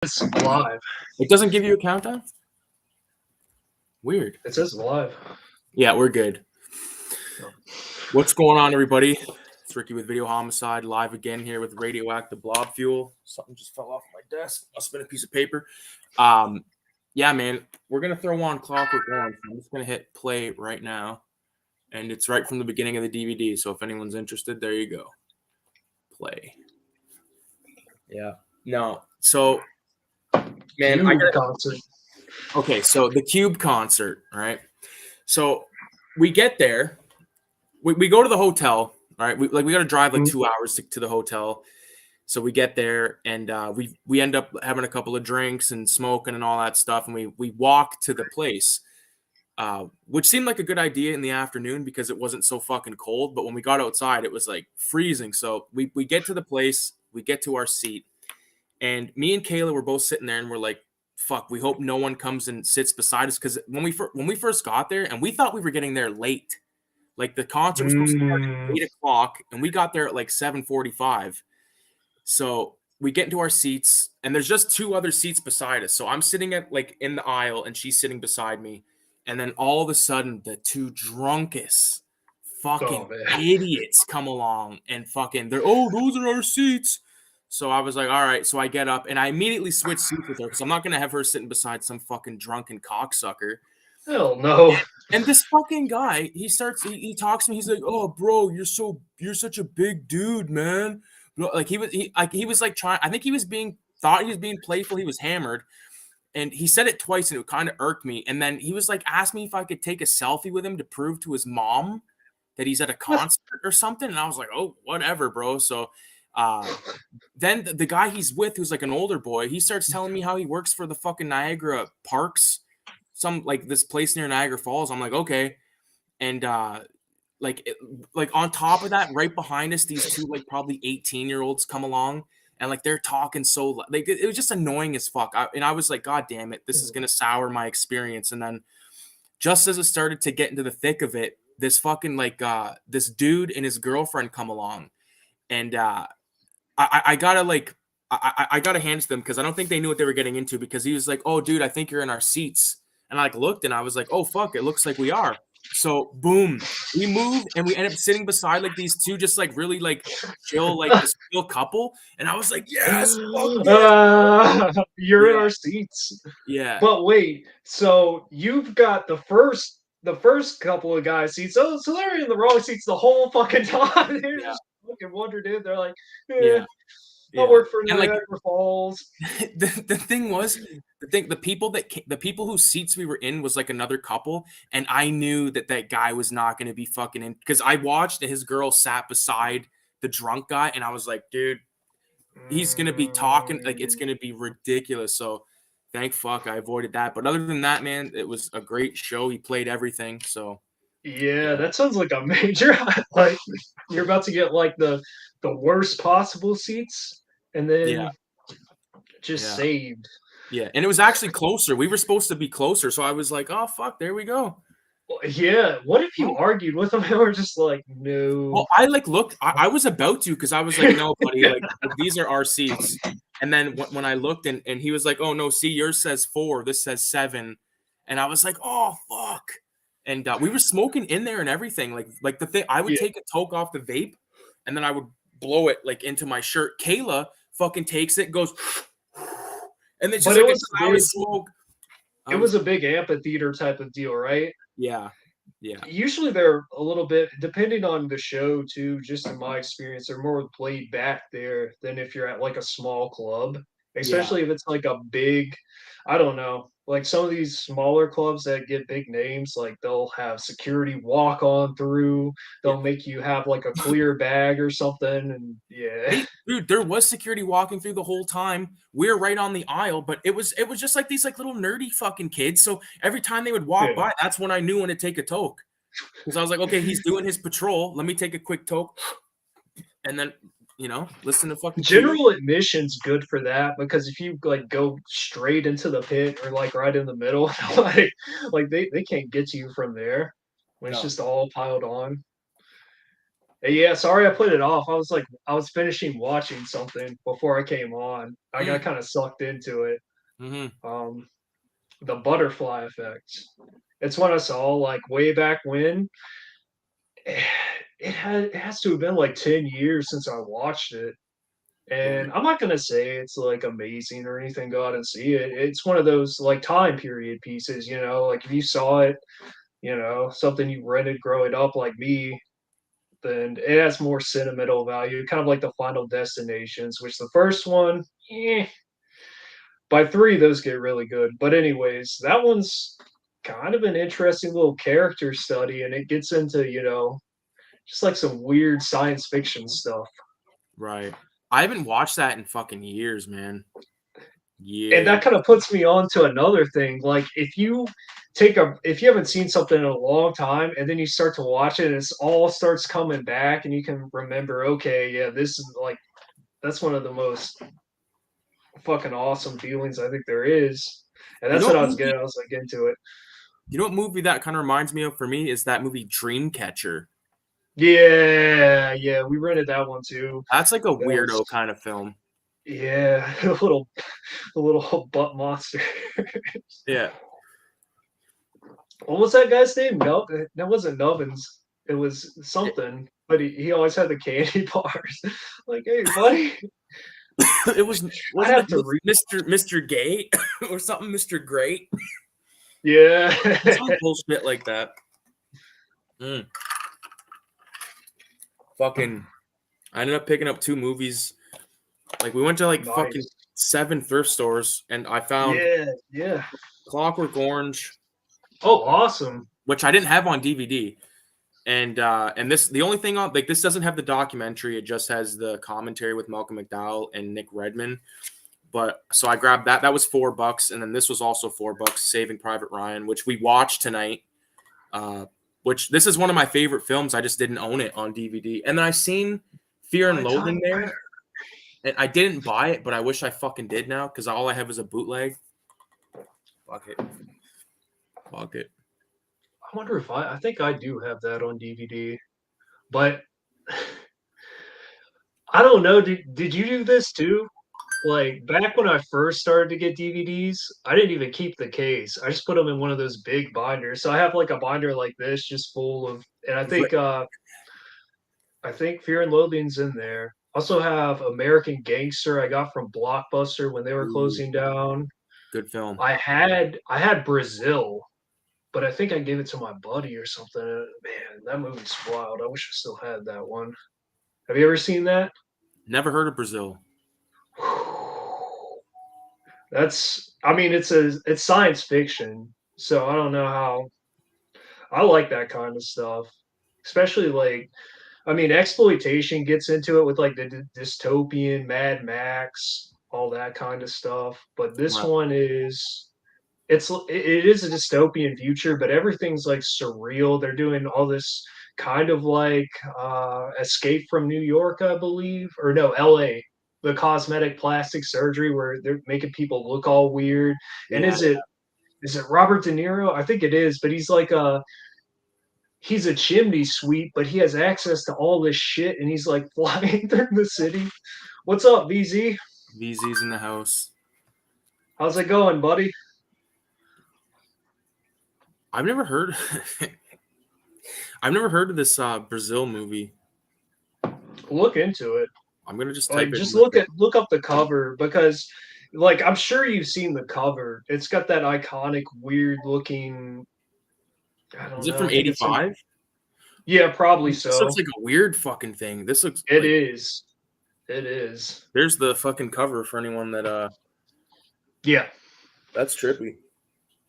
It's live. It doesn't give you a countdown? Weird. It says live. Yeah, we're good. What's going on, everybody? It's Ricky with Video Homicide, live again here with Radioactive Blob Fuel. Something just fell off my desk. I'll spin a piece of paper. Yeah, man, we're going to throw on Clockwork. I'm just going to hit play right now. And it's right from the beginning of the DVD. So if anyone's interested, there you go. Play. Yeah. No. So, man, I got concert. Okay, so the Cube concert, right? So we get there. We go to the hotel, right? We got to drive like 2 hours to the hotel. So we get there and we end up having a couple of drinks and smoking and all that stuff. And we walk to the place, which seemed like a good idea in the afternoon because it wasn't so fucking cold. But when we got outside, it was like freezing. So we get to the place, we get to our seat, and me and Kayla were both sitting there and we're like, fuck, we hope no one comes and sits beside us, because when we first got there, and we thought we were getting there late, like the concert was supposed to start at 8 o'clock, and we got there at like 7:45. So we get into our seats, and there's just two other seats beside us. So I'm sitting at like in the aisle, and she's sitting beside me, and then all of a sudden, the two drunkest fucking idiots come along and fucking those are our seats. So I was like, all right. So I get up and I immediately switch seats with her because I'm not going to have her sitting beside some fucking drunken cocksucker. Hell no. And this fucking guy, he talks to me. He's like, oh, bro, you're such a big dude, man. Like he was like trying, I think thought he was being playful. He was hammered. And he said it twice and it kind of irked me. And then he was like, asked me if I could take a selfie with him to prove to his mom that he's at a concert or something. And I was like, oh, whatever, bro. So then the guy he's with, who's like an older boy, he starts telling me how he works for the fucking Niagara Parks, some like this place near Niagara Falls. I'm like, okay. And like on top of that, right behind us, these two like probably 18-year-olds come along, and like they're talking so like it was just annoying as fuck. I was like, god damn it, this is gonna sour my experience. And then just as it started to get into the thick of it, this fucking like this dude and his girlfriend come along, and I gotta hand it to them because I don't think they knew what they were getting into, because he was like, oh, dude, I think you're in our seats. And I like looked and I was like, oh, fuck, it looks like we are. So boom, we move and we end up sitting beside like these two just like really like chill, like this chill couple. And I was like, yes, fuck yeah. You're in our seats. Yeah. But wait, so you've got the first couple of guys' seats. So they're in the wrong seats the whole fucking time. They're just fucking wandered in. They're like, I work for Niagara Falls. The thing was, the people whose seats we were in was like another couple, and I knew that guy was not going to be fucking in, because I watched his girl sat beside the drunk guy, and I was like, dude, he's going to be talking like it's going to be ridiculous. So thank fuck I avoided that. But other than that, man, it was a great show. He played everything. So yeah, that sounds like a major like you're about to get like the worst possible seats, and then saved. Yeah, and it was actually closer. We were supposed to be closer, so I was like, oh fuck, there we go. Well, yeah, what if you argued with them and were just like, no? Well, I like looked, I was about to, because I was like, no, buddy, like these are our seats. And then when I looked and he was like, oh no, see, yours says 4, this says 7, and I was like, oh fuck. And we were smoking in there and everything. Like the thing, I would take a toke off the vape, and then I would blow it like into my shirt. Kayla fucking takes it, goes, and then just like a cloud of smoke. It was a big amphitheater type of deal, right? Yeah. Usually they're a little bit, depending on the show too, just in my experience, they're more laid back there than if you're at like a small club. Especially if it's like a big, I don't know, like some of these smaller clubs that get big names, like they'll have security walk on through. They'll make you have like a clear bag or something. And hey, dude, there was security walking through the whole time. We're right on the aisle, but it was just like these like little nerdy fucking kids. So every time they would walk by, that's when I knew when to take a toke. Because I was like, okay, he's doing his patrol. Let me take a quick toke. And then, listen to fucking general admission's good for that, because if you like go straight into the pit or like right in the middle, like they can't get you from there when it's just all piled on. Yeah, sorry I put it off. I was finishing watching something before I came on. I got kind of sucked into it. Mm-hmm. Um, the butterfly effect. It's one I saw like way back when. It has to have been like 10 years since I watched it. And I'm not gonna say it's like amazing or anything. Go out and see it. It's one of those like time period pieces, you know. Like if you saw it, you know, something you rented growing up, like me, then it has more sentimental value. Kind of like the Final Destinations, which the first one, by three, those get really good. But anyways, that one's kind of an interesting little character study, and it gets into just like some weird science fiction stuff. Right. I haven't watched that in fucking years, man. And Yeah. that kind of puts me on to another thing. Like if you haven't seen something in a long time and then you start to watch it and it's all starts coming back and you can remember, okay, yeah, this is like that's one of the most fucking awesome feelings I think there is. And You that's know what what I was movie? getting. I was like into it. You know what movie that kind of reminds me of for me is that movie Dreamcatcher. Yeah, yeah, we rented that one too. That's like a That was weirdo kind of film. yeah, a little butt monster. Yeah. What was that guy's name? No, that wasn't Nubbins. It was It, something, but he always had the candy bars. Like, hey, buddy, it was I'd wasn't have it to read. Mr. Gay or something, Mr. Great? Yeah, Some bullshit like that. Mm. Fucking I ended up picking up 2 movies. Like we went to like fucking nice. 7 thrift stores and I found Yeah, yeah. Clockwork Orange, Oh, awesome. which I didn't have on DVD. And this the only thing on like this doesn't have the documentary, it just has the commentary with Malcolm McDowell and Nick Redman. But so I grabbed that. That was $4, and then this was also $4, Saving Private Ryan, which we watched tonight. Which this is one of my favorite films. I just didn't own it on DVD. And then I seen Fear and My time. Loathing there. And I didn't buy it, but I wish I fucking did now because all I have is a bootleg. Fuck it. Fuck it. I wonder if I think I do have that on DVD, but I don't know. Did you do this too? Like back when I first started to get DVDs, I didn't even keep the case. I just put them in one of those big binders. So I have like a binder like this, just full of, and I think Fear and Loathing's in there. Also have American Gangster I got from Blockbuster when they were Ooh, closing down. good film. I had Brazil, but I think I gave it to my buddy or something. Man, that movie's wild. I wish I still had that one. Have you ever seen that? Never heard of Brazil. I mean, it's science fiction, so I don't know how I like that kind of stuff, especially like, I mean, exploitation gets into it with like the dystopian Mad Max, all that kind of stuff. But this Right. one it is a dystopian future, but everything's like surreal. They're doing all this kind of like Escape from New York, I believe, or no, L.A. The cosmetic plastic surgery where they're making people look all weird. And Yeah. is it Robert De Niro? I think it is, but he's a chimney sweep, but he has access to all this shit, and he's like flying through the city. What's up, VZ? VZ's in the house. How's it going, buddy? I've never heard I've never heard of this Brazil movie. Look into it. I'm gonna just type Like, it in just real quick. look up the cover because, like, I'm sure you've seen the cover. It's got that iconic, weird looking. I Is don't it know. from I think it's some. 85? Yeah, probably This looks so. like a weird fucking thing. This looks It like is. It is. there's the fucking cover for anyone that Yeah. that's trippy.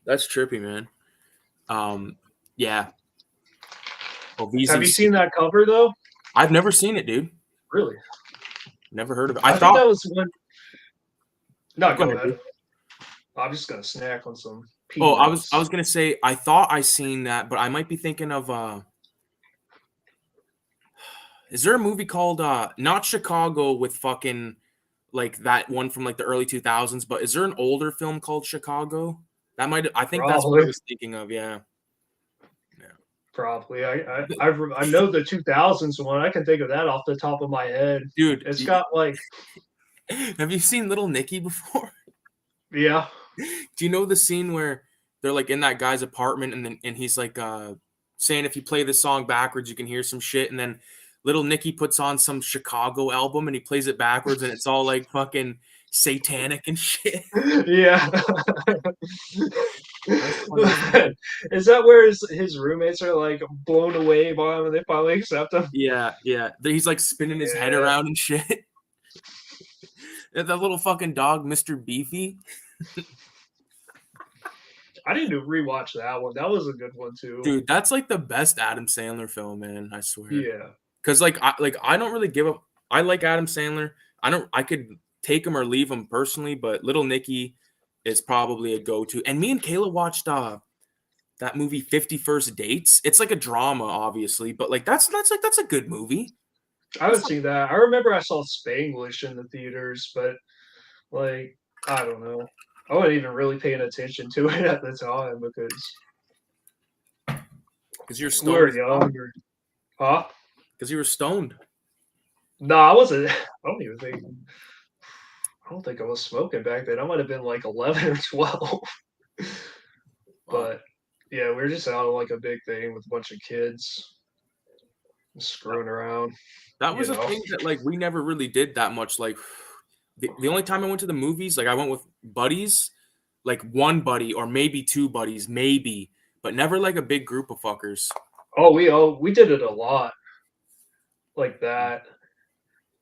That's trippy, man. Yeah. Oh, Have you VZ's. seen that cover though? I've never seen it, dude. Really? Never heard of it. I I think thought that was one. No, go go ahead, ahead. dude. I'm just gonna snack on some Oh, peanuts. I was gonna say I thought I seen that, but I might be thinking of is there a movie called not Chicago with fucking like that one from like the early 2000s, but is there an older film called Chicago? That might I think that's what I Probably. was thinking of, yeah. Yeah. Probably. I know the 2000s one. I can think of that off the top of my head. Dude, It's got like have you seen Little Nicky before? yeah. Do you know the scene where they're like in that guy's apartment and he's like saying if you play this song backwards you can hear some shit, and then Little Nicky puts on some Chicago album and he plays it backwards and it's all like fucking satanic and shit. Yeah. That's funny as fuck. Is that where his roommates are like blown away by him and they finally accept him? Yeah, yeah. He's like spinning his head Yeah. around and shit. And that little fucking dog, Mr. Beefy. I need to rewatch that one. That was a good one too. Dude, that's like the best Adam Sandler film, man. I swear. Yeah. Because I don't really give up. I like Adam Sandler. I could take him or leave him personally, but Little Nicky is probably a go-to. And me and Kayla watched that movie 50 First Dates. It's like a drama, obviously, but like that's a good movie. I haven't seen that. I remember I saw Spanglish in the theaters, but like I don't know. I wasn't even really paying attention to it at the time Because you're we were stoned. young. Huh? Because you were stoned. No, I wasn't. I don't even think. I don't think I was smoking back then. I might have been like 11 or 12. But yeah, we were just out on like a big thing with a bunch of kids screwing around. That was a thing that like we never really did that much. Like the only time I went to the movies, like I went with buddies, like one buddy or maybe two buddies, maybe, but never like a big group of fuckers. We did it a lot like that.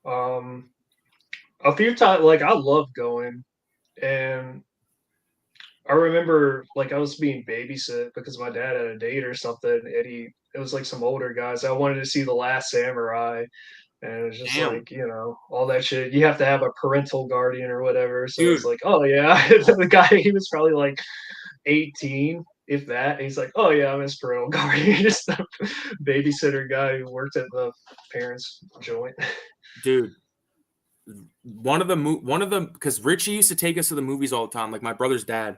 A few times, like I loved going, and I remember like I was being babysit because my dad had a date or something, and it was like some older guys. I wanted to see The Last Samurai, and it was just Damn, like all that shit. You have to have a parental guardian or whatever. So it's dude. like, oh yeah, the guy he was probably like 18, if that. And he's like, oh yeah, I'm his parental guardian, just a babysitter guy who worked at the parents' joint. Dude, one of the because Richie used to take us to the movies all the time, like my brother's dad.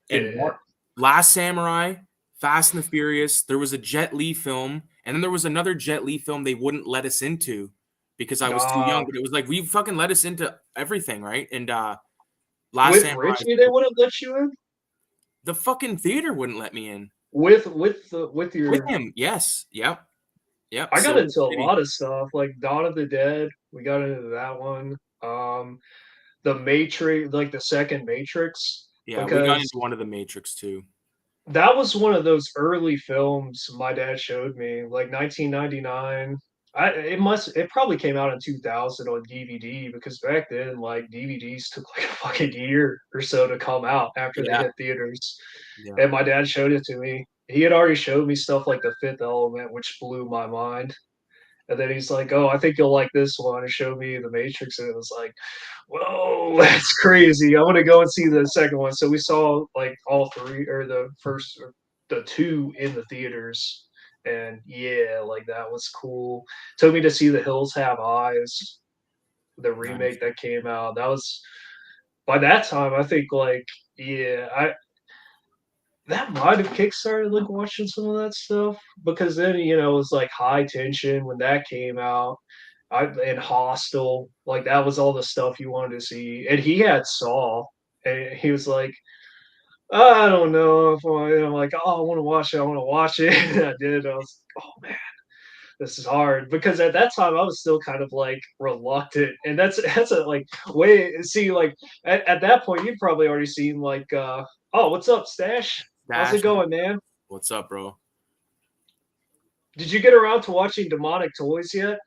And Yeah. Last Samurai, Fast and the Furious, there was a Jet Li film, and then there was another Jet Li film they wouldn't let us into because I was too young. Nah. But it was like we fucking let us into everything, right? And Last With Samurai, Richie, they wouldn't let you in? the fucking theater wouldn't let me in. With With your him, yes, yep. I got Silver into a City. lot of stuff like Dawn of the Dead. We got into that one. The Matrix, like the second Matrix, Yeah, we got because into one of the Matrix too. that was one of those early films my dad showed me, like 1999. It probably came out in 2000 on DVD because back then like DVDs took like a fucking year or so to come out after they Yeah, hit theaters. yeah. And my dad showed it to me. He had already showed me stuff like The Fifth Element, which blew my mind. And then he's like, "Oh, I think you'll like this one." And showed me The Matrix, and it was like, "Whoa, that's crazy! I want to go and see the second one." So we saw like all three, or the first, or the two in the theaters, and yeah, like that was cool. Took me to see The Hills Have Eyes, the Nice. remake that came out. That was by that time, I think like yeah, I that might have kickstarted like watching some of that stuff because then it was like High Tension when that came out. And Hostel, like that was all the stuff you wanted to see. And he had Saw, and he was like, I don't know if I'm like, oh, I want to watch it. I want to watch it. And I did. I was, oh man, this is hard because at that time I was still kind of like reluctant, and that's a like way. See, like at that point you'd probably already seen like, oh, what's up, Stash? How's it Dash, going, man? what's up, bro? Did you get around to watching Demonic Toys yet?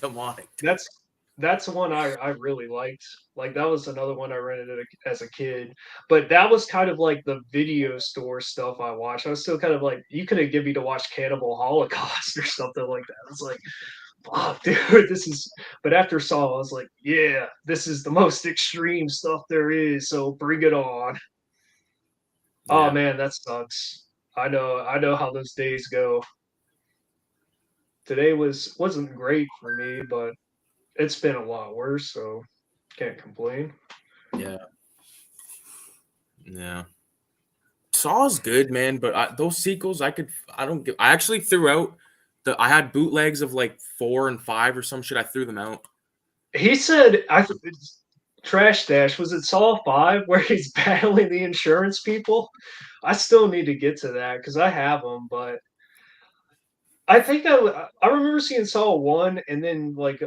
Demonic. That's that's one I really liked. Like that was another one I rented as a kid. But that was kind of like the video store stuff I watched. I was still kind of like, you could have given me to watch Cannibal Holocaust or something like that. It's like, oh, dude, this is. But after Saw, I was like, yeah, this is the most extreme stuff there is. So bring it on. Oh Yeah, man, that sucks. I know how those days go. Today wasn't great for me, but it's been a lot worse, so can't complain. yeah, yeah. Saw's good, man, but those sequels, I actually threw out I had bootlegs of like 4 and 5 or some shit. I threw them out. He said, Trash Dash, was it Saw 5 where he's battling the insurance people? I still need to get to that because I have them, but I think I remember seeing Saw 1 and then like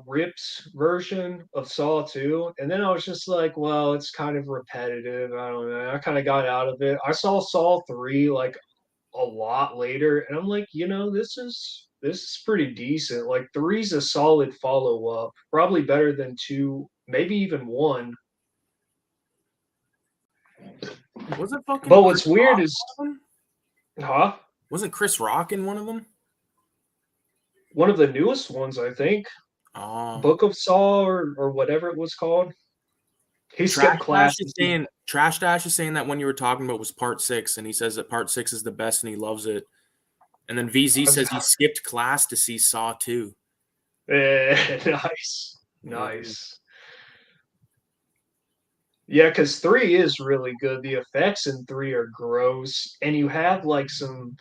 Rip's version of Saw 2, and then I was just like, well, it's kind of repetitive. I don't know. I kind of got out of it. I saw Saw 3 like a lot later, and I'm like, this is pretty decent. Like three's a solid follow up, probably better than 2, maybe even 1. Wasn't fucking But Chris what's weird Rock is, one of them? huh? Wasn't Chris Rock in one of them? One of the newest ones, I think. Oh, Book of Saw or whatever it was called. He skipped Trash Dash classes. is saying that one you were talking about was part 6, and he says that part 6 is the best and he loves it. And then VZ says he skipped class to see Saw 2. Nice. Nice. Yeah, because 3 is really good. The effects in 3 are gross. And you have like some.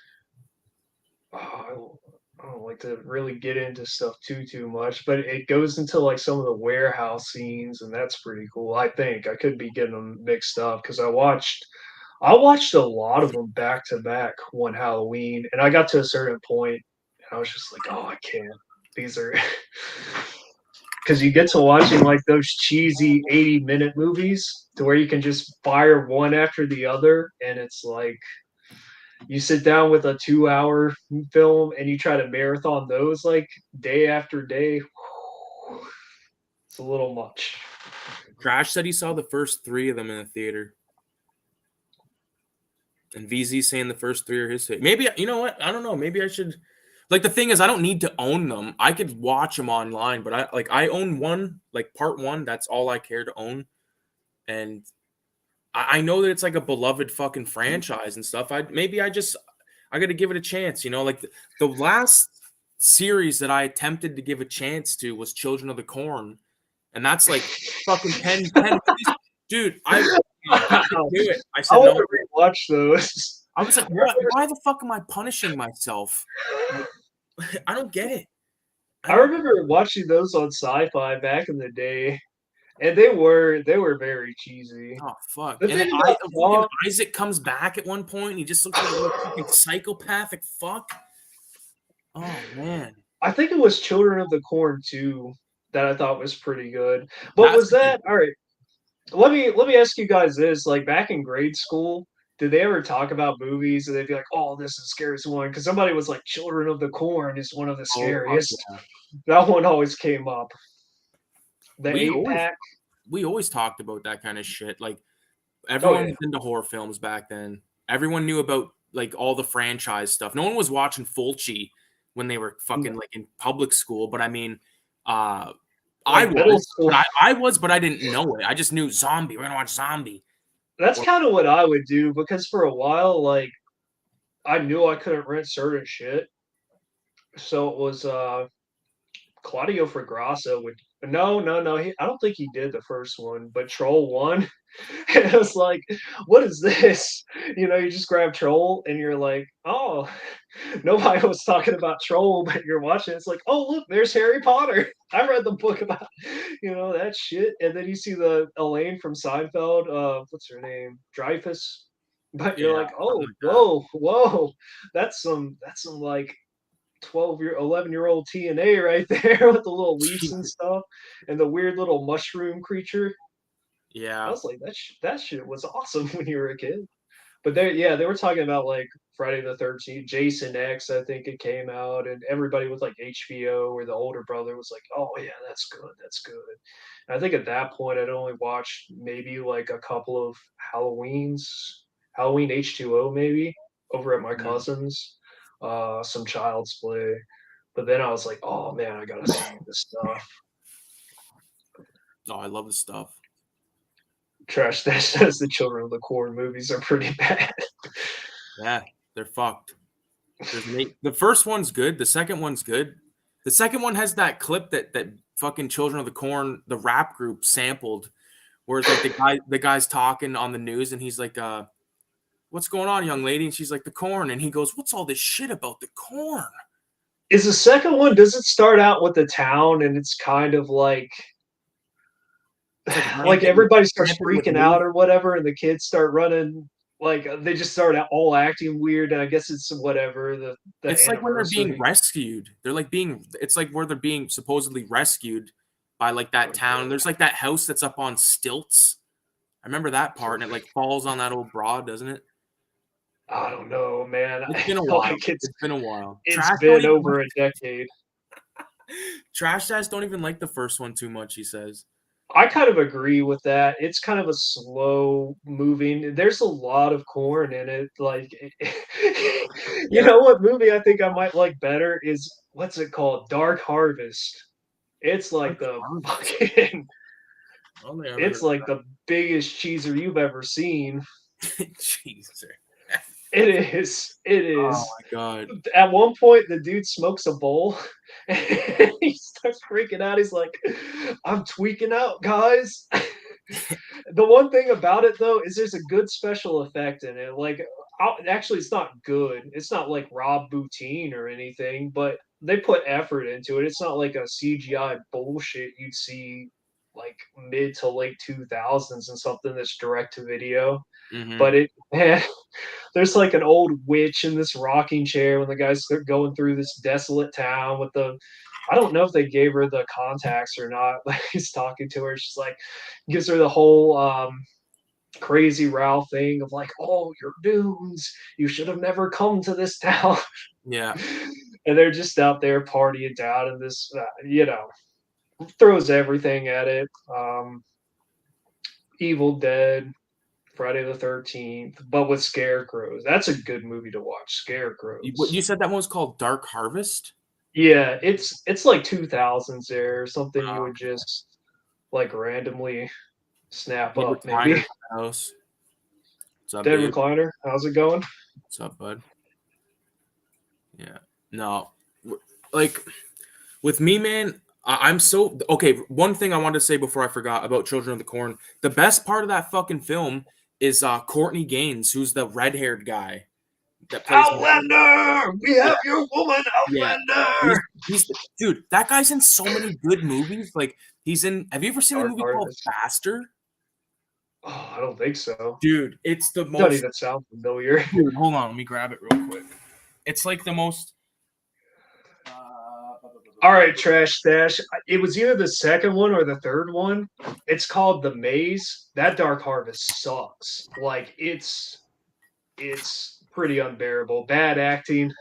Oh, I don't like to really get into stuff too much, but it goes into like some of the warehouse scenes, and that's pretty cool. I think I could be getting them mixed up because I watched a lot of them back to back one Halloween, and I got to a certain point, and I was just like, oh, I can't. These are because you get to watching like those cheesy 80-minute movies to where you can just fire one after the other, and it's like you sit down with a 2-hour film and you try to marathon those like day after day. It's a little much. Crash said he saw the first 3 of them in the theater. And VZ saying the first 3 are his hit. Maybe, you know what? I don't know. Maybe I should. Like, the thing is, I don't need to own them. I could watch them online, but I own one, like part 1. That's all I care to own. And I know that it's like a beloved fucking franchise and stuff. I got to give it a chance. You know, like the last series that I attempted to give a chance to was Children of the Corn. And that's like fucking 10 dude, I couldn't do it. I said, I want no. to rewatch those. I was like, why the fuck am I punishing myself? Like, I don't get it. I remember watching those on Sci-Fi back in the day, and they were very cheesy. Oh fuck! The And thing then about Saw, Isaac comes back at one point, and he just looks like a fucking psychopathic fuck. Oh man! I think it was Children of the Corn 2 that I thought was pretty good. But was that all right? Let me ask you guys this: like back in grade school, did they ever talk about movies and they'd be like, "Oh, this is the scariest one"? Because somebody was like, "Children of the Corn is one of the Oh, fuck scariest." yeah. That one always came up. The We 8-pack. always talked about that kind of shit. Like Oh everyone yeah. was into horror films back then. Everyone knew about like all the franchise stuff. No one was watching Fulci when they were fucking like in public school. But I mean, I Like middle was, school. but I didn't know it. I just knew zombie. We're gonna watch zombie. That's kind of what I would do because for a while, like I knew I couldn't rent certain shit, so it was Claudio Fragrassa would no, I don't think he did the first one, but Troll 1. And it was like, what is this? You just grab Troll and you're like, oh, nobody was talking about Troll, but you're watching. It's like, oh, look, there's Harry Potter. I read the book about, that shit. And then you see the Elaine from Seinfeld, what's her name? Dreyfus. But you're Yeah, like, oh, something like whoa, that's some like 11-year-old TNA right there with the little leaves and stuff and the weird little mushroom creature. I yeah. was like, that shit was awesome when you were a kid. But they were talking about like Friday the 13th, Jason X, I think it came out, and everybody with like HBO or the older brother was like, oh yeah, that's good, that's good. And I think at that point I'd only watched maybe like a couple of Halloween H2O maybe over at my cousin's, some Child's Play. But then I was like, oh man, I gotta see this stuff. Oh, I love the stuff. Trash that says the Children of the Corn movies are pretty bad. Yeah, they're fucked. The first one's good. The second one's good. The second one has that clip that fucking Children of the Corn, the rap group, sampled, where it's like the guy's talking on the news and he's like, what's going on, young lady? And she's like, the corn. And he goes, what's all this shit about the corn? Is the second one, does it start out with the town and it's kind of like It's like like rampant, everybody starts rampant with freaking moose. out or whatever, and the kids start running, like they just start all acting weird, and I guess it's whatever the It's like when they're being anniversary. rescued. They're like being, it's like where they're being supposedly rescued by like that town. There's like that house that's up on stilts. I remember that part, and it like falls on that old broad, doesn't it? I don't know, man. It's I been a feel while. like it's It's been a while. it's been over a decade. Trash Dads don't even like the first one too much, he says. I kind of agree with that. It's kind of a slow moving. There's a lot of corn in it. Like, you Yeah. know what movie I think I might like better is what's it called? Dark Harvest. It's like the fucking, it's like the biggest cheeser you've ever seen. Jesus. It is. It Oh is. my god. At one point, the dude smokes a bowl and he starts freaking out. He's like, I'm tweaking out, guys. The one thing about it though is there's a good special effect in it. Like, actually, it's not good. It's not like Rob Bottin or anything, but they put effort into it. It's not like a CGI bullshit you'd see like mid to late 2000s and something that's direct to video. Mm-hmm. But it, man, there's like an old witch in this rocking chair when the guys are going through this desolate town with the, I don't know if they gave her the contacts or not. Like he's talking to her, she's like, gives her the whole crazy Ralph thing of like, oh, you're dudes, you should have never come to this town. Yeah. And they're just out there partying down, and this, throws everything at it. Evil Dead, Friday the 13th, but with scarecrows. That's a good movie to watch. What you Scarecrows. said that one was called Dark Harvest? Yeah, it's like 2000s there, something you would Okay. just like randomly snap Dead up recliner in maybe. the house. What's up, Dead dude? recliner, how's it going? What's up, bud? Yeah. No. Like with me, man, I'm so okay. One thing I wanted to say before I forgot about Children of the Corn. The best part of that fucking film is Courtney Gaines, who's the red-haired guy that plays Outlander! We yeah, have your woman, yeah. Outlander! Dude, that guy's in so many good movies. Like he's in, have you ever seen the Dark movie called Harvest. Faster? Oh, I don't think so. Dude, it's the Doesn't most even sound familiar. dude, hold on, let me grab it real quick. It's like the most All right, Trash Stash. It was either the second one or the third one. It's called The Maze. That Dark Harvest sucks. Like it's pretty unbearable. Bad acting.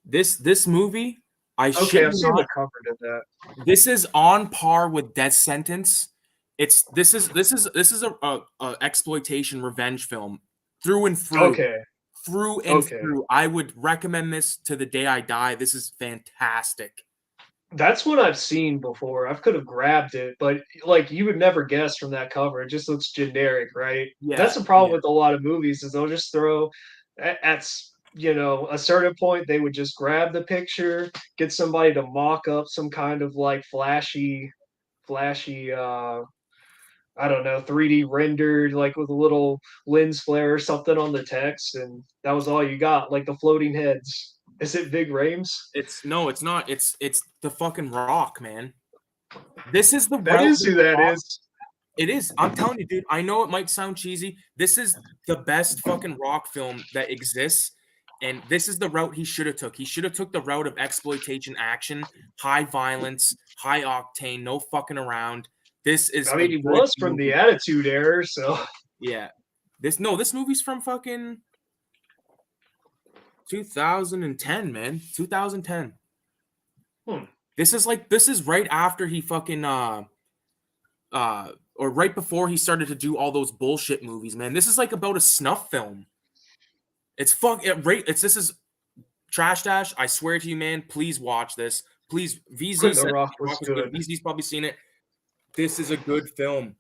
this movie, I Okay, shit I've you seen the not, cover to that. this is on par with Death Sentence. It's this is a exploitation revenge film through and through. Okay, Through and okay. through. I would recommend this to the day I die. This is fantastic. That's what I've seen before. I could have grabbed it, but like you would never guess from that cover. It just looks generic, right? That's Yeah, the problem yeah. with a lot of movies is they'll just throw at a certain point they would just grab the picture, get somebody to mock up some kind of like flashy I don't know, 3D rendered like with a little lens flare or something on the text, and that was all you got, like the floating heads. Is it Big Rames? It's no, it's not. It's the fucking Rock, man. This is the That route is that who the that Rock. is. It is. I'm telling you, dude. I know it might sound cheesy. This is the best fucking Rock film that exists, and this is the route he should have took. He should have took the route of exploitation action, high violence, high octane, no fucking around. This is I a mean, he good was from the movie. Attitude Era, so Yeah. This movie's from fucking 2010, man. 2010. hmm. This is right after he fucking or right before he started to do all those bullshit movies, man. This is like about a snuff film. It's right. This is Trash Dash. I swear to you, man. Please watch this. Please, VZ The said Rock the was Rock was good. good. VZ's probably seen it. This is a good film.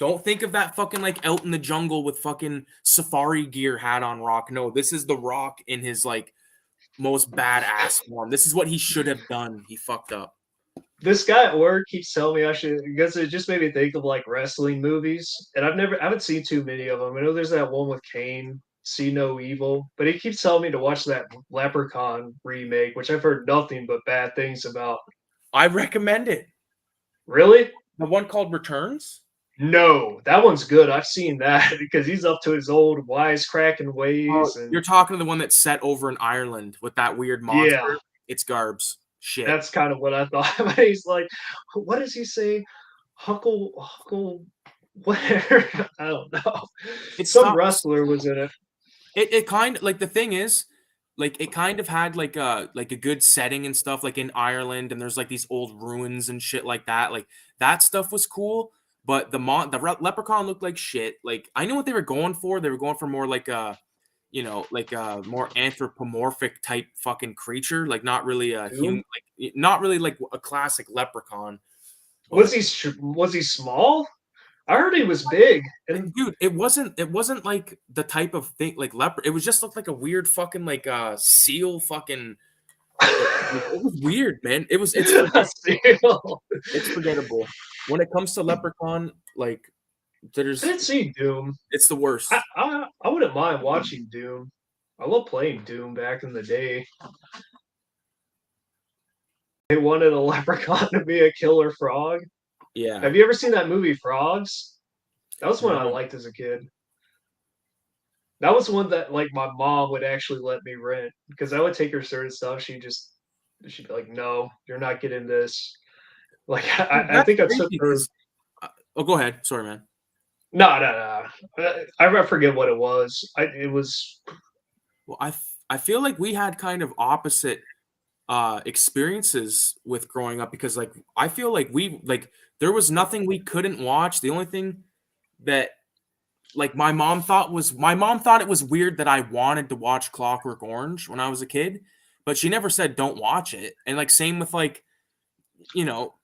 Don't think of that fucking like out in the jungle with fucking safari gear hat on Rock. No, this is the Rock in his like most badass form. This is what he should have done. He fucked up. This guy at work keeps telling me I should, because it just made me think of like wrestling movies, and I haven't seen too many of them. I know there's that one with Kane, See No Evil, but he keeps telling me to watch that Leprechaun remake, which I've heard nothing but bad things about. I recommend it. Really? The one called Returns? No, that one's good. I've seen that because he's up to his old wisecracking Oh, ways, and you're talking to the one that's set over in Ireland with that weird yeah, monster. It's garbs. Shit. that's kind of what I thought. But he's like, what does he say? Huckle, whatever. I don't know. It Some sucks. wrestler was in it. It kind of like the thing is, like it kind of had like a good setting and stuff, like in Ireland, and there's like these old ruins and shit like that. Like that stuff was cool, but leprechaun looked like shit. Like I knew what they were going for. They were going for more like a, like a more anthropomorphic type fucking creature, like not really a human, Doom. like not really like a classic leprechaun. Was But he was he small? I heard he was big. And dude, it wasn't like the type of thing like leopard. It was just looked like a weird fucking like seal fucking. It was weird, man. It's forgettable. Still. It's forgettable. When it comes to Leprechaun, like I there's didn't see Doom. it's the worst. I wouldn't mind watching Doom. I love playing Doom back in the day. They wanted a leprechaun to be a killer frog. Yeah. Have you ever seen that movie Frogs? That was one I No. liked as a kid. That was one that like my mom would actually let me rent because I would take her certain stuff. She'd be like, "No, you're not getting this." Like I That's think I crazy took her. because oh, go ahead. Sorry, man. No. I forget what it was. It was Well, I feel like we had kind of opposite experiences with growing up because like I feel like we like there was nothing we couldn't watch. The only thing that like my mom thought it was weird that I wanted to watch Clockwork Orange when I was a kid, but she never said don't watch it. And like same with like, you know,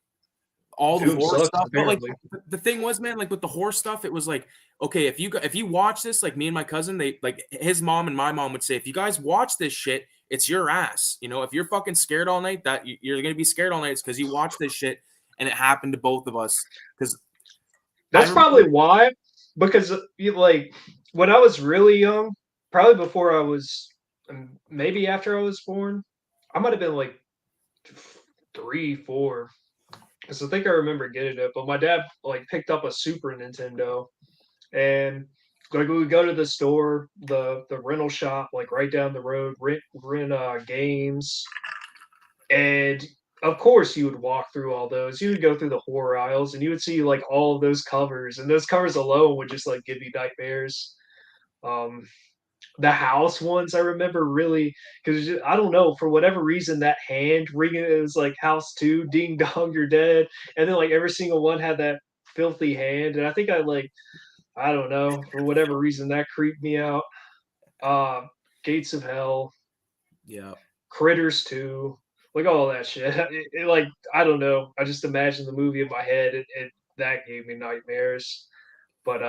all the Doom horror sucks stuff. But like apparently. the thing was, man, like with the horror stuff, it was like, okay, if you watch this, like me and my cousin, they like his mom and my mom would say, if you guys watch this shit, it's your ass. You know, if you're fucking scared all night, that you're gonna be scared all night, it's because you watch this shit, and it happened to both of us. Because I That's remember, probably why. Because you like when I was really young, probably before I was, maybe after I was born, I might have been like 3, 4. Because I think I remember getting it, but my dad like picked up a Super Nintendo, and like we would go to the store, the rental shop, like right down the road, rent games, and of course you would walk through all those. You would go through the horror aisles, and you would see like all of those covers, and those covers alone would just like give you nightmares. Um, the house ones I remember really because I don't know for whatever reason that hand ringing it was like house two, ding dong, you're dead, and then like every single one had that filthy hand, and I think I don't know for whatever reason that creeped me out. Uh, Gates of Hell, yeah, Critters 2, like all that shit. Like I don't know. I just imagined the movie in my head, and that gave me nightmares. But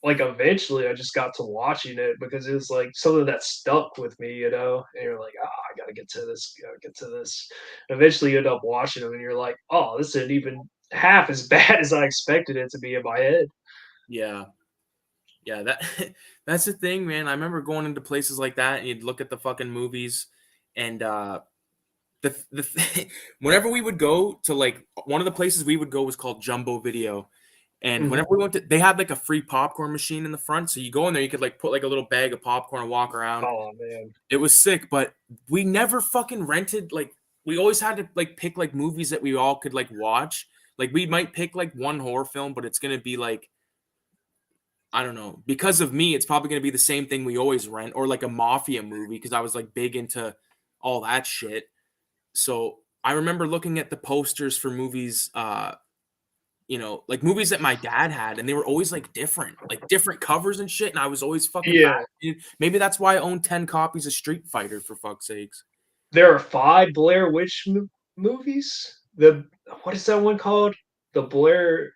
like eventually, I just got to watching it because it was like something that stuck with me, you know. And you're like, ah, I gotta get to this, gotta get to this. And eventually, you end up watching them, and you're like, oh, this isn't even half as bad as I expected it to be in my head. yeah, yeah. That that's the thing, man. I remember going into places like that, and you'd look at the fucking movies, and whenever we would go to like one of the places we would go was called Jumbo Video. And Mhm. whenever we went to, they had like a free popcorn machine in the front. So you go in there, you could like put like a little bag of popcorn and walk around. Oh man, It was sick, but we never fucking rented. Like, we always had to like pick like movies that we all could like watch. Like, we might pick like one horror film, but it's going to be like, I don't know. Because of me, it's probably going to be the same thing we always rent or like a mafia movie because I was like big into all that shit. So I remember looking at the posters for movies, like movies that my dad had, and they were always like different covers and shit. And I was always fucking yeah. fascinated. Maybe that's why I own 10 copies of Street Fighter for fuck's sakes. There are 5 Blair Witch movies. The what is that one called? The Blair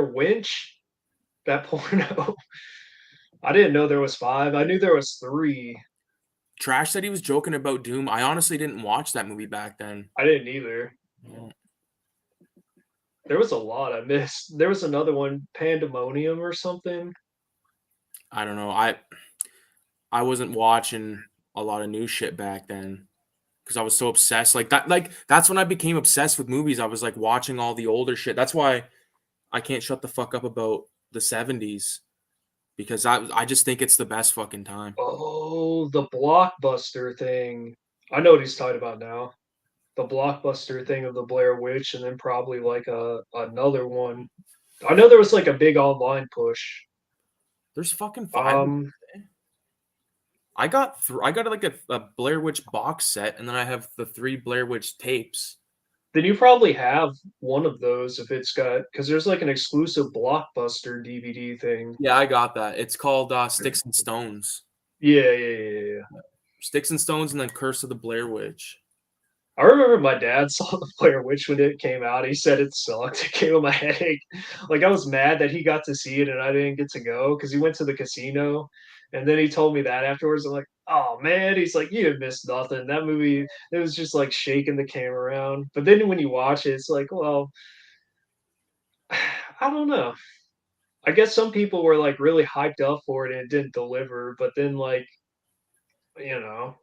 Winch? That porno. I didn't know there was 5. I knew there was 3. Trash said he was joking about Doom. I honestly didn't watch that movie back then. I didn't either. Yeah. There was a lot I missed. There was another one, Pandemonium or something. I don't know. I wasn't watching a lot of new shit back then because I was so obsessed. Like that, like that's when I became obsessed with movies. I was like watching all the older shit. That's why I can't shut the fuck up about the 70s because I just think it's the best fucking time. Oh, the Blockbuster thing. I know what he's talking about now. The Blockbuster thing of the Blair Witch, and then probably like another one. I know there was like a big online push. There's fucking five. Um, I got like a Blair Witch box set, and then I have the 3 Blair Witch tapes. then you probably have one of those if it's got because there's like an exclusive Blockbuster DVD thing. Yeah, I got that. It's called Sticks and Stones. Yeah, yeah, yeah, yeah. Sticks and Stones, and then Curse of the Blair Witch. I remember my dad saw the Blair Witch when it came out. He said it sucked. It gave him a headache. Like I was mad that he got to see it and I didn't get to go because he went to the casino. And then he told me that afterwards. I'm like, oh man. He's like, you have missed nothing. That movie, it was just like shaking the camera around. But then when you watch it, it's like, well, I don't know. I guess some people were like really hyped up for it and it didn't deliver. But then like, you know,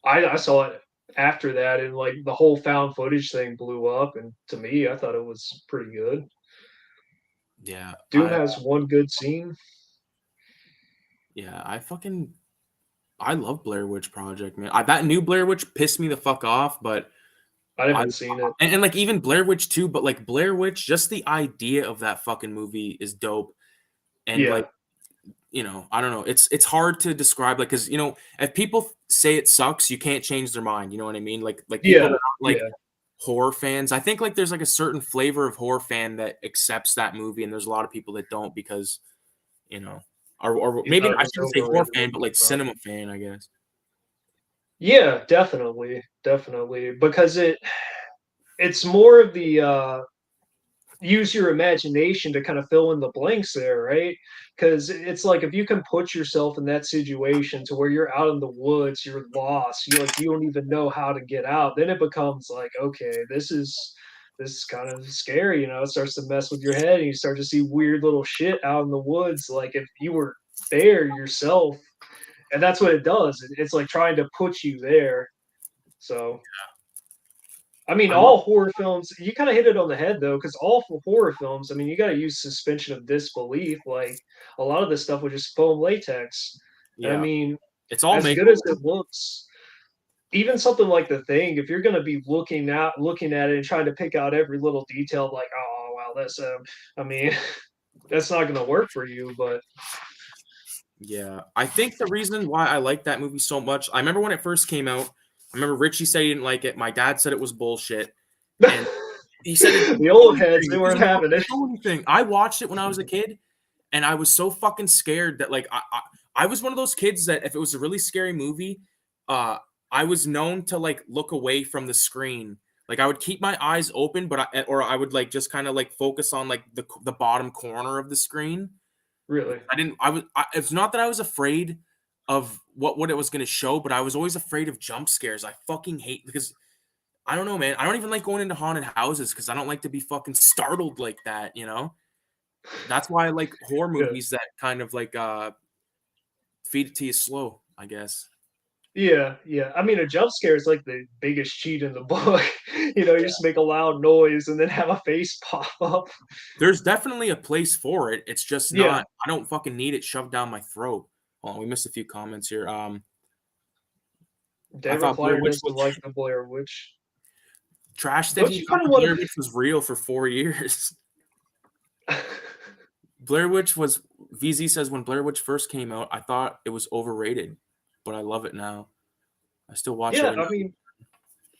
I saw it after that, and like the whole found footage thing blew up. And to me, I thought it was pretty good. Yeah, Doom has one good scene. I love Blair Witch Project, man. That new Blair Witch pissed me the fuck off, but I I haven't seen it. and like even Blair Witch 2, but like Blair Witch, just the idea of that fucking movie is dope. And Yeah, like, I don't know. It's hard to describe, like, because if people say it sucks, you can't change their mind. You know what I mean? Like people yeah, that aren't like yeah, horror fans. I think like there's like a certain flavor of horror fan that accepts that movie, and there's a lot of people that don't because you know, or you maybe thought it I was shouldn't say horror overrated or fan, but like whatnot. cinema fan, I guess. Yeah, definitely, definitely, because it's more of the use your imagination to kind of fill in the blanks there, right? Because it's like if you can put yourself in that situation to where you're out in the woods, you're lost, you don't even know how to get out, then it becomes like, okay, this is kind of scary, it starts to mess with your head and you start to see weird little shit out in the woods. Like if you were there yourself, and that's what it does. It's like trying to put you there. So I mean, I love. all horror films, you kind of hit it on the head though, because all horror films, I mean, you got to use suspension of disbelief. Like a lot of this stuff with just foam latex. And I Yeah, mean, it's all as make good as it looks, even something like The Thing, if you're going to be looking at it and trying to pick out every little detail, like, oh wow, I mean, that's not going to work for you. But Yeah, I think the reason why I like that movie so much, I remember when it first came out. I remember Richie said he didn't like it. My dad said it was bullshit, and he said it the doesn't show old heads, anything. they It weren't doesn't having fucking it. show anything. I watched it when I was a kid, and I was so fucking scared that like I was one of those kids that if it was a really scary movie, uh, I was known to like look away from the screen. Like I would keep my eyes open, but I would like just kind of like focus on like the bottom corner of the screen. Really. I didn't. It's not that I was afraid of what it was going to show, but I was always afraid of jump scares. I fucking hate because I don't know, man. I don't even like going into haunted houses because I don't like to be fucking startled like that. That's why I like horror Yeah. movies that kind of like feed it to you slow, I guess. Yeah, yeah. I mean, a jump scare is like the biggest cheat in the book. You just make a loud noise and then have a face pop up. There's definitely a place for it. It's just Yeah, not. I don't fucking need it shoved down my throat. Hold on, we missed a few comments here. I David thought Blair Flyer Witch doesn't was like the Blair Witch. trash that Don't he you thought kind of the want Blair Witch was real for 4 years. to? Blair Witch was VZ says when Blair Witch first came out, I thought it was overrated, but I love it now. I still watch Yeah, every now. I mean,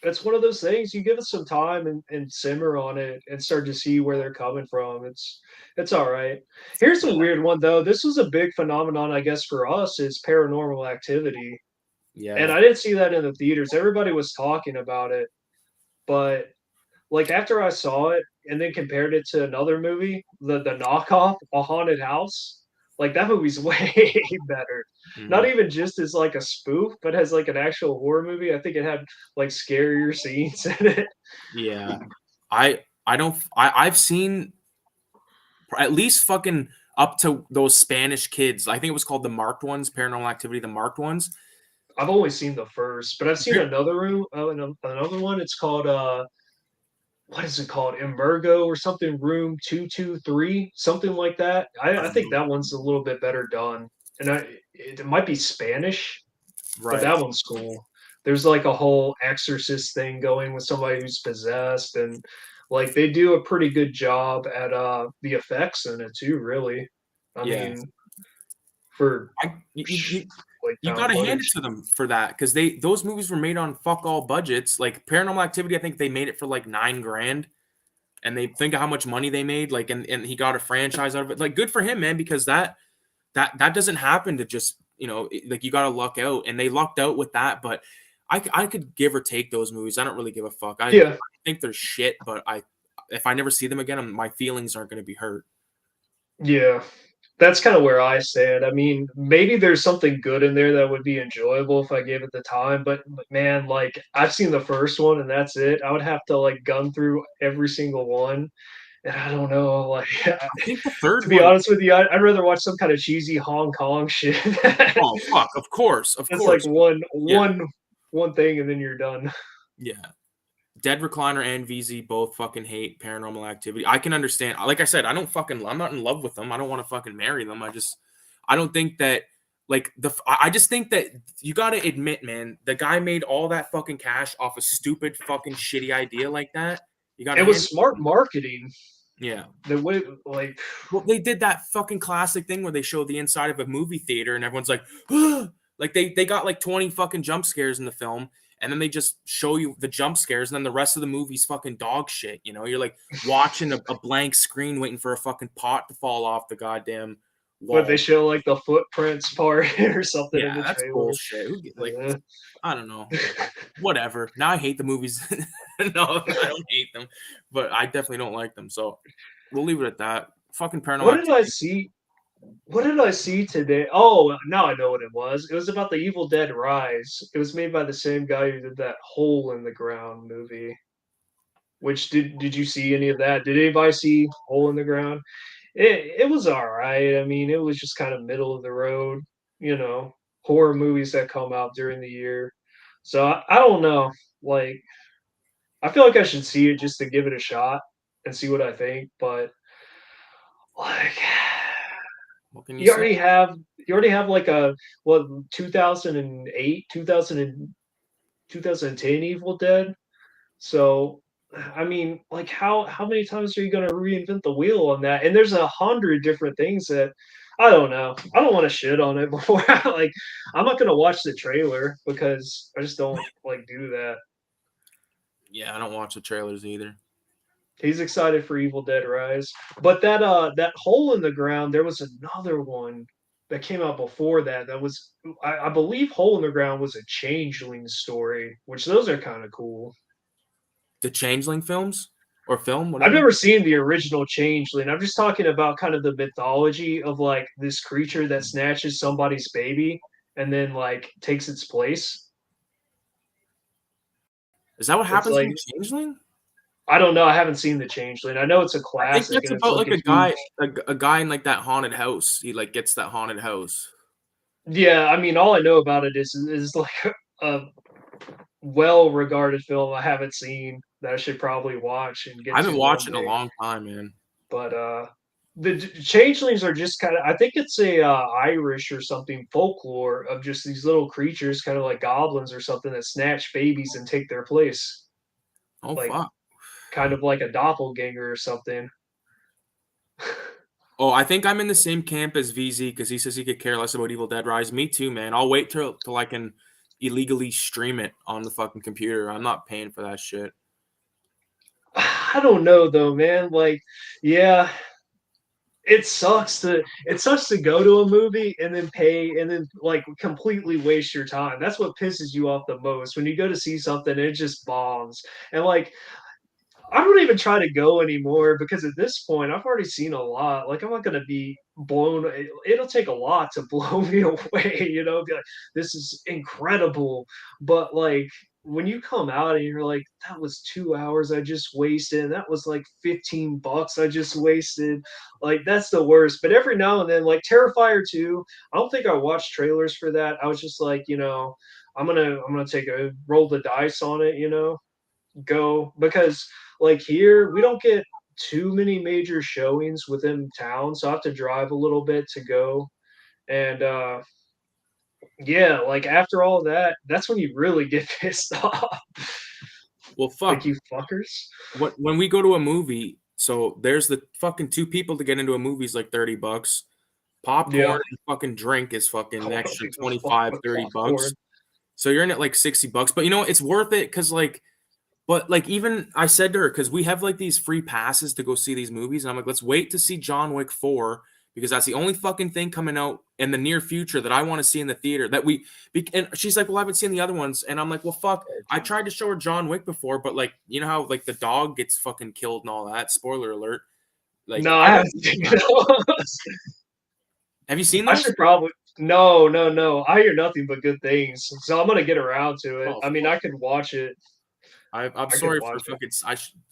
it's one of those things. You give it some time and simmer on it and start to see where they're coming from. It's all right. Here's a weird one though. This was a big phenomenon, I guess, for us is Paranormal Activity, and Yeah, I didn't see that in the theaters. Everybody was talking about it, but like after I saw it and then compared it to another movie, the knockoff, A Haunted House, like that movie's way better. Not mhm. even just as like a spoof, but as like an actual horror movie. I think it had like scarier scenes in it. Yeah. I I've seen at least fucking up to those Spanish kids. I think it was called the marked ones, Paranormal Activity, the marked ones. I've only seen the first, but I've seen another one. It's called what is it called? Emergo or something, room 223, something like that. I think that one's a little bit better done. And it might be Spanish, but Right. that one's cool. There's like a whole exorcist thing going with somebody who's possessed, and like they do a pretty good job at the effects in it too, really. I Yeah. mean, for I like you found gotta hand it footage. to them for that because those movies were made on fuck all budgets. Like Paranormal Activity, I think they made it for like 9 grand, and they think of how much money they made. Like, and he got a franchise out of it. Like, good for him, man, because that doesn't happen to just like you gotta luck out, and they lucked out with that. But I could give or take those movies. I don't really give a fuck. I Yeah, think they're shit, but if I never see them again, my feelings aren't gonna be hurt. yeah. That's kind of where I stand. I mean, maybe there's something good in there that would be enjoyable if I gave it the time, but man, like I've seen the first one and that's it. I would have to like gun through every single one, and I don't know, like I think the to third be one. honest with you, I'd rather watch some kind of cheesy Hong Kong shit. Oh fuck! Of It's like course. Yeah, one thing and then you're done. yeah. Dead Recliner and VZ both fucking hate Paranormal Activity. I can understand. Like I said, I'm not in love with them. I don't want to fucking marry them. I don't think that, like, I just think that you got to admit, man, the guy made all that fucking cash off a stupid fucking shitty idea like that. You got to It hand was it to smart him. marketing. Yeah. The way like Well, they did that fucking classic thing where they show the inside of a movie theater and everyone's like, like they got like 20 fucking jump scares in the film, and then they just show you the jump scares, and then the rest of the movie's fucking dog shit. You're like watching a blank screen waiting for a fucking pot to fall off the goddamn what they wall. show like the footprints part or something Yeah, in the that's trailer. bullshit. Like, Uh, I don't know. Whatever. Now I hate the movies. No, I don't hate them, but I definitely don't like them. So we'll leave it at that. Fucking what Paranormal did I Activity. see? What did I see today? Oh, now I know what it was. It was about the Evil Dead Rise. It was made by the same guy who did that Hole in the Ground movie. Which did you see any of that? Did anybody see Hole in the Ground? It was all right. I mean, it was just kind of middle of the road, you know, horror movies that come out during the year. So I don't know. Like, I feel like I should see it just to give it a shot and see what I think. But like, What can you you say? already have you already have like a what 2008, 2010 Evil Dead. So I mean, like how many times are you gonna reinvent the wheel on that? And there's 100 different things that I don't know. I don't want to shit on it before like I'm not gonna watch the trailer because I just don't like do that. Yeah, I don't watch the trailers either. He's excited for Evil Dead Rise. But that Hole in the Ground, there was another one that came out before that. That was I believe Hole in the Ground was a changeling story, which those are kind of cool. The Changeling films or film, I've whatever. never seen the original Changeling. I'm just talking about kind of the mythology of like this creature that snatches somebody's baby and then like takes its place. Is that what It's happens in like the Changeling? I don't know. I haven't seen the Changeling. I know it's a I think classic that's and it's about like like a a huge. guy, a guy in like that haunted house. He like gets that haunted house. Yeah, I mean, all I know about it is like a well-regarded film I haven't seen that I should probably watch and I get haven't to one watched it in a day. long time, man. But changelings are just kind of I think it's a Irish or something folklore of just these little creatures, kind of like goblins or something that snatch babies and take their place, Oh like fuck. kind of like a doppelganger or something. Oh, I think I'm in the same camp as VZ because he says he could care less about Evil Dead Rise. Me too, man. I'll wait till I can illegally stream it on the fucking computer. I'm not paying for that shit. I don't know though, man. Like, yeah, it sucks to go to a movie and then pay and then like completely waste your time. That's what pisses you off the most when you go to see something and it just bombs. And like I don't even try to go anymore because at this point I've already seen a lot. Like I'm not gonna be blown. It'll take a lot to blow me away, Be like, this is incredible. But like when you come out and you're like, that was 2 hours I just wasted, and that was like $15 I just wasted. Like that's the worst. But every now and then, like Terrifier 2, I don't think I watched trailers for that. I was just like, I'm gonna take a roll the dice on it, go because like here we don't get too many major showings within town, so I have to drive a little bit to go. And yeah, like after all that, that's when you really get pissed off. Well, Like fuck. you fuckers. When we go to a movie, so there's the fucking two people to get into a movie is like $30. Yeah. Popcorn and fucking drink is fucking I extra don't give a fuck 25, with $30. popcorn. So you're in at like $60. But you know what? It's worth it because like, but like even I said to her, because we have like these free passes to go see these movies, and I'm like, let's wait to see John Wick 4 because that's the only fucking thing coming out in the near future that I want to see in the theater. And she's like, well, I haven't seen the other ones, and I'm like, well, fuck. I tried to show her John Wick before, but like, you know how like the dog gets fucking killed and all that. Spoiler alert. Like, No, I I don't. haven't seen those. Have you seen I those? should probably no, no, no. I hear nothing but good things. So I'm gonna get around to it. Oh, I mean, fuck. I could watch it. I'm I could sorry for watch it. fucking.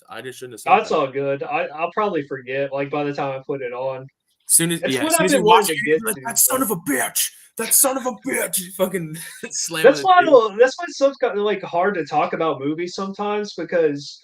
I just shouldn't have said That's that. all good. I'll probably forget, like by the time I put it on. It's As what soon I've as you been watch wanting it, to you're get like, to, that son but of a bitch. That son of a bitch. You fucking slamming that's the why table. that's why it's so like hard to talk about movies sometimes because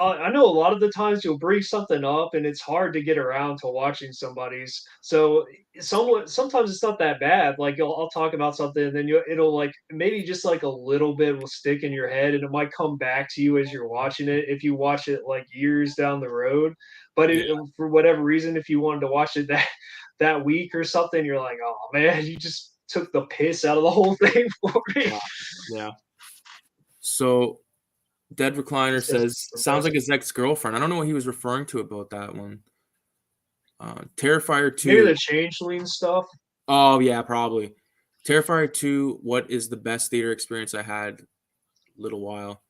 I know a lot of the times you'll bring something up and it's hard to get around to watching somebody's. So sometimes it's not that bad. Like I'll talk about something and then it'll like maybe just like a little bit will stick in your head and it might come back to you as you're watching it if you watch it like years down the road. But Yeah, for whatever reason, if you wanted to watch it that week or something, you're like, oh man, you just took the piss out of the whole thing for me. yeah, yeah. So Dead Recliner It's just says, the sounds like best. his ex-girlfriend. I don't know what he was referring to about that one. Terrifier Maybe 2. the changeling stuff. Oh, yeah, probably. Terrifier 2, what is the best theater experience I had? Little while.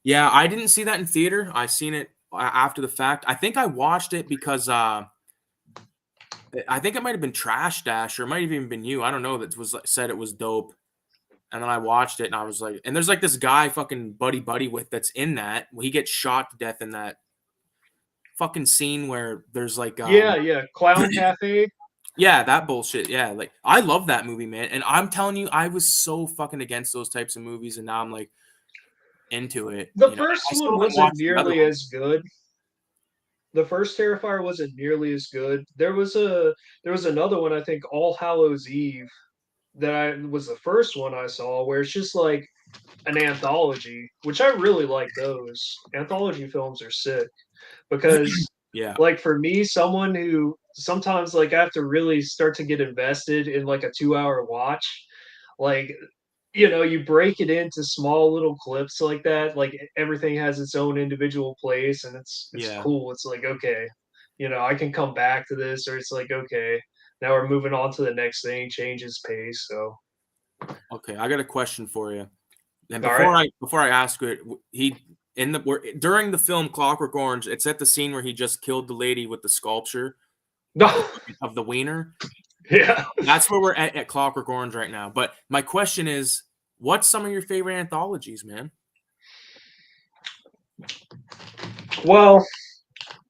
Yeah, I didn't see that in theater. I seen it after the fact. I think I watched it because I think it might have been Trash Dash or it might have even been you. I don't know. That was said it was dope. And then I watched it and I was like, and there's like this guy fucking buddy with that's in that. He gets shot to death in that fucking scene where there's like Yeah, yeah. Clown Cafe. yeah, that bullshit. Yeah, like I love that movie, man. And I'm telling you, I was so fucking against those types of movies, and now I'm like into it. The You know, first I still one haven't wasn't watched the other nearly one. as good. The first Terrifier wasn't nearly as good. There was another one I think All Hallows Eve that I was the first one I saw where it's just like an anthology, which I really like those. Anthology films are sick because Yeah, like for me, someone who sometimes like I have to really start to get invested in like a 2 hour watch, like you break it into small little clips like that. Like everything has its own individual place, and it's yeah. cool. It's like okay, I can come back to this, or it's like okay, now we're moving on to the next thing, changes pace. So Okay, I got a question for you. And all right, before I ask it, he in the during the film Clockwork Orange, it's at the scene where he just killed the lady with the sculpture of no, the wiener. yeah. That's where we're at Clockwork Orange right now. But my question is, what's some of your favorite anthologies, man? Well,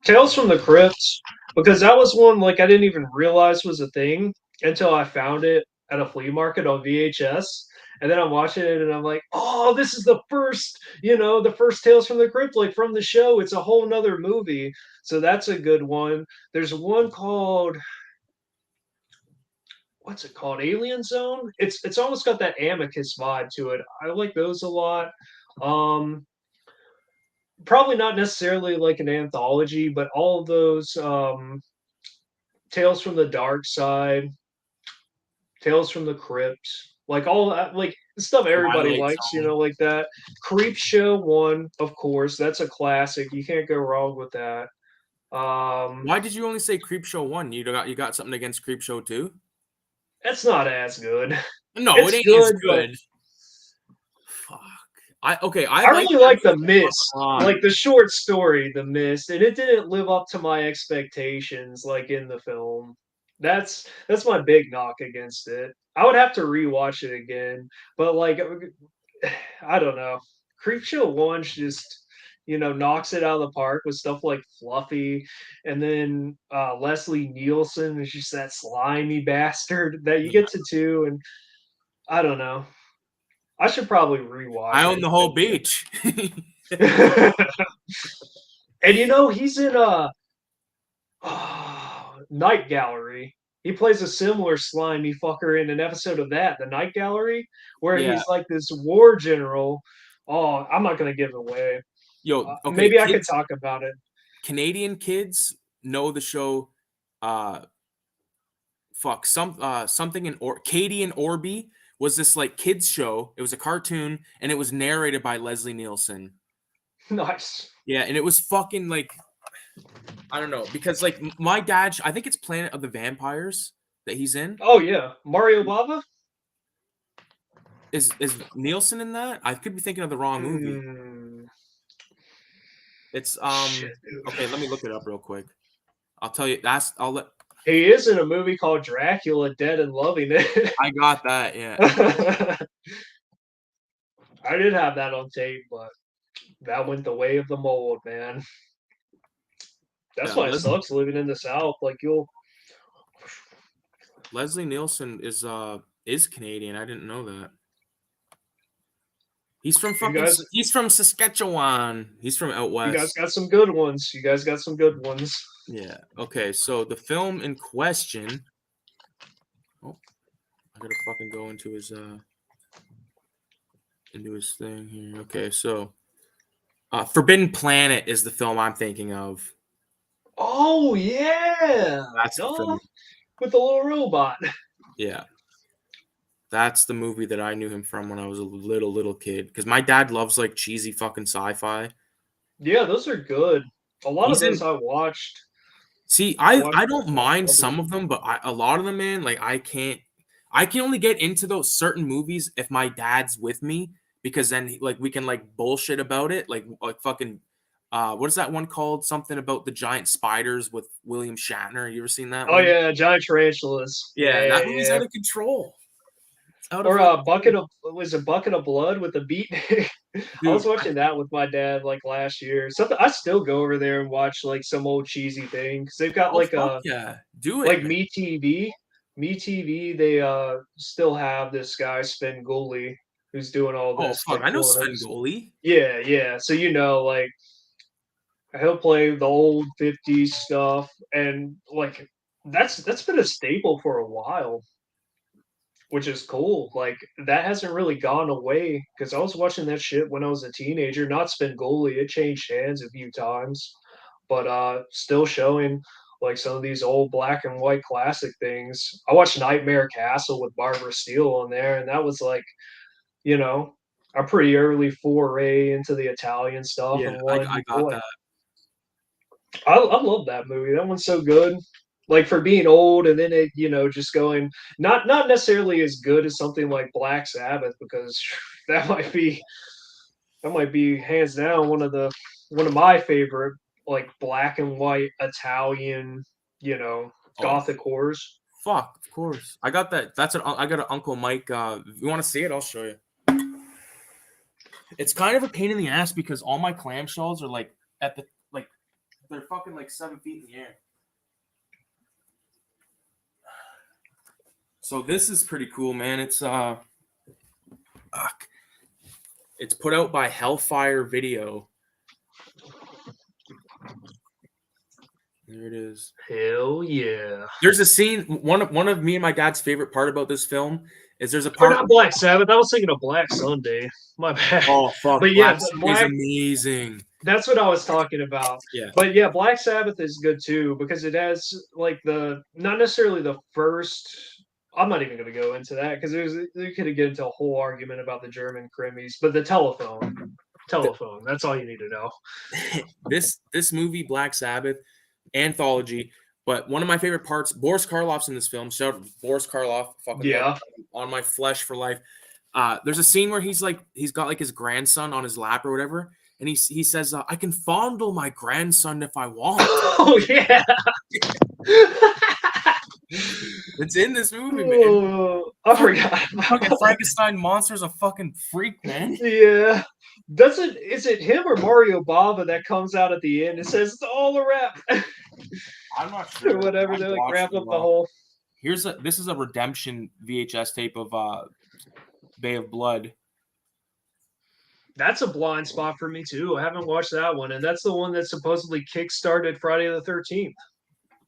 Tales from the Crypt, because that was one like I didn't even realize was a thing until I found it at a flea market on VHS. And then I'm watching it and I'm like, oh, this is the first Tales from the Crypt, like from the show. It's a whole nother movie. So that's a good one. There's one called what's it called? Alien Zone. It's almost got that Amicus vibe to it. I like those a lot. Um, Probably not necessarily like an anthology, but all of those Tales from the Dark Side, Tales from the Crypt, like all that, like stuff everybody Twilight likes, Zone. like that. Creep Show one, of course, that's a classic. You can't go wrong with that. Why did you only say Creep Show 1? You got something against Creep Show 2? That's not as good. No, it It's ain't as good, but good. Fuck. I I like really that like The movie. Come Mist, on. like the short story, The Mist, and it didn't live up to my expectations, like in the film. That's my big knock against it. I would have to rewatch it again, but like I don't know. Creepshow 1 just, knocks it out of the park with stuff like Fluffy, and then, Leslie Nielsen is just that slimy bastard that you Yeah. get to 2, and I don't know. I should probably I rewatch own it. the whole beach. And, he's in, Night Gallery. He plays a similar slimy fucker in an episode of that, The Night Gallery, where Yeah. he's like this war general. Oh, I'm not gonna give it away. Yo, okay, Maybe I could kids, talk about it. Canadian kids know the show. Uh, something in Katie and Orby was this like kids show. It was a cartoon and it was narrated by Leslie Nielsen. Nice. Yeah, and it was fucking like I don't know because like my dad, I think it's Planet of the Vampires that he's in. Oh yeah, Mario Bava. Is Nielsen in that? I could be thinking of the wrong movie. Hmm. It's Shit, dude. okay. Let me look it up real quick. I'll tell you. I'll let. He is in a movie called Dracula, Dead and Loving It. I got that. Yeah. I did have that on tape, but that went the way of the mold, man. That's Yeah. why it sucks living in the South. Like Leslie Nielsen is Canadian. I didn't know that. He's from he's from Saskatchewan. He's from out west. You guys got some good ones. You guys got some good ones. Yeah. Okay. So the film in question. Oh, I gotta fucking go into his thing here. Okay. So, Forbidden Planet is the film I'm thinking of. Oh yeah, That's the film. With the little robot. Yeah. That's the movie that I knew him from when I was a little kid. Because my dad loves like cheesy fucking sci-fi. Yeah, those are good. A lot of those I watched. See, I don't mind some of them, but a lot of them, man, like I can only get into those certain movies if my dad's with me because then like we can like bullshit about it, like fucking what is that one called? Something about the giant spiders with William Shatner. You ever seen that one? Oh yeah, giant tarantulas. Yeah, that movie's out of control. Or a bucket of blood with a beat. I was watching that with my dad like last year. Something I still go over there and watch like some old cheesy thing because they've got like do it like Me TV. Me TV. They still have this guy Spenguli who's doing all this. Oh fuck, I know Spenguli. Yeah. So like he'll play the old 50s stuff and like that's been a staple for a while. Which is cool. Like that hasn't really gone away because I was watching that shit when I was a teenager. Not Spenguli, it changed hands a few times, but still showing like some of these old black and white classic things. I watched Nightmare Castle with Barbara Steele on there, and that was like, a pretty early foray into the Italian stuff. Yeah, and I got that. I love that movie. That one's so good. Like for being old and then it, just going not necessarily as good as something like Black Sabbath because that might be hands down one of my favorite like black and white Italian, gothic horrors. Fuck, of course. I got that. I got an Uncle Mike. If you want to see it, I'll show you. It's kind of a pain in the ass because all my clamshells are like at the they're fucking like 7 feet in the air. So this is pretty cool, man. It's put out by Hellfire Video. There it is. Hell yeah. There's a scene. One of me and my dad's favorite part about this film is there's a part. Not Black Sabbath. I was thinking of Black Sunday. My bad. Oh fuck! But yeah, Black is amazing. That's what I was talking about. Yeah. But yeah, Black Sabbath is good too because it has like not necessarily the first. I'm not even going to go into that because you could get into a whole argument about the German Crimmies, but the telephone. That's all you need to know. This movie, Black Sabbath, anthology. But one of my favorite parts, Boris Karloff's in this film. Shout out to Boris Karloff, fucking on my flesh for life. There's a scene where he's got like his grandson on his lap or whatever, and he says, "I can fondle my grandson if I want." Oh yeah. It's in this movie, man. Oh, I forgot. Fucking Frankenstein monster's a fucking freak, man. Yeah. Is it him or Mario Bava that comes out at the end and says it's all a wrap? I'm not sure. Or whatever. They like wrap up the whole. This is a redemption VHS tape of Bay of Blood. That's a blind spot for me too. I haven't watched that one, and that's the one that supposedly kickstarted Friday the 13th.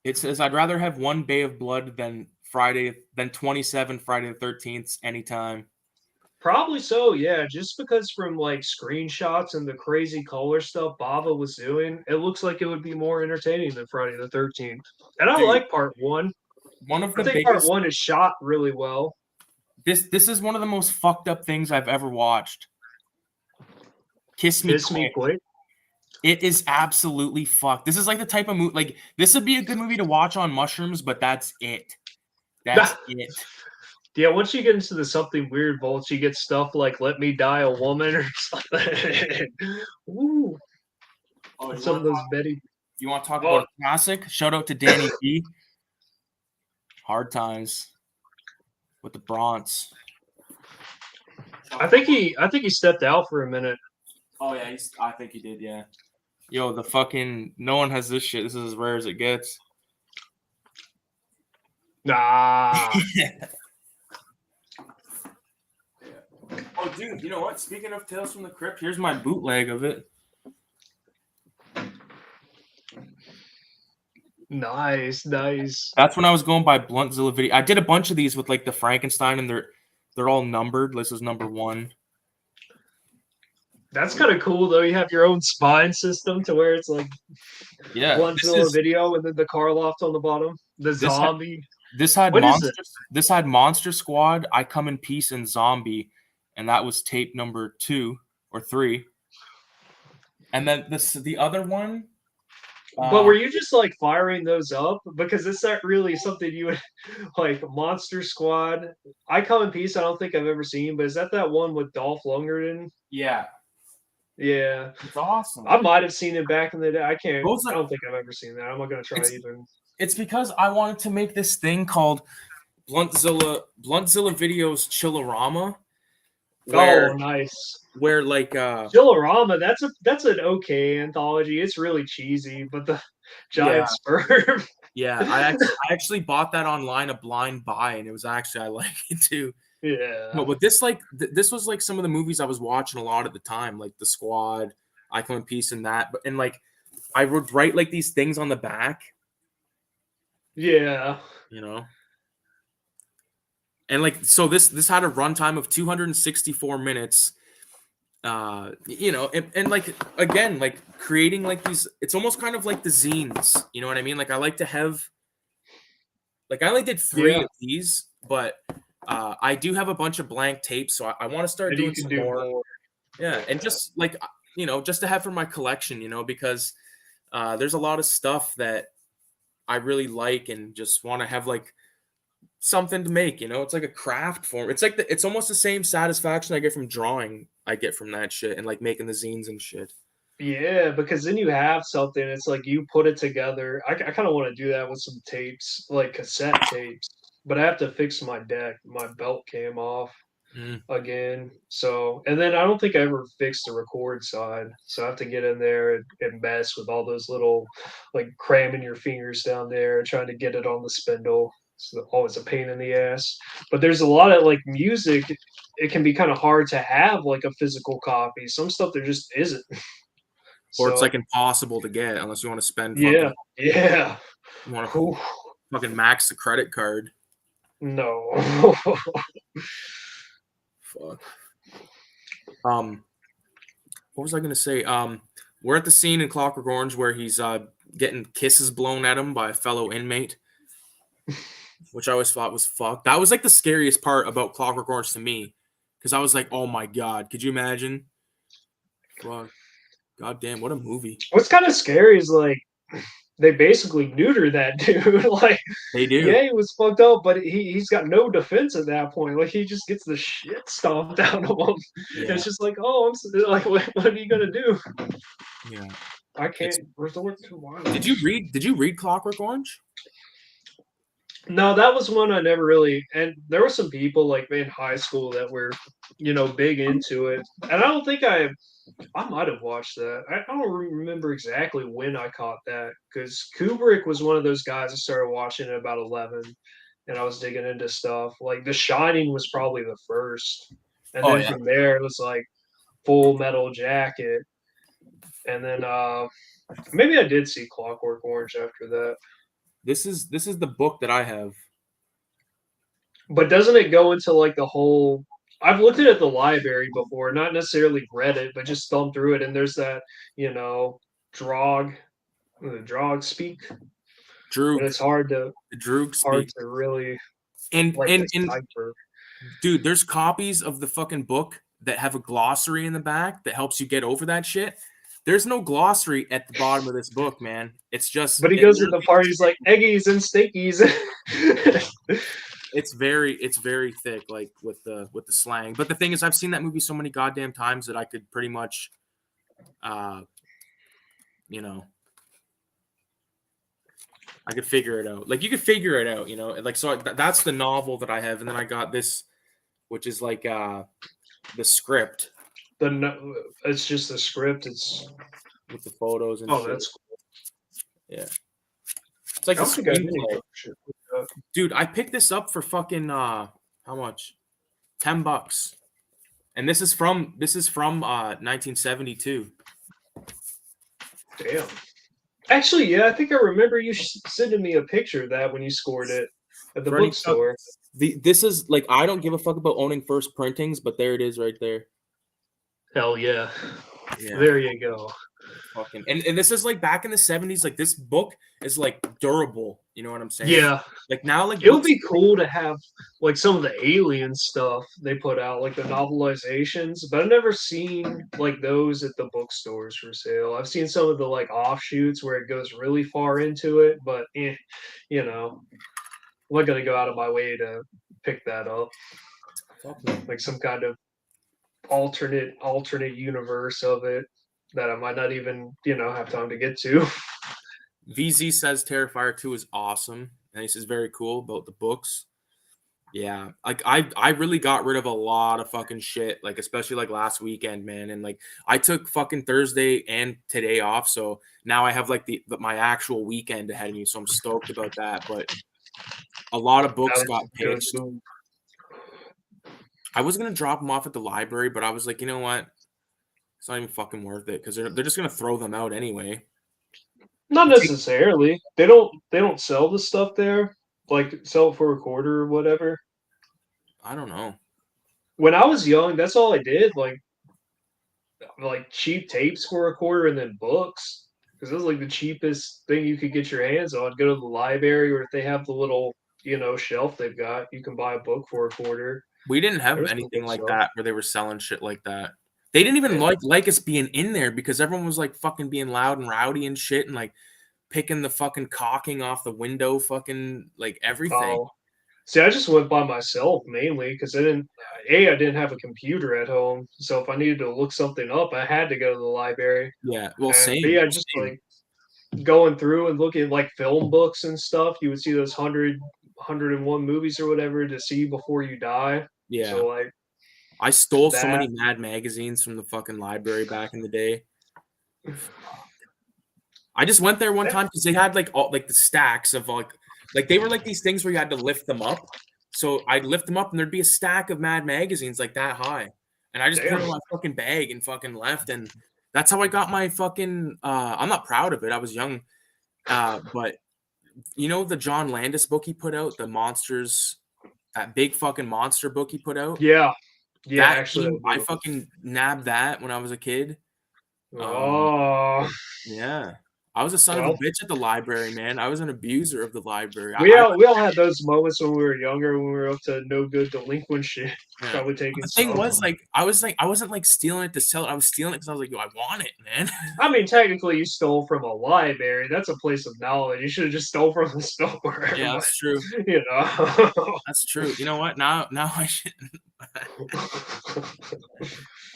It says I'd rather have one Bay of Blood than 27 Friday the 13th anytime. Probably so, yeah. Just because from like screenshots and the crazy color stuff Bava was doing, it looks like it would be more entertaining than Friday the 13th. And I like part one. I think part one is shot really well. This is one of the most fucked up things I've ever watched. Kiss Me Quick. It is absolutely fucked. This is like the type of movie, like this would be a good movie to watch on mushrooms, but that's it. That's it. Yeah, once you get into the something weird vaults, you get stuff like "Let Me Die a Woman" or something. Ooh. Oh, some of those Betty. You want to talk about a classic? Shout out to Danny B. Hard Times with the Bronx. I think he stepped out for a minute. Oh yeah, I think he did. Yeah. Yo, the fucking no one has this shit. This is as rare as it gets. Nah. Oh, dude, you know what? Speaking of Tales from the Crypt, here's my bootleg of it. Nice. That's when I was going by Bluntzilla video. I did a bunch of these with like the Frankenstein, and they're all numbered. This is number 1. That's kind of cool, though. You have your own spine system to where it's like Bluntzilla video, and then the car loft on the bottom. The zombie. This had Monster Squad, I Come in Peace, and Zombie, and that was tape number 2 or 3. And then the other one. But were you just like firing those up? Because it's not really something you would like. Monster Squad, I Come in Peace. I don't think I've ever seen, but is that one with Dolph Lundgren? Yeah. It's awesome. I might have seen it back in the day. I don't think I've ever seen that. I'm not gonna try even. It's because I wanted to make this thing called Bluntzilla Videos Chillerama. Oh, nice. Where like Chillerama, that's an okay anthology. It's really cheesy, but the giant sperm. Yeah, I actually bought that online, a blind buy, and it was actually I like it too. Yeah. But this this was like some of the movies I was watching a lot at the time, like The Squad, I Come in Peace, and that. And like I would write like these things on the back. Yeah. You know. And like so this had a runtime of 264 minutes. You know, and like again, like creating like these, it's almost kind of like the zines, you know what I mean? Like I like to have, like I only did 3 of these, but I do have a bunch of blank tapes, so I want to start doing some more. Yeah, and just like, you know, just to have for my collection, you know, because there's a lot of stuff that I really like and just want to have like something to make, you know. It's like a craft form. It's like it's almost the same satisfaction I get from drawing I get from that shit, and like making the zines and shit. Yeah, because then you have something, it's like you put it together. I kind of want to do that with some tapes, like cassette tapes, but I have to fix my deck. My belt came off again. So, and then I don't think I ever fixed the record side. So I have to get in there and mess with all those little, like cramming your fingers down there and trying to get it on the spindle. It's always a pain in the ass. But there's a lot of like music. It can be kind of hard to have like a physical copy. Some stuff there just isn't. Or it's like impossible to get unless you want to spend. Yeah. You want to fucking max the credit card. No. Fuck. What was I gonna say? We're at the scene in Clockwork Orange where he's getting kisses blown at him by a fellow inmate, which I always thought was fucked. That was like the scariest part about Clockwork Orange to me, because I was like, oh my god, could you imagine? Fuck. God damn, what a movie. What's kind of scary is like they basically neuter that dude. Like they do. Yeah, he was fucked up, but he's got no defense at that point. Like he just gets the shit stomped out of him. Yeah. It's just like, oh, I'm like, what are you gonna do? Yeah, I can't resort to violence. Did you read Clockwork Orange? No, that was one I never really. And there were some people like in high school that were, big into it. And I don't think I might have watched that. I don't remember exactly when I caught that because Kubrick was one of those guys I started watching at about 11, and I was digging into stuff. Like The Shining was probably the first, and Oh then yeah. from there it was like Full Metal Jacket, and then maybe I did see Clockwork Orange after that. This is the book that I have. But doesn't it go into like the whole? I've looked at it at the library before, not necessarily read it, but just thumbed through it, and there's that you know drog, the drog speak, and Droog. it's hard to The Droog speak. really And like and and decipher. dude, there's copies of the fucking book that have a glossary in the back that helps you get over that shit. There's no glossary at the bottom of this book, man. It's just But he it goes to the literally parties like eggies and stinkies. it's very thick, like with the slang. But the thing is, I've seen that movie so many goddamn times that I could pretty much, uh, you know, I could figure it out. Like you could figure it out, Like so, that's the novel that I have, and then I got this, which is like the script It's just the script. It's with the photos and shit. that's cool. Yeah, it's like I the don't think I have any screenplay. book shit like that. Dude, I picked this up for fucking how much? $10. And this is from 1972. Damn. Actually, yeah, I think I remember you sending me a picture of that when you scored it at the For any bookstore. this is like, I don't give a fuck about owning first printings, but there it is right there. Hell yeah. Yeah. There you go. Fucking and this is like back in the 70s. Like this book is like durable. You know what I'm saying? Yeah. Like now, like It would be cool to have like some of the alien stuff they put out, like the novelizations, but I've never seen like those at the bookstores for sale. I've seen some of the like offshoots where it goes really far into it, but you know, I'm not gonna go out of my way to pick that up. Like some kind of alternate universe of it that I might not even, have time to get to. VZ says Terrifier 2 is awesome, and he says very cool about the books. Yeah, like I really got rid of a lot of fucking shit, like especially like last weekend, man. And like I took fucking Thursday and today off, so now I have like my actual weekend ahead of me, so I'm stoked about that. But a lot of books got pitched. I was gonna drop them off at the library, but I was like, you know what? It's not even fucking worth it because they're just gonna throw them out anyway. Not necessarily. They don't sell the stuff there, like sell it for a quarter or whatever. I don't know. When I was young, that's all I did. Like cheap tapes for a quarter, and then books, because it was like the cheapest thing you could get your hands on. Go to the library, or if they have the little shelf they've got, you can buy a book for a quarter. We didn't have anything like that where they were selling shit like that. They didn't even like us being in there because everyone was like fucking being loud and rowdy and shit and like picking the fucking caulking off the window, fucking like everything. Oh. See, I just went by myself mainly because I didn't have a computer at home. So if I needed to look something up, I had to go to the library. Yeah, well, But same. yeah, just same. like going through and looking at like film books and stuff. You would see those 101 movies or whatever to see before you die. Yeah. So like, I stole so many Mad magazines from the fucking library back in the day. I just went there one time because they had like all like the stacks of like they were like these things where you had to lift them up. So I'd lift them up and there'd be a stack of Mad magazines like that high. And I just put it in my fucking bag and fucking left. And that's how I got my fucking I'm not proud of it. I was young. But you know the John Landis book he put out, the monsters, that big fucking monster book he put out? Yeah. Yeah, that actually I fucking nabbed that when I was a kid. Oh. Yeah. I was a son of a bitch at the library, man. I was an abuser of the library. We all had those moments when we were younger, when we were up to no good delinquent shit. Yeah. Probably taking the thing was, like, I wasn't like stealing it to sell it. I was stealing it because I was like, yo, I want it, man. I mean, technically, you stole from a library. That's a place of knowledge. You should have just stole from the store. Yeah, that's true. You know, that's true. You know what? Now I shouldn't.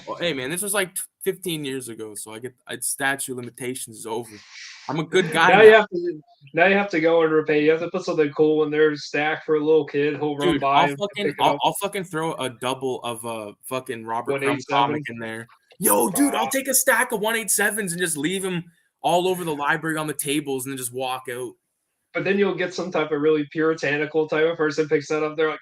Well, hey, man, this was like 15 years ago, so statute of limitations is over. I'm a good guy Now now. you have to go and repay. You have to put something cool in there, stack for a little kid who'll run Dude, by and pick it up. I'll fucking throw a double of a fucking Robert Crumb 187. comic in there. Yo, dude, I'll take a stack of 187s and just leave them all over the library on the tables and then just walk out. But then you'll get some type of really puritanical type of person picks that up. They're like,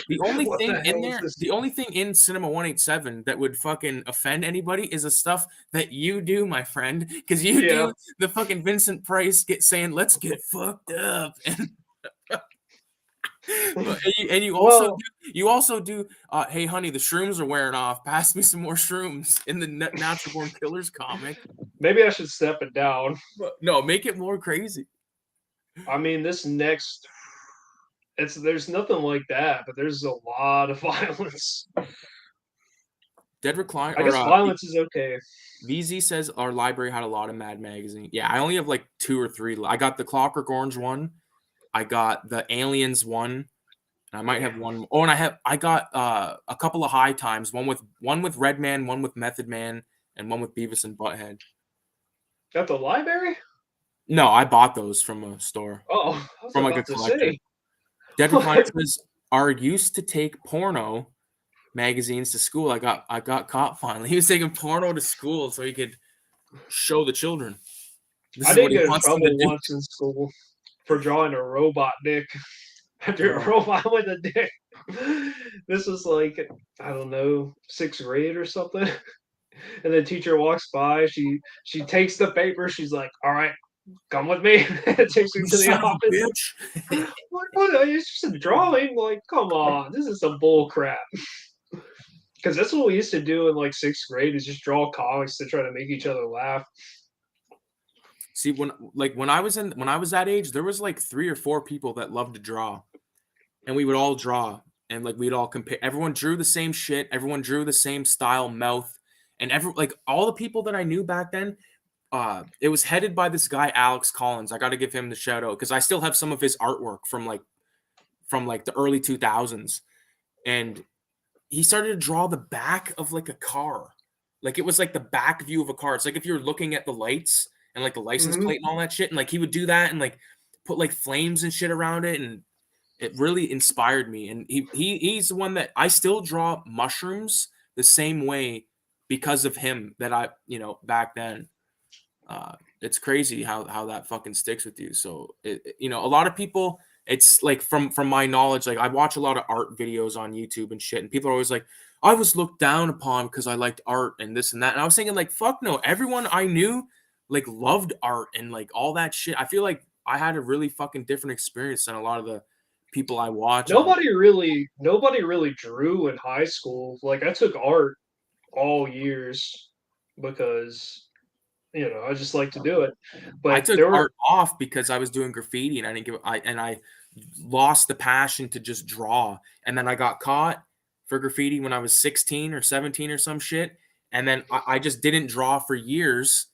the only what thing the in hell is there, this? the only thing in Cinema 187 that would fucking offend anybody is the stuff that you do, my friend, because you do the fucking Vincent Price saying, "Let's get fucked up," and you also do. Hey, honey, the shrooms are wearing off. Pass me some more shrooms in the Natural Born Killers comic. Maybe I should step it down. No, make it more crazy. I mean, this next, there's nothing like that, but there's a lot of violence. Dead Recliner. I guess violence is okay. VZ says our library had a lot of Mad Magazine. Yeah, I only have like 2 or 3. I got the Clockwork Orange one. I got the Aliens one. And I might have one. Oh, and I got a couple of High Times. One with Redman, one with Method Man, and one with Beavis and Butthead. At the library? No, I bought those from a store. Oh, I was from about like a to collector. say. Dead Recliner says are used to take porno magazines to school. I got caught finally. He was taking porno to school so he could show the children. I did get in trouble once in school for drawing a robot dick. I drew a robot with a dick. This was like, I don't know, 6th grade or something. And the teacher walks by. She takes the paper. She's like, "All right, come with me." Takes me to the office. What? It's just a drawing. Like, come on, this is some bull crap. Because that's what we used to do in like 6th grade, is just draw comics to try to make each other laugh. See, when I was that age, there was like 3 or 4 people that loved to draw, and we would all draw, and like we'd all compare. Everyone drew the same shit. Everyone drew the same style, mouth, and all the people that I knew back then. It was headed by this guy Alex Collins. I got to give him the shout out because I still have some of his artwork from the early 2000s, and he started to draw the back of like a car, like it was like the back view of a car. It's like if you're looking at the lights and like the license plate and all that shit, and like he would do that and like put like flames and shit around it, and it really inspired me. And he's the one that I still draw mushrooms the same way because of him that I back then. It's crazy how that fucking sticks with you. So a lot of people, it's like from my knowledge, like I watch a lot of art videos on YouTube and shit, and people are always like, I was looked down upon because I liked art and this and that. And I was thinking like, fuck no, everyone I knew like loved art and like all that shit. I feel like I had a really fucking different experience than a lot of the people I watch. Nobody really drew in high school. Like I took art all years because I just like to do it. But I took art off because I was doing graffiti and I lost the passion to just draw. And then I got caught for graffiti when I was 16 or 17 or some shit. And then I just didn't draw for years.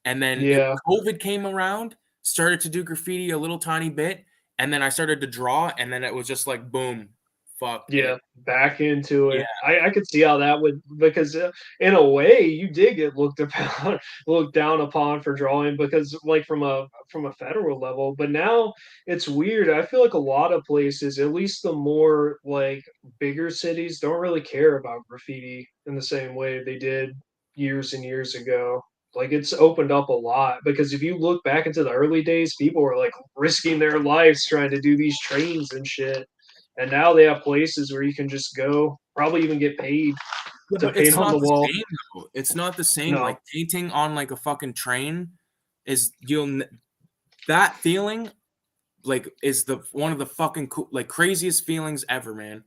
And then COVID came around, started to do graffiti a little tiny bit. And then I started to draw, and then it was just like, boom, fuck. Yeah, back into it. Yeah. I could see how that would, because in a way you did get looked down upon for drawing, because like from a federal level. But now it's weird. I feel like a lot of places, at least the more like bigger cities, don't really care about graffiti in the same way they did years and years ago. Like it's opened up a lot, because if you look back into the early days, people were like risking their lives trying to do these trains and shit. And now they have places where you can just go, probably even get paid to paint on the wall. It's not the same. No. Like painting on like a fucking train is that feeling like is one of the fucking cool, like craziest feelings ever, man.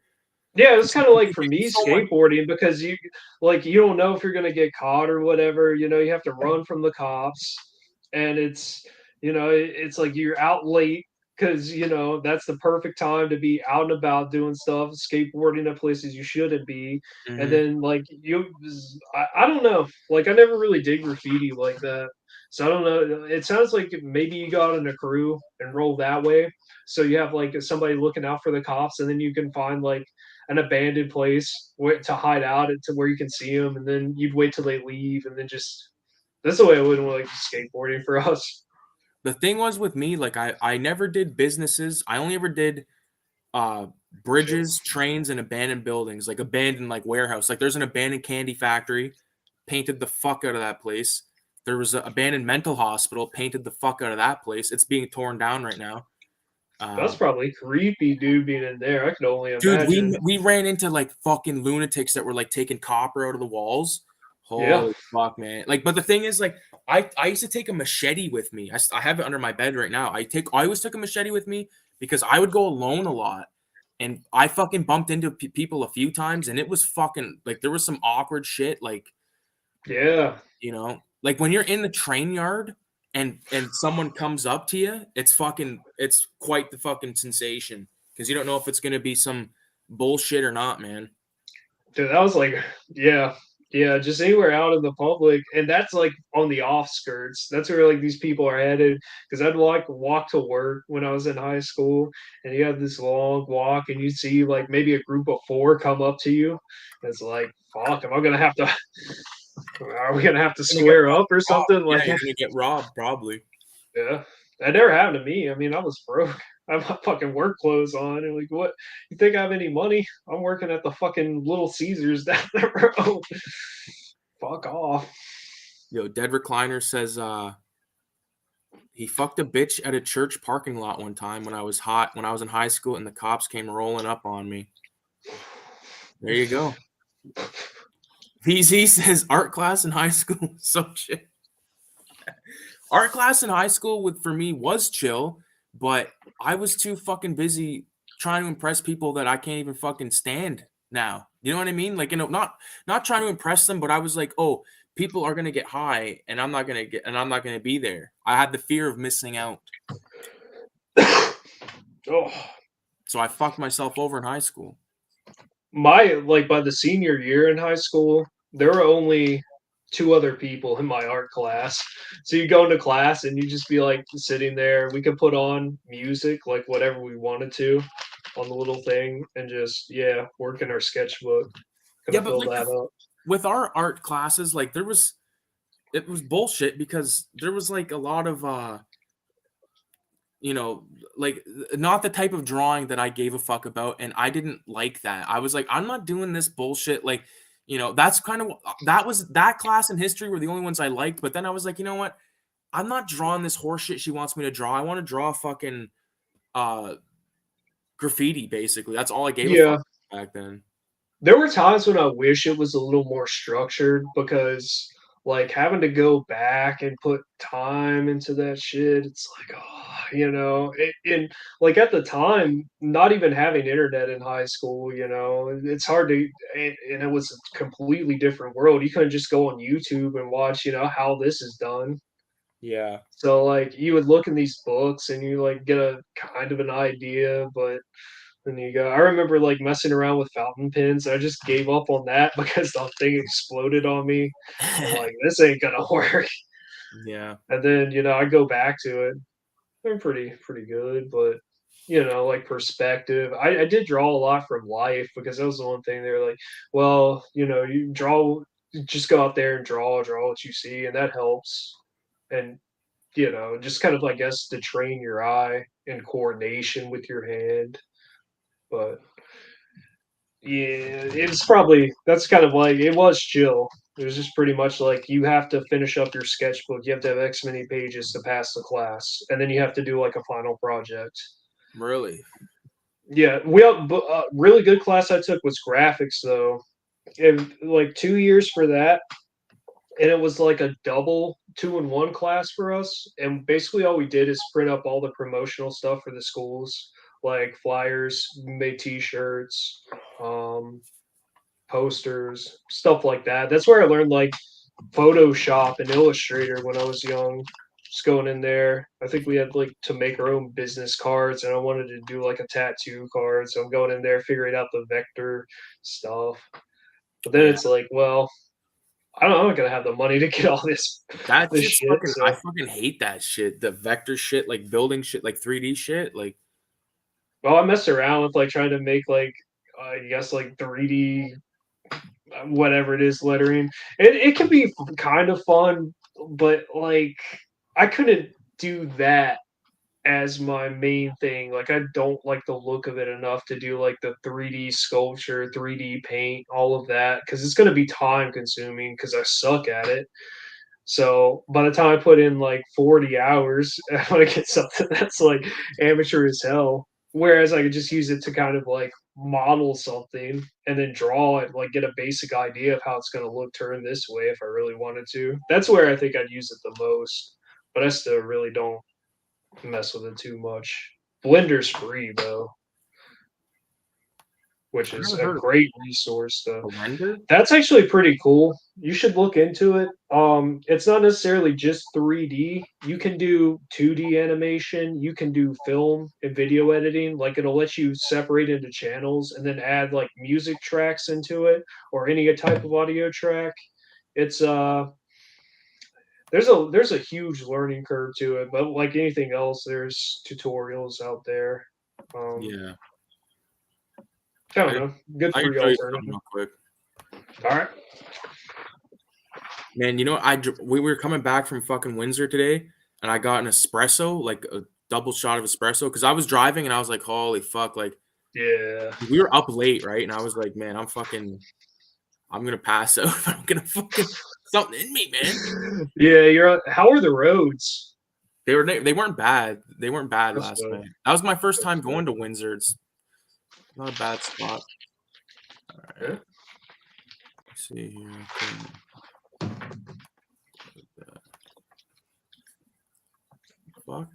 Yeah, it's kind of like for me skateboarding, because you don't know if you're gonna get caught or whatever. You have to run from the cops, and it's it's like you're out late because that's the perfect time to be out and about doing stuff, skateboarding at places you shouldn't be. Mm-hmm. And then like I don't know, like I never really did graffiti like that, so I don't know. It sounds like maybe you got in a crew and rolled that way, So you have like somebody looking out for the cops, and then you can find like an abandoned place where, to hide out to where you can see them, and then you'd wait till they leave, and then just that's the way I would like skateboarding for us. The thing was with me, like I never did businesses. I only ever did uh Chill. bridges, trains, and abandoned buildings, like abandoned like warehouse. Like there's an abandoned candy factory, painted the fuck out of that place. There was an abandoned mental hospital, painted the fuck out of that place. It's being torn down right now. That's Uh, probably creepy, dude, being in there. I could only dude, imagine. we ran into like fucking lunatics that were like taking copper out of the walls. Yeah. Holy fuck, man! Like, but the thing is, like, I used to take a machete with me. I have it under my bed right now. I always took a machete with me because I would go alone a lot, and I fucking bumped into people a few times, and it was fucking like there was some awkward shit, like Yeah. like when you're in the train yard and someone comes up to you, it's quite the fucking sensation because you don't know if it's gonna be some bullshit or not, man. Dude, that was like, yeah, yeah, just anywhere out in the public, and that's like on the offskirts. That's where like these people are headed. Because I'd like walk to work when I was in high school, and you have this long walk, and you see like maybe a group of four come up to you. It's like, fuck, am I gonna have to? Are we gonna have to You're gonna get square up or robbed. something? Yeah, Like, you're gonna get robbed probably. yeah, that never happened to me. I mean, I was broke. I have my fucking work clothes on, and like, what? You think I have any money? I'm working at the fucking Little Caesars down the road. Fuck off. Yo, Dead Recliner says he fucked a bitch at a church parking lot one time when I was in high school and the cops came rolling up on me. There you go. VZ says art class in high school. So shit. Art class in high school for me was chill, but I was too fucking busy trying to impress people that I can't even fucking stand now. You know what I mean? Like, not trying to impress them, but I was like, oh, people are gonna get high, and I'm not gonna be there. I had the fear of missing out, Oh, so I fucked myself over in high school. my like by the senior year in high school, there were only two other people in my art class. So you go into class and you just be like sitting there. We could put on music, like whatever we wanted to, on the little thing, and just yeah, work in our sketchbook. Yeah, Gonna but fill like that up. with our art classes, like it was bullshit because there was like a lot of you know, like not the type of drawing that I gave a fuck about, and I didn't like that. I was like, I'm not doing this bullshit. Like, that's kind of that class and history were the only ones I liked. But then I was like, you know what? I'm not drawing this horse shit she wants me to draw. I want to draw fucking uh graffiti, basically. That's all I gave a Yeah, fuck back then. there were times when I wish it was a little more structured because like having to go back and put time into that shit, it's like, oh, and like at the time, not even having internet in high school, it's hard to, and it was a completely different world. You couldn't just go on YouTube and watch, how this is done. Yeah. So like you would look in these books and you like get a kind of an idea, but then you go. I remember like messing around with fountain pens. I just gave up on that because the thing exploded on me. I'm like, this ain't gonna work. Yeah. And then I go back to it. They're pretty good, but like perspective. I did draw a lot from life because that was the one thing they were like, well, you draw, just go out there and draw what you see, and that helps. And just kind of I guess to train your eye and coordination with your hand, but yeah, it's probably that's kind of like it was chill. It was just pretty much like you have to finish up your sketchbook. You have to have X many pages to pass the class, and then you have to do like a final project. Really? Yeah, we have really good class I took was graphics though. And like 2 years for that, and it was like a double 2-in-1 class for us. And basically, all we did is print up all the promotional stuff for the schools, like flyers, made T-shirts, um, posters, stuff like that. That's where I learned like Photoshop and Illustrator when I was young. Just going in there. I think we had like to make our own business cards, and I wanted to do like a tattoo card. So I'm going in there figuring out the vector stuff. But then Yeah. it's like, well, I don't know, I'm not gonna have the money to get all That this shit's shit. fucking I So fucking hate that shit. The vector shit, like building shit, like 3D shit. Like Well, I messed around with like trying to make like I guess like 3D whatever it is lettering. It can be kind of fun, but like I couldn't do that as my main thing. Like I don't like the look of it enough to do like the 3D sculpture, 3D paint, all of that because it's going to be time consuming because I suck at it. So by the time I put in like 40 hours, I want to get something that's like amateur as hell. Whereas I could just use it to kind of like model something and then draw it, like get a basic idea of how it's going to look turn this way if I really wanted to. That's where I think I'd use it the most. But I still really don't mess with it too much. Blender's free though, which I've is never a heard of great resource though. Blender. That's actually pretty cool. You should look into it. It's not necessarily just 3D. You can do 2D animation. You can do film and video editing. Like it'll let you separate into channels and then add like music tracks into it or any type of audio track. It's there's a huge learning curve to it, but like anything else, there's tutorials out there. Um, Yeah, I don't I, know. Good I can free show you something alternative. real quick. All right. Man, we were coming back from fucking Windsor today, and I got an espresso, like a double shot of espresso, because I was driving and I was like, holy fuck, like Yeah. we were up late, right? And I was like, man, I'm gonna pass out. I'm gonna fucking something in me, man. Yeah, how are the roads? They weren't bad. They weren't bad That's last good. night. That was my first That's time good. going to Windsor. It's not a bad spot. All right. Yeah. Let's see here. Fuck.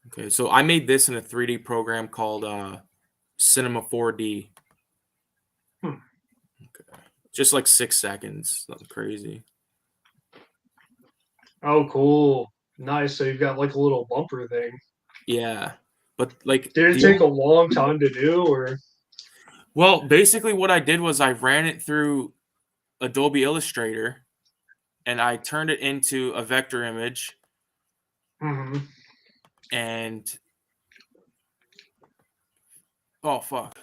Okay, so I made this in a 3D program called Cinema 4D. Hmm. Okay. Just like 6 seconds. Nothing crazy. Oh, cool. Nice. So you've got like a little bumper thing. Yeah. But like Did it take a long time to do, or? well, basically what I did was I ran it through Adobe Illustrator and I turned it into a vector image Mm-hmm. and oh fuck.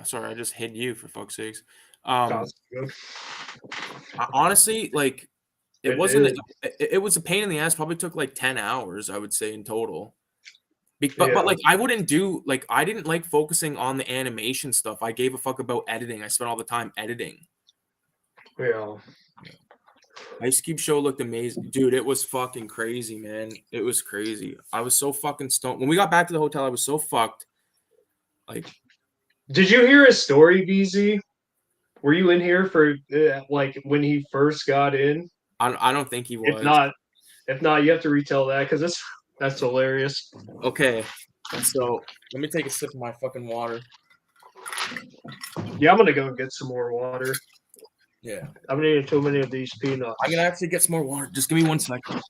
Sorry, I just hit you for fuck's sakes. That's good. Honestly, like it It wasn't did. it was a pain in the ass, probably took like 10 hours, I would say in total. But Yeah. like I wouldn't do like I didn't like focusing on the animation stuff. I gave a fuck about editing. I spent all the time editing. Yeah. Ice Cube show looked amazing. Dude, it was fucking crazy, man. It was crazy. I was so fucking stoned. When we got back to the hotel, I was so fucked. Like, Did you hear his story, BZ? Were you in here for like when he first got in? I don't think he If was. not, if not, you have to retell that because that's hilarious. Okay. So let me take a sip of my fucking water. Yeah, I'm gonna go get some more water. Yeah. I'm eating too many of these peanuts. I'm gonna actually get some more water. Just give me 1 second.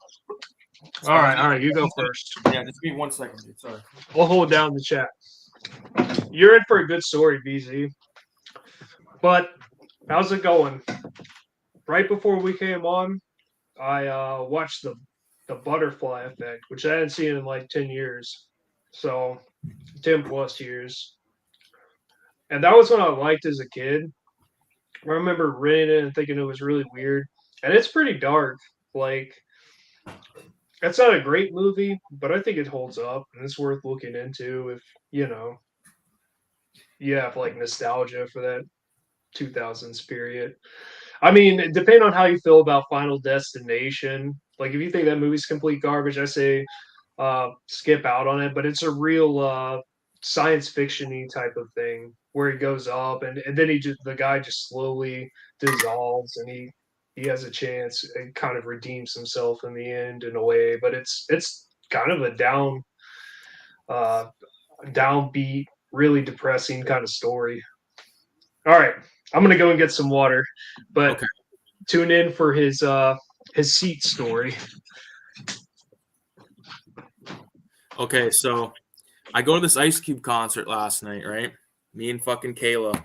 All right, you go first. Yeah, just give me 1 second, dude. Sorry. I'll hold down the chat. You're in for a good story, BZ. But how's it going? Right before we came on, I watched the Butterfly Effect, which I hadn't seen in like 10 years. So 10 plus years. And that was what I liked as a kid. I remember renting it and thinking it was really weird. And it's pretty dark. Like, it's not a great movie, but I think it holds up and it's worth looking into if, you have like nostalgia for that 2000s period. I mean, depending on how you feel about Final Destination, like if you think that movie's complete garbage, I say skip out on it. But it's a real science fiction-y type of thing where he goes up and then the guy just slowly dissolves and he has a chance and kind of redeems himself in the end in a way. But it's kind of a downbeat, really depressing kind of story. All right, I'm gonna go and get some water, but Okay. tune in for his seat story. Okay, so I go to this Ice Cube concert last night, right? Me and fucking Kayla.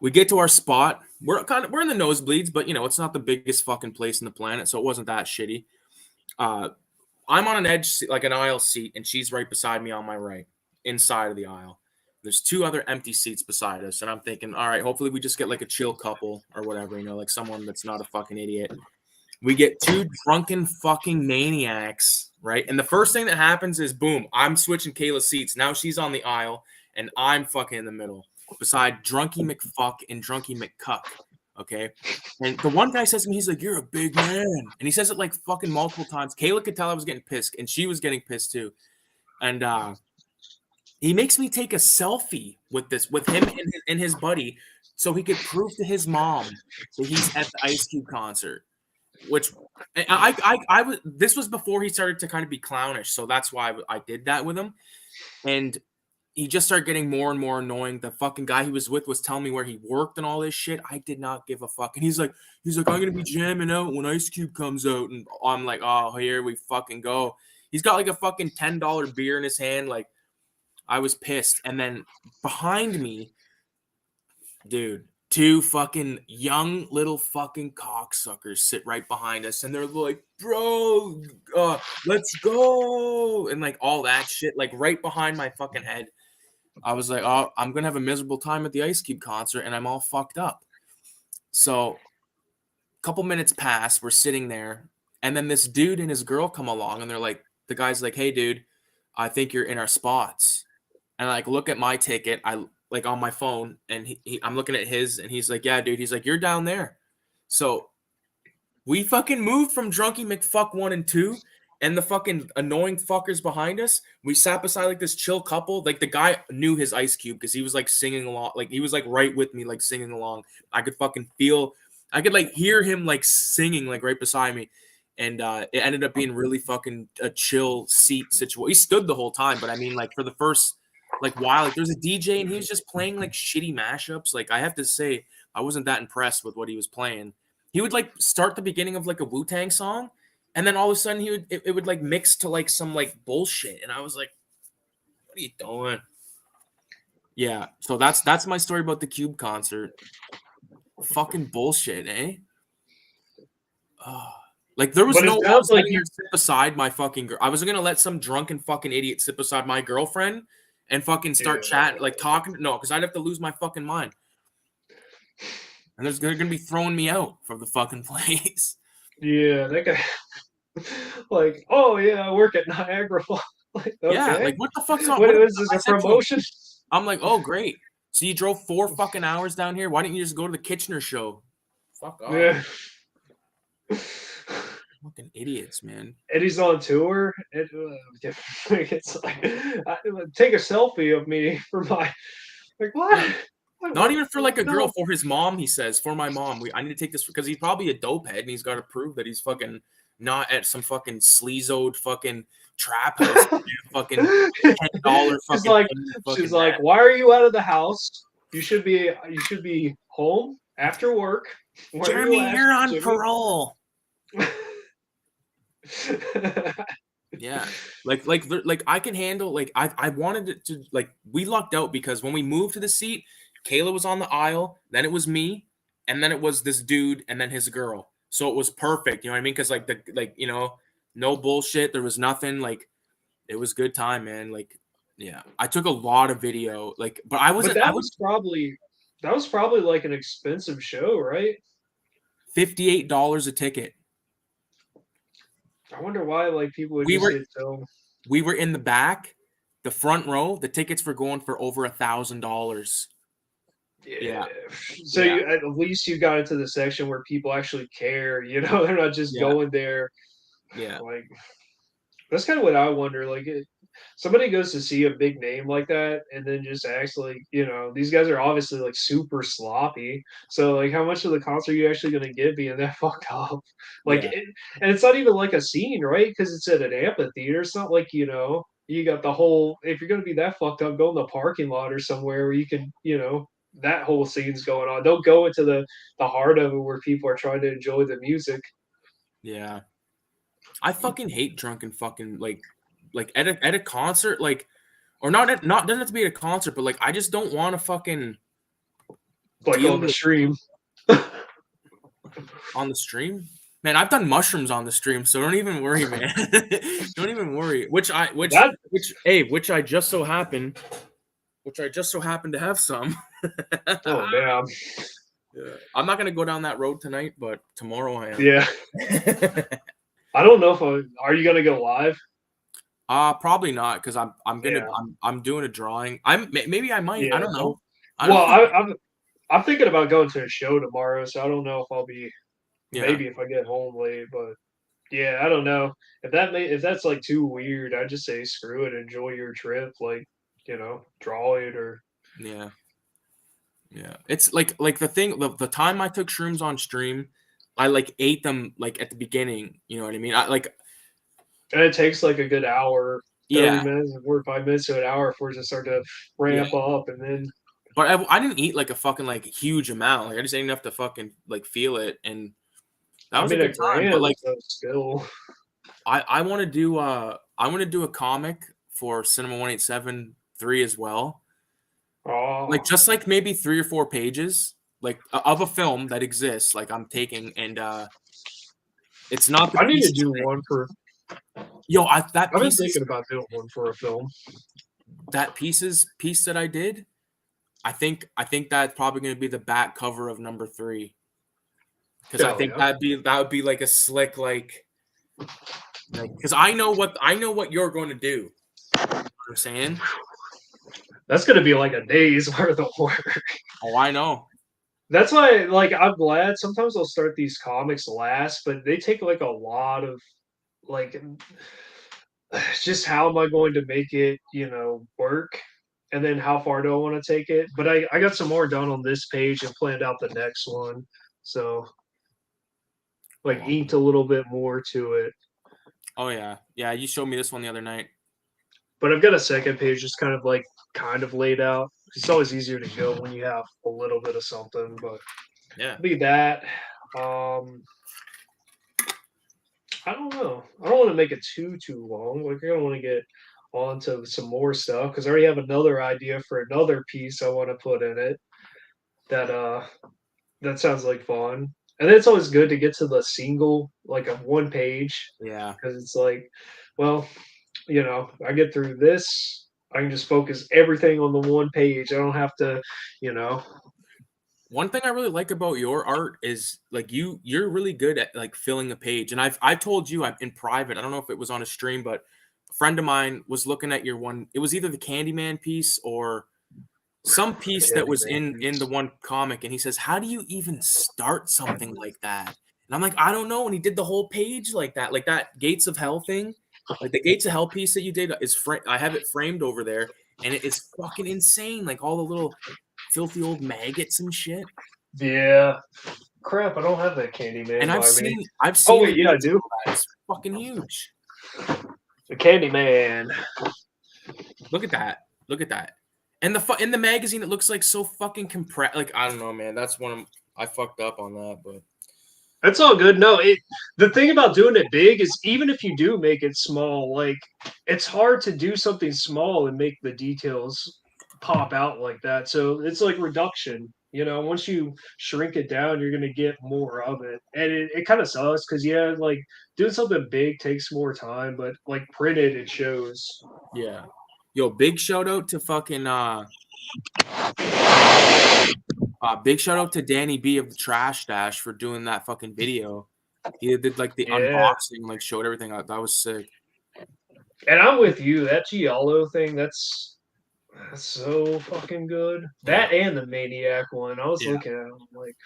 We get to our spot. We're in the nosebleeds, but it's not the biggest fucking place in the planet, so it wasn't that shitty. I'm on an edge, like an aisle seat, and she's right beside me on my right, inside of the aisle. There's 2 other empty seats beside us, and I'm thinking, all right, hopefully we just get like a chill couple or whatever, like someone that's not a fucking idiot. We get 2 drunken fucking maniacs, right? And the first thing that happens is, boom, I'm switching Kayla's seats. Now she's on the aisle, and I'm fucking in the middle, beside Drunky McFuck and Drunky McCuck, okay? And the one guy says to me, he's like, "You're a big man," and he says it like fucking multiple times. Kayla could tell I was getting pissed, and she was getting pissed too. And he makes me take a selfie with him and his buddy, so he could prove to his mom that he's at the Ice Cube concert. Which I was. This was before he started to kind of be clownish, so that's why I did that with him. And he just started getting more and more annoying. The fucking guy he was with was telling me where he worked and all this shit. I did not give a fuck. And he's like, I'm gonna be jamming out when Ice Cube comes out. And I'm like, oh, here we fucking go. He's got like a fucking $10 beer in his hand. Like, I was pissed. And then behind me, dude, 2 fucking young little fucking cocksuckers sit right behind us, and they're like, "Bro, let's go," and like all that shit, like right behind my fucking head. I was like, "Oh, I'm gonna have a miserable time at the Ice Cube concert, and I'm all fucked up." So, a couple minutes pass, we're sitting there, and then this dude and his girl come along, and they're like, the guy's like, "Hey, dude, I think you're in our spots," and I like look at my ticket, like on my phone, and I'm looking at his, and he's like, "Yeah, dude," he's like, "You're down there." So we fucking moved from Drunky McFuck 1 and 2 and the fucking annoying fuckers behind us. We sat beside like this chill couple. Like the guy knew his Ice Cube because he was like singing along. Like he was like right with me, like singing along. I could like hear him like singing like right beside me. And it ended up being really fucking a chill seat situation. He stood the whole time, but I mean, like for the first like while, like there's a DJ and he was just playing like shitty mashups. Like I have to say, I wasn't that impressed with what he was playing. He would like start the beginning of like a Wu-Tang song, and then all of a sudden it would like mix to like some like bullshit, and I was like, "What are you doing?" Yeah, so that's my story about the Cube concert. Fucking bullshit, eh? Like there was But it no. I sounds was like letting her sit beside my fucking girl. I was gonna let some drunken fucking idiot sit beside my girlfriend and fucking start chatting, like talking. No, because I'd have to lose my fucking mind. And they're gonna be throwing me out from the fucking place. Yeah, that guy. Like, oh yeah, I work at Niagara Falls. Like, Yeah, okay. like what the fuck's on? What What is I this, a said to him, promotion? I'm like, oh great. So you drove 4 fucking hours down here. Why didn't you just go to the Kitchener show? Fuck off. Yeah. Fucking idiots, man. And he's on tour. It's like, take a selfie of me for my, like, what? Not even for like a girl, for his mom, he says, for my mom. I need to take this because he's probably a dope head and he's got to prove that he's fucking not at some fucking sleazoed fucking trap house. Fucking $10 fucking. She's like, why are you out of the house? You should be home after work. Jeremy, you're on parole. Yeah, like I can handle, like I wanted it to, like we lucked out because when we moved to the seat, Kayla was on the aisle, then it was me, and then it was this dude, and then his girl. So it was perfect, you know what I mean? Because no bullshit, there was nothing, like it was good time, man. Like, yeah, I took a lot of video, like, but I wasn't. But that was probably like an expensive show, right? $58 a ticket. I wonder why, like, people would just get so. We were in the back, the front row. The tickets were going for over $1,000. Yeah. So at least you got into the section where people actually care. They're not just going there. Yeah. Like, that's kind of what I wonder. Like, somebody goes to see a big name like that and then just acts like, these guys are obviously like super sloppy. So like, how much of the concert are you actually going to get being that fucked up? Like, and it's not even like a scene, right? Because it's at an amphitheater. It's not like, you got the whole, if you're going to be that fucked up, go in the parking lot or somewhere where you can, that whole scene's going on. Don't go into the heart of it where people are trying to enjoy the music. Yeah. I fucking hate drunken fucking like at a concert, like, or not doesn't have to be at a concert, but like I just don't want to fucking like on the stream. On the stream? Man, I've done mushrooms on the stream, so don't even worry, man. Don't even worry. Which I just so happen to have some. Oh damn. Yeah. I'm not gonna go down that road tonight, but tomorrow I am. Yeah. I don't know if are you gonna go live? Probably not, because Yeah. I'm doing a drawing. Maybe I might. I Yeah. don't know. I Well, don't know. I'm thinking about going to a show tomorrow, so I don't know if I'll be Yeah. maybe if I get home late, but yeah, I don't know. If that's like too weird, I just say screw it, enjoy your trip, like, draw it or Yeah. Yeah. It's like the thing the time I took shrooms on stream, I like ate them like at the beginning. You know what I mean? and it takes like a good hour, 30 Yeah. minutes, 45 minutes to an hour for it to start to Yeah. ramp up and then But I didn't eat like a fucking like huge amount. Like I just ate enough to fucking like feel it, and that was a a good time. But gram, like so still. I want to do a comic for Cinema 187.3 as well. Like Oh, just like maybe 3 or 4 pages like of a film that exists. Like I'm taking and it's not the I need to pieces. do one for That I've been pieces thinking about doing one for a film. piece that I did. I think that's probably going to be the back cover of number 3. Because I Hell think yeah. that would be like a slick because I know what you're going to do. You know what I'm saying? That's gonna be like a day's worth of work. Oh, I know. That's why, like, I'm glad sometimes I'll start these comics last, but they take like a lot of like just how am I going to make it, work? And then how far do I want to take it? But I got some more done on this page and planned out the next one. So like Oh, inked a little bit more to it. oh yeah. Yeah, you showed me this one the other night. But I've got a second page just kind of laid out. It's always easier to go when you have a little bit of something, but Yeah. be that. I don't know. I don't want to make it too long. Like I don't want to get onto some more stuff because I already have another idea for another piece I want to put in it. That sounds like fun. And then it's always good to get to the single, like a one page, Yeah. because it's like, well, I get through this. I can just focus everything on the one page. I don't have to, you know. One thing I really like about your art is like you're really good at like filling a page. And I've told you I'm in private. I don't know if it was on a stream, but a friend of mine was looking at your one. It was either the Candyman piece or some piece that was in the one comic, and he says, "How do you even start something like that?" And I'm like, "I don't know." And he did the whole page like that Gates of Hell thing, like the Gates of Hell piece that you did is I have it framed over there, and it is fucking insane. Like all the little filthy old maggots and shit. Yeah. Crap, I don't have that Candyman And by me. I've Oh seen wait, the yeah, I detail do. of that. It's fucking huge. The Candyman. Look at that. Look at that. And in the magazine, it looks like so fucking compressed. Like I don't know, man. That's one of I fucked up on that, but That's all good. No, the thing about doing it big is even if you do make it small, like it's hard to do something small and make the details pop out like that. So it's like reduction. Once you shrink it down, you're gonna get more of it. And it kind of sucks because yeah, like doing something big takes more time, but like printed it shows. yeah. Yo, big shout out to fucking big shout out to Danny B of the Trash Dash for doing that fucking video. He did like the Yeah. unboxing, like showed everything out. That was sick. And I'm with you. That giallo thing, that's so fucking good. Yeah. That and the Maniac one. I was Yeah. looking at it, I'm like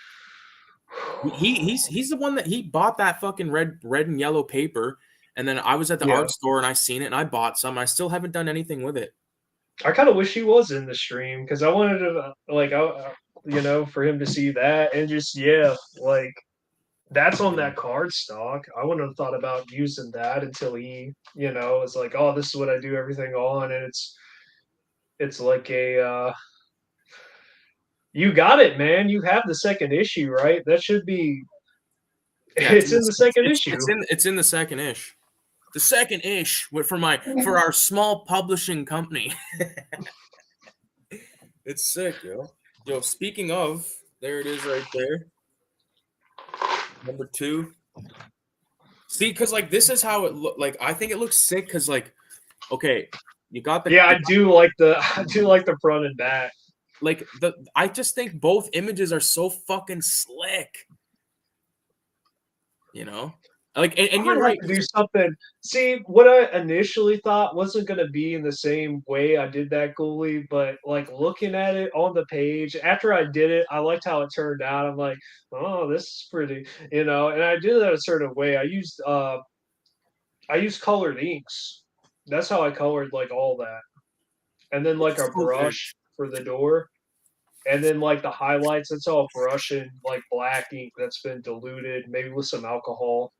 He's the one that he bought that fucking red and yellow paper, and then I was at the yeah. art store and I seen it and I bought some. I still haven't done anything with it. I kind of wish he was in the stream because I wanted to for him to see that and just yeah, like that's on that card stock. I wouldn't have thought about using that until he, it's like, oh, this is what I do everything on, and it's like you got it, man. You have the second issue, right? That should be. Yeah, It's in the second issue. it's in the second ish. The second ish for our small publishing company. It's sick, yo. Yo, speaking of, there it is right there. Number 2. See, because like this is how it look. Like I think it looks sick because like, okay, you got the Yeah, I do like the I do like the front and back. like the. I just think both images are so fucking slick. You know, like I and might you're have right. to do something. See, what I initially thought wasn't gonna be in the same way I did that goalie, but like looking at it on the page after I did it, I liked how it turned out. I'm like, oh, this is pretty, and I did it a certain way. I used colored inks. That's how I colored like all that. And then like It's a so good. brush for the door. And then like the highlights, it's all brush and like black ink that's been diluted, maybe with some alcohol.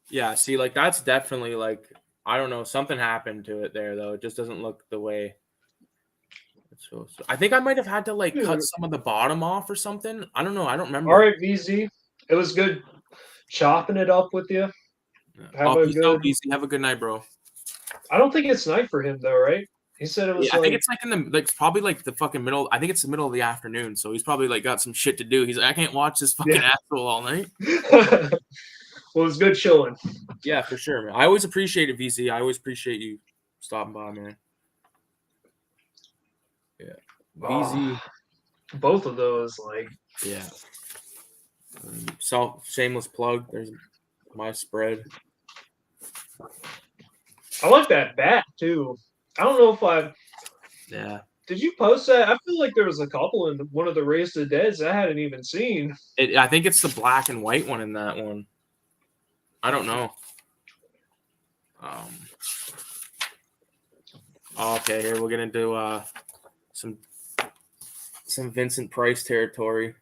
Yeah, see, like that's definitely like I don't know, something happened to it there though. It just doesn't look the way it's supposed to. I think I might have had to like cut Dude. some of the bottom off or something. I don't know. I don't All remember. right, VZ. It was good chopping it up with you. Yeah. Have Oh, a peace out, good. BC. Have a good night, bro. I don't think it's night for him though, right? He said it Yeah, was I think like. it's like in the like probably like the fucking middle. I think it's the middle of the afternoon, so he's probably like got some shit to do. He's like, I can't watch this fucking Yeah. asshole all night. Well, it was good chilling. Yeah, for sure, man. I always appreciate it, VC. I always appreciate you stopping by, man. Yeah, VZ. Both of those, like. Yeah. Self shameless plug. There's my spread. I like that bat too. I don't know if I Yeah. did you post that. I feel like there was a couple in one of the Raise the Deads I hadn't even seen. I think it's the black and white one in that one. I don't know. Okay, here we'll get into some Vincent Price territory.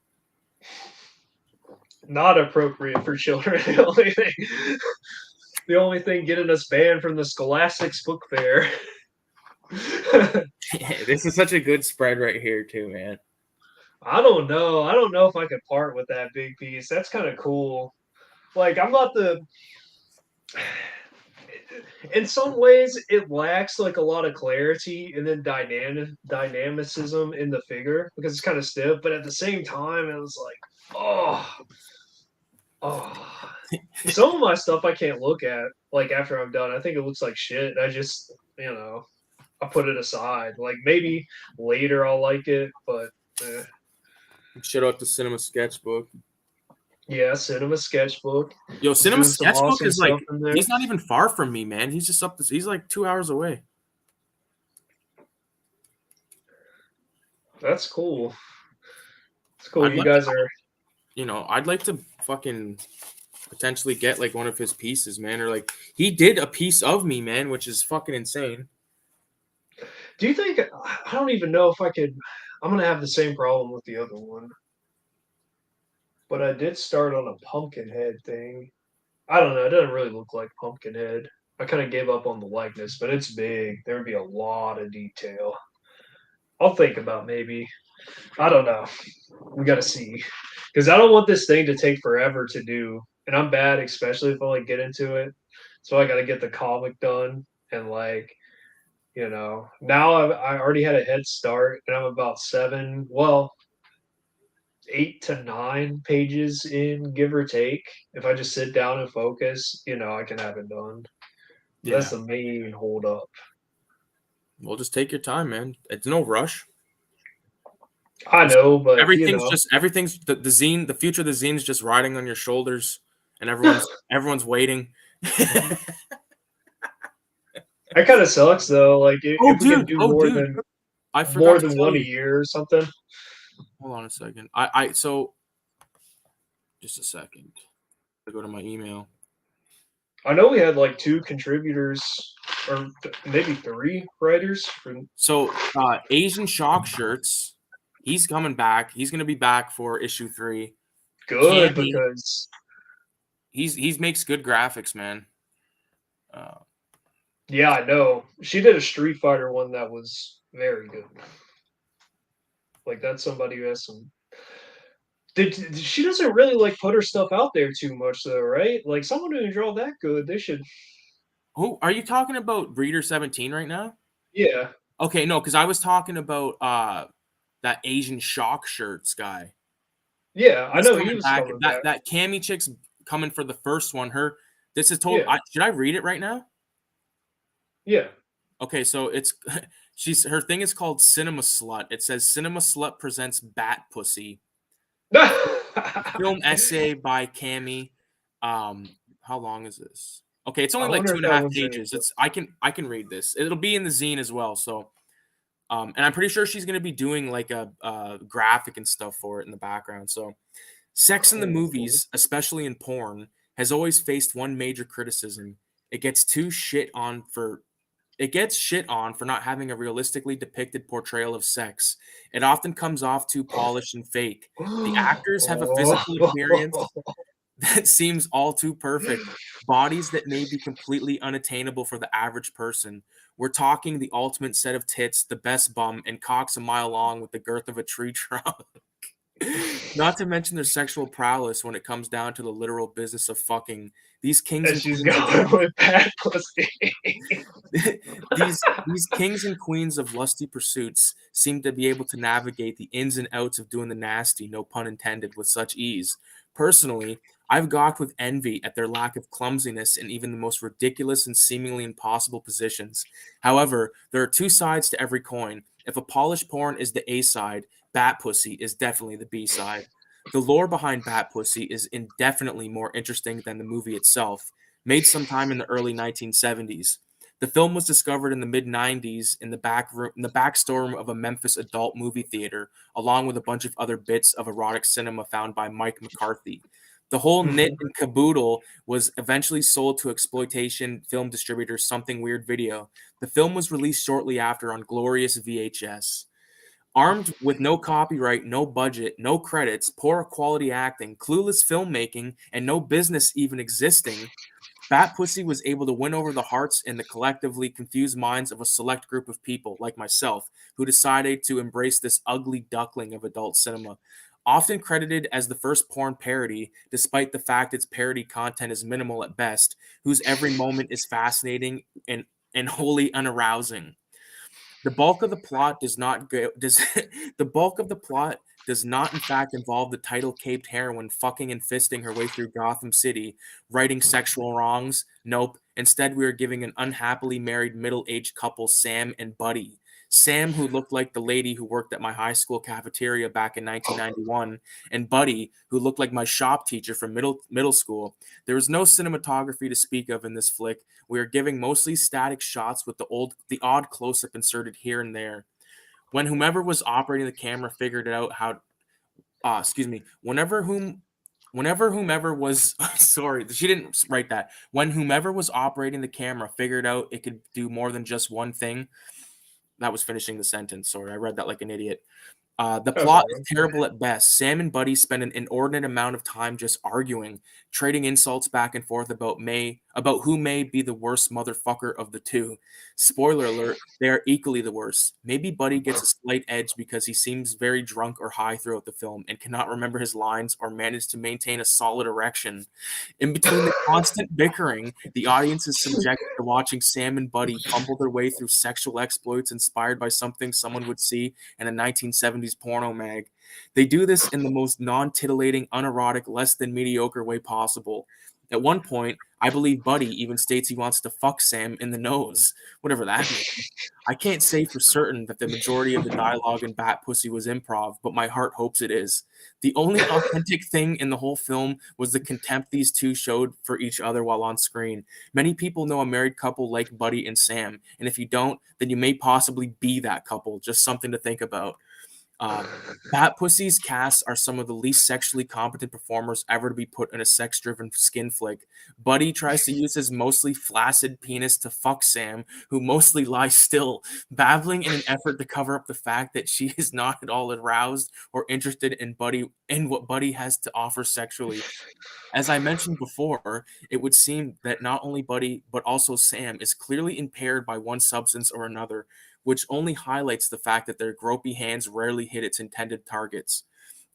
Not appropriate for children. The only thing getting us banned from the Scholastics Book Fair. This is such a good spread right here, too, man. I don't know. I don't know if I could part with that big piece. That's kind of cool. Like, I'm not the. In some ways, it lacks like a lot of clarity and then dynamicism in the figure because it's kind of stiff. But at the same time, it was like, oh. Some of my stuff I can't look at like after I'm done. I think it looks like shit. I just, I put it aside. Like maybe later I'll like it, but Shout out to Cinema Sketchbook. yeah, Cinema Sketchbook. Yo, Cinema Sketchbook awesome is like in there. he's not even far from me, man. He's just up this. He's like 2 hours away. That's cool. It's cool. You guys are. I'd like to fucking potentially get like one of his pieces, man. Or like he did a piece of me, man, which is fucking insane. Do you think I don't even know if I could? I'm gonna have the same problem with the other one. But I did start on a Pumpkinhead thing. I don't know. It doesn't really look like Pumpkinhead. I kind of gave up on the likeness, but it's big. There would be a lot of detail. I'll think about maybe. I don't know. We got to see. Because I don't want this thing to take forever to do. And I'm bad, especially if I like get into it. So I got to get the comic done. And like, now I already had a head start and I'm about 8 to 9 pages in, give or take. If I just sit down and focus, I can have it done. Yeah. That's the main hold up. Well, just take your time, man. It's no rush. I know, but everything's the zine. The future of the zine is just riding on your shoulders, and everyone's waiting. That kind of sucks, though. Like, if we can do more than one a year or something. Hold on a second. So just a second. I go to my email. I know we had like 2 contributors, or maybe 3 writers. So Asian Shock Shirts. He's coming back. He's going to be back for issue 3. Good, because he makes good graphics, man. Yeah, I know. She did a Street Fighter one that was very good. Like, that's somebody who has some. She doesn't really like put her stuff out there too much, though, right? Like, someone who can draw that good, they should. Who are you talking about? Breeder 17 right now? Yeah. Okay, no, because I was talking about that Asian Shock Shirts guy. Yeah, I He's know he coming was back. coming That back. that Cammy chick's coming for the first one. This is told. Yeah, Should I read it right now? yeah. Okay, so it's her thing is called Cinema Slut. It says Cinema Slut presents Bat Pussy. Film essay by Cammy. How long is this? Okay, it's I only like wonder two if and a that half one's in. pages. I can read this. It'll be in the zine as well. So and I'm pretty sure she's gonna be doing like a graphic and stuff for it in the background. So sex in the Cool. movies, especially in porn, has always faced one major criticism. It gets too shit on for it gets shit on for not having a realistically depicted portrayal of sex. It often comes off too polished and fake. The actors have a physical appearance Oh. that seems all too perfect. Bodies that may be completely unattainable for the average person. We're talking the ultimate set of tits, the best bum, and cocks a mile long with the girth of a tree trunk. Not to mention their sexual prowess when it comes down to the literal business of fucking. These kings And and she's queens of going with bad pussy. these kings and queens of lusty pursuits seem to be able to navigate the ins and outs of doing the nasty, no pun intended, with such ease. Personally, I've gawked with envy at their lack of clumsiness in even the most ridiculous and seemingly impossible positions. However, there are two sides to every coin. If a polished porn is the A side, Bat Pussy is definitely the B side. The lore behind Bat Pussy is indefinitely more interesting than the movie itself, made sometime in the early 1970s. The film was discovered in the mid 90s in the back storeroom of a Memphis adult movie theater, along with a bunch of other bits of erotic cinema found by Mike McCarthy. The whole knit and caboodle was eventually sold to exploitation film distributor Something Weird Video. The film was released shortly after on glorious VHS. Armed with no copyright, no budget, no credits, poor quality acting, clueless filmmaking, and no business even existing, Bat Pussy was able to win over the hearts and the collectively confused minds of a select group of people, like myself, who decided to embrace this ugly duckling of adult cinema. Often credited as the first porn parody, despite the fact its parody content is minimal at best, whose every moment is fascinating and wholly unarousing. The bulk of the plot does not go, does the bulk of the plot does not in fact involve the title caped heroine fucking and fisting her way through Gotham City, righting sexual wrongs. Nope. Instead, we are giving an unhappily married middle-aged couple, Sam and Buddy. Sam, who looked like the lady who worked at my high school cafeteria back in 1991, and Buddy, who looked like my shop teacher from middle school. There is no cinematography to speak of in this flick. We are giving mostly static shots with the odd close-up inserted here and there. When whomever was operating the camera figured out how excuse me, whenever whomever was sorry, she didn't write that. When whomever was operating the camera figured out it could do more than just one thing, that was finishing the sentence. Sorry, I read that like an idiot. The That's plot all is right. terrible at best. Sam and Buddy spend an inordinate amount of time just arguing, trading insults back and forth about who may be the worst motherfucker of the two. Spoiler alert, they are equally the worst. Maybe Buddy gets a slight edge because he seems very drunk or high throughout the film and cannot remember his lines or manage to maintain a solid erection. In between the constant bickering, the audience is subjected to watching Sam and Buddy fumble their way through sexual exploits inspired by something someone would see in a 1970s porno mag. They do this in the most non-titillating, unerotic, less than mediocre way possible. At one point, I believe Buddy even states he wants to fuck Sam in the nose, whatever that means. I can't say for certain that the majority of the dialogue in Bat Pussy was improv, but my heart hopes it is. The only authentic thing in the whole film was the contempt these two showed for each other while on screen. Many people know a married couple like Buddy and Sam, and if you don't, then you may possibly be that couple. Just something to think about. Uh, Bat Pussy's casts are some of the least sexually competent performers ever to be put in a sex-driven skin flick. Buddy tries to use his mostly flaccid penis to fuck Sam, who mostly lies still, babbling in an effort to cover up the fact that she is not at all aroused or interested in what Buddy has to offer sexually. As I mentioned before, it would seem that not only Buddy, but also Sam is clearly impaired by one substance or another, which only highlights the fact that their gropey hands rarely hit its intended targets.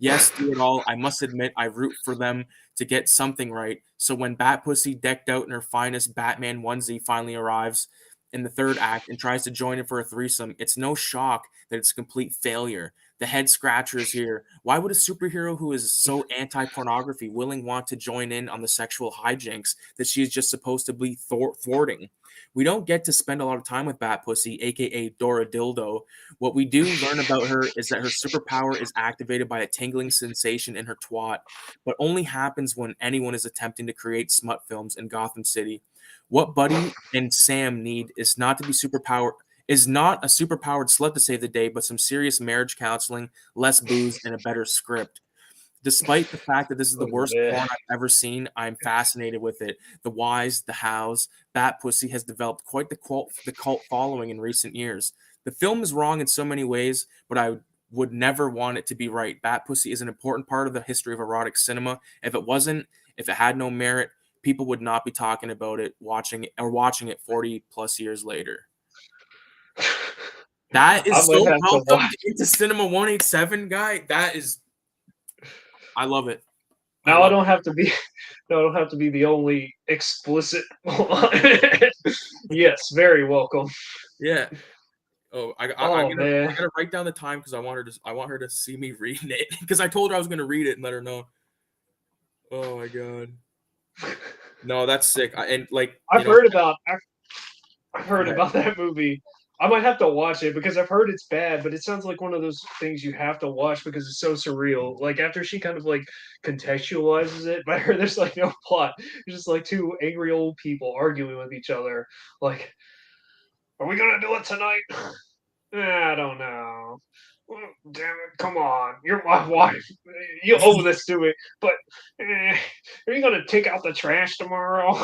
Yes, through it all, I must admit I root for them to get something right. So when Bat Pussy decked out in her finest Batman onesie finally arrives, in the third act and tries to join in for a threesome, it's no shock that it's a complete failure. The head scratcher is here. Why would a superhero who is so anti-pornography want to join in on the sexual hijinks that she's just supposed to be thwarting? We don't get to spend a lot of time with Bat Pussy, aka Dora Dildo. What we do learn about her is that her superpower is activated by a tingling sensation in her twat, but only happens when anyone is attempting to create smut films in Gotham City. What Buddy and Sam need is not a superpowered slut to save the day, but some serious marriage counseling, less booze, and a better script. Despite the fact that this is the worst porn I've ever seen, I'm fascinated with it. The whys, the hows. Bat Pussy has developed quite the cult following in recent years. The film is wrong in so many ways, but I would never want it to be right. Bat Pussy is an important part of the history of erotic cinema. If it had no merit, people would not be talking about it, watching it 40 plus years later. That is so welcome into Cinema 187, guy. That is, I love it. Now I don't have to be the only explicit one. Yes, very welcome. Yeah. Oh, I'm gonna write down the time because I want her to see me reading it because I told her I was gonna read it and let her know. Oh my god. No, that's sick. I've heard about that movie. I might have to watch it because I've heard it's bad, but it sounds like one of those things you have to watch because it's so surreal. Like after she kind of like contextualizes it, but I heard there's like no plot. It's just like two angry old people arguing with each other. Like, are we gonna do it tonight? I don't know. Damn it, come on. You're my wife. You owe this to me. But are you gonna take out the trash tomorrow?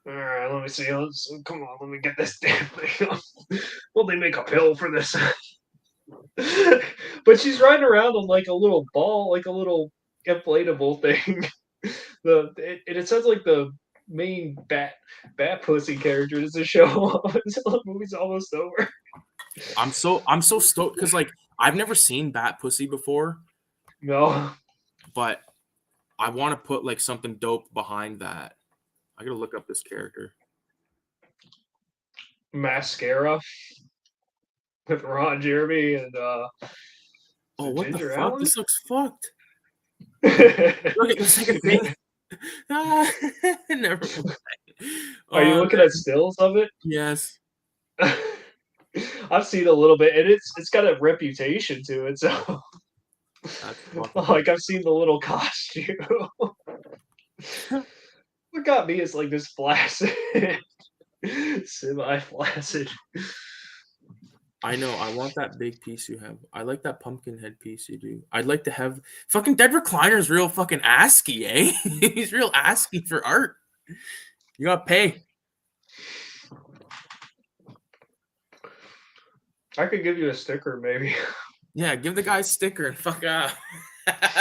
All right, let me see. Come on, let me get this damn thing up. Will they make a pill for this? But she's riding around on like a little ball, like a little inflatable thing. It sounds like the main bat pussy character doesn't show up until the movie's almost over. I'm so stoked because like I've never seen Bat Pussy before. No. But I want to put like something dope behind that. I gotta look up this character. Mascara with Ron Jeremy and what Ginger the fuck? Allen? This looks fucked. Look at the second thing. Never mind. Are you looking at stills of it? Yes. I've seen a little bit, and it's got a reputation to it, so like I've seen the little costume. What got me is like this flaccid, semi-flaccid. I know. I want that big piece you have. I like that pumpkin head piece you do. I'd like to have fucking Dead Recliner's real fucking ASCII, eh? He's real ASCII for art. You gotta pay. I could give you a sticker, maybe. Yeah, give the guy a sticker and fuck out.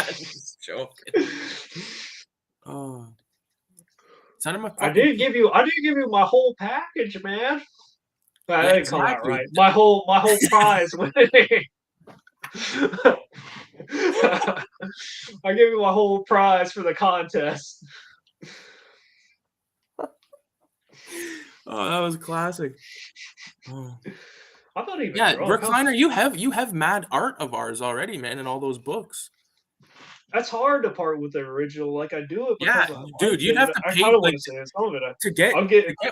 Just joking. Oh. I did give you my whole package, man. That didn't come out right. My whole prize winning. I gave you my whole prize for the contest. Oh, that was classic. Oh. I'm not even. Yeah, Recliner, you have mad art of ours already, man, in all those books. That's hard to part with the original. Like I do it. Yeah, dude, you'd have to pay to get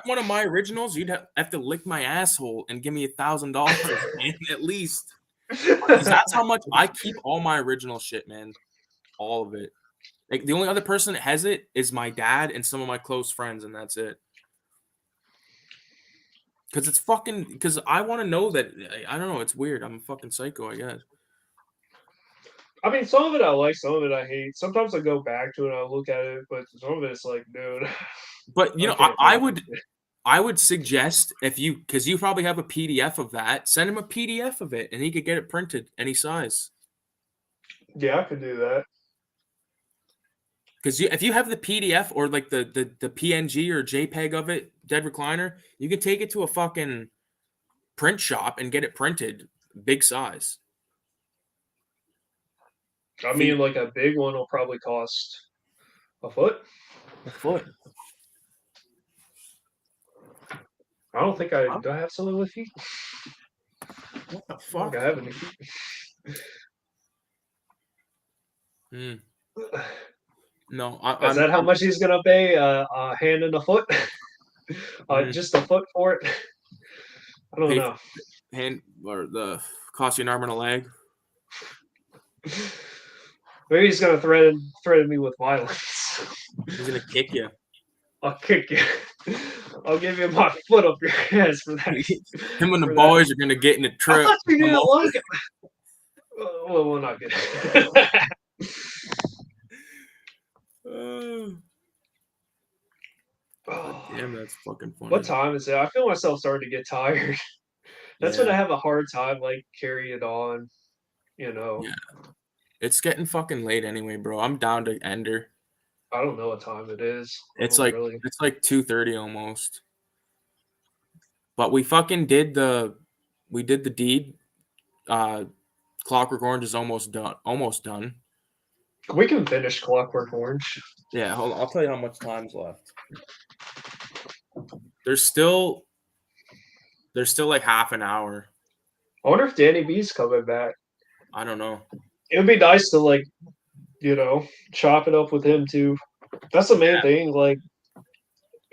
one of my originals. You'd have to lick my asshole and give me $1,000 at least. That's how much I keep all my original shit, man. All of it. Like the only other person that has it is my dad and some of my close friends, and that's it. Because I want to know that. I don't know. It's weird. I'm a fucking psycho, I guess. I mean, some of it I like, some of it I hate. Sometimes I go back to it and I look at it, but some of it's like, dude. But you know, I would suggest because you probably have a PDF of that, send him a PDF of it, and he could get it printed any size. Yeah, I could do that. Because if you have the PDF or like the PNG or JPEG of it, Dead Recliner, you can take it to a fucking print shop and get it printed big size. I mean, like a big one will probably cost a foot. A foot. I don't think do I have something with feet? What the I don't fuck? think I have any feet. No, Is that how much he's gonna pay? A hand and a foot? Just a foot for it? I don't know. Hand or the cost you an arm and a leg. Maybe he's gonna threaten me with violence. He's gonna kick you. I'll kick you. I'll give you my foot up your ass for that. Him and the boys are gonna get in a trip. I thought you didn't like it. Well, we're not good. Damn, that's fucking funny. What time is it? I feel myself starting to get tired. That's when I have a hard time like carrying it on, you know. Yeah. It's getting fucking late anyway, bro. I'm down to ender. I don't know what time it is. It's like 2:30 almost. But we fucking did the deed. Clockwork Orange is almost done. We can finish Clockwork Orange. Yeah, hold on. I'll tell you how much time's left. There's still like half an hour. I wonder if Danny B's coming back. I don't know. It would be nice to like, you know, chop it up with him too. That's the main thing. Like,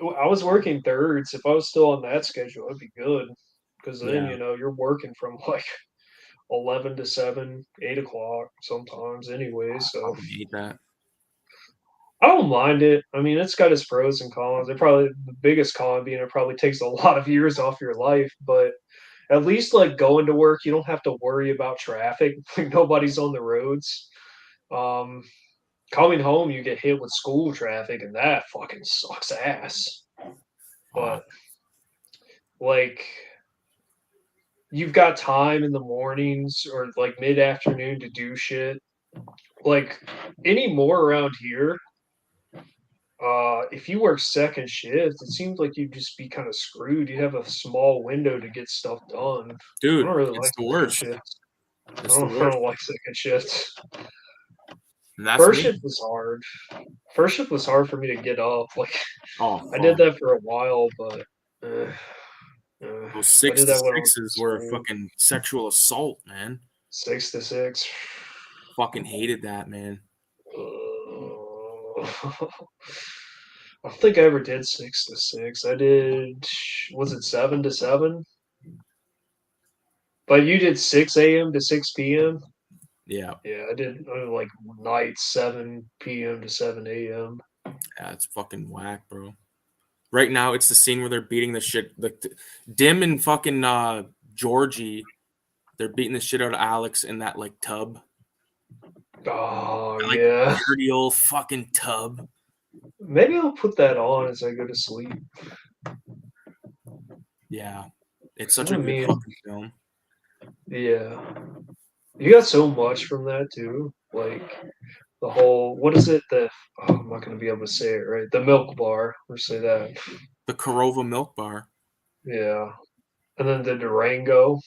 I was working thirds. If I was still on that schedule, it'd be good. Because then, you know, you're working from like 11 to 7, 8 o'clock sometimes anyway. So I hate that. I don't mind it. I mean, it's got its pros and cons. The biggest con being it probably takes a lot of years off your life, but at least like going to work, you don't have to worry about traffic. Nobody's on the roads. Coming home, you get hit with school traffic, and that fucking sucks ass. But like, you've got time in the mornings or like mid afternoon to do shit. Like anymore around here, if you work second shift, it seems like you'd just be kind of screwed. You'd have a small window to get stuff done. Dude, I don't really it's like the worst. I don't like second shifts. First shift was hard. First shift was hard for me to get up. Like, I did fuck. that for a while, but Those 6 to 6s were fucking sexual assault, man. 6 to 6. Fucking hated that, man. I don't think I ever did 6 to 6. I did, was it 7 to 7? But you did 6 a.m. to 6 p.m.? Yeah. Yeah, I did like night 7 p.m. to 7 a.m. Yeah, it's fucking whack, bro. Right now, it's the scene where they're beating the shit. Like Dim and fucking Georgie, they're beating the shit out of Alex in that like tub. Oh, like, yeah. Dirty old fucking tub. Maybe I'll put that on as I go to sleep. Yeah. It's such a good fucking film. Yeah. You got so much from that, too. Like, the whole, what is it? I'm not going to be able to say it right. The milk bar. Or say that. The Corova milk bar. Yeah. And then the Durango.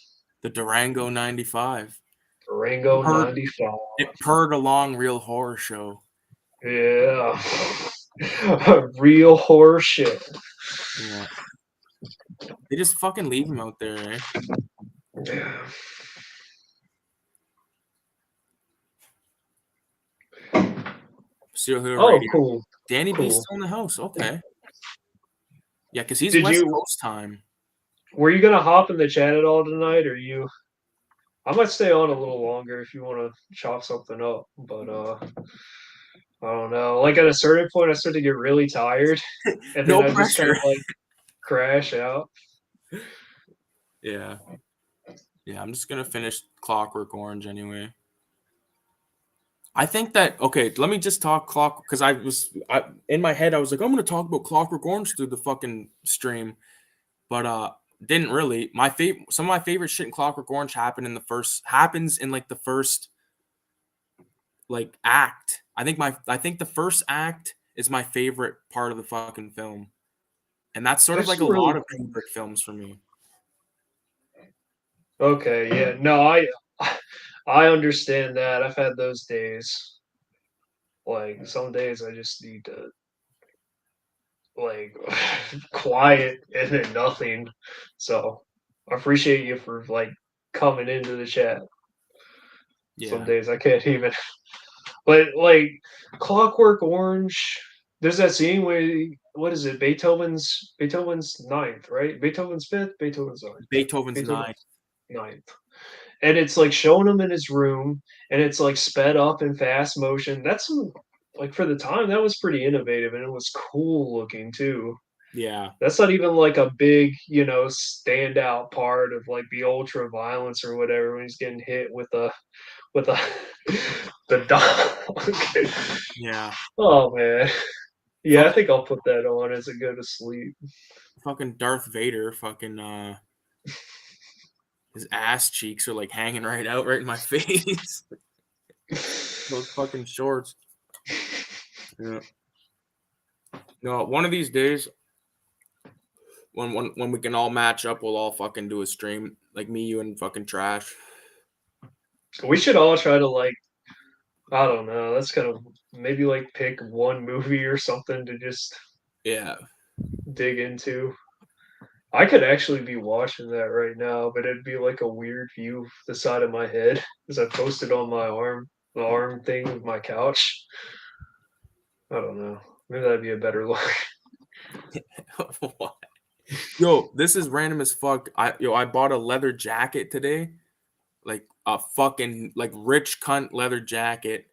The Durango 95. Durango 95. It purred along real horror show. Yeah. Real horror shit. Yeah. They just fucking leave him out there, eh? Yeah. Radio. Cool. Danny cool. B's still in the house. Okay. Yeah, because he's West Coast time. Were you gonna hop in the chat at all tonight, or you? I might stay on a little longer if you want to chop something up, but I don't know. Like at a certain point, I start to get really tired, and then I just kind of like crash out. Yeah. Yeah, I'm just gonna finish Clockwork Orange anyway. I think that let me just talk because in my head I was like, I'm gonna talk about Clockwork Orange through the fucking stream, but didn't really. Some of my favorite shit in Clockwork Orange happens in like the first like act. I think the first act is my favorite part of the fucking film, and that's sort of like a lot of Kubrick films for me. Okay, yeah, no, I understand that. I've had those days. Like some days I just need to like quiet and then nothing. So I appreciate you for like coming into the chat. Some Yeah. days I can't even. But like Clockwork Orange, there's that scene where what is it? Beethoven's ninth, right? Beethoven's fifth, Beethoven's ninth. Beethoven's Nine. Beethoven's ninth. And it's like showing him in his room and it's like sped up in fast motion. That's like for the time that was pretty innovative and it was cool looking too. Yeah. That's not even like a big, standout part of like the ultra violence or whatever when he's getting hit with a the dog. Yeah. Oh man. Yeah, I Fucking think I'll put that on as I go to sleep. fucking Darth Vader. Fucking his ass cheeks are like hanging right out right in my face. Those fucking shorts. Yeah. No, one of these days, when we can all match up, we'll all fucking do a stream. Like me, you, and fucking Trash. We should all try to like, I don't know, that's kind of maybe like pick one movie or something to just Yeah. dig into. I could actually be watching that right now, but it'd be like a weird view of the side of my head because I posted on my arm, the arm thing of my couch. I don't know. Maybe that'd be a better look. What? Yo, this is random as fuck. I bought a leather jacket today, like a fucking like rich cunt leather jacket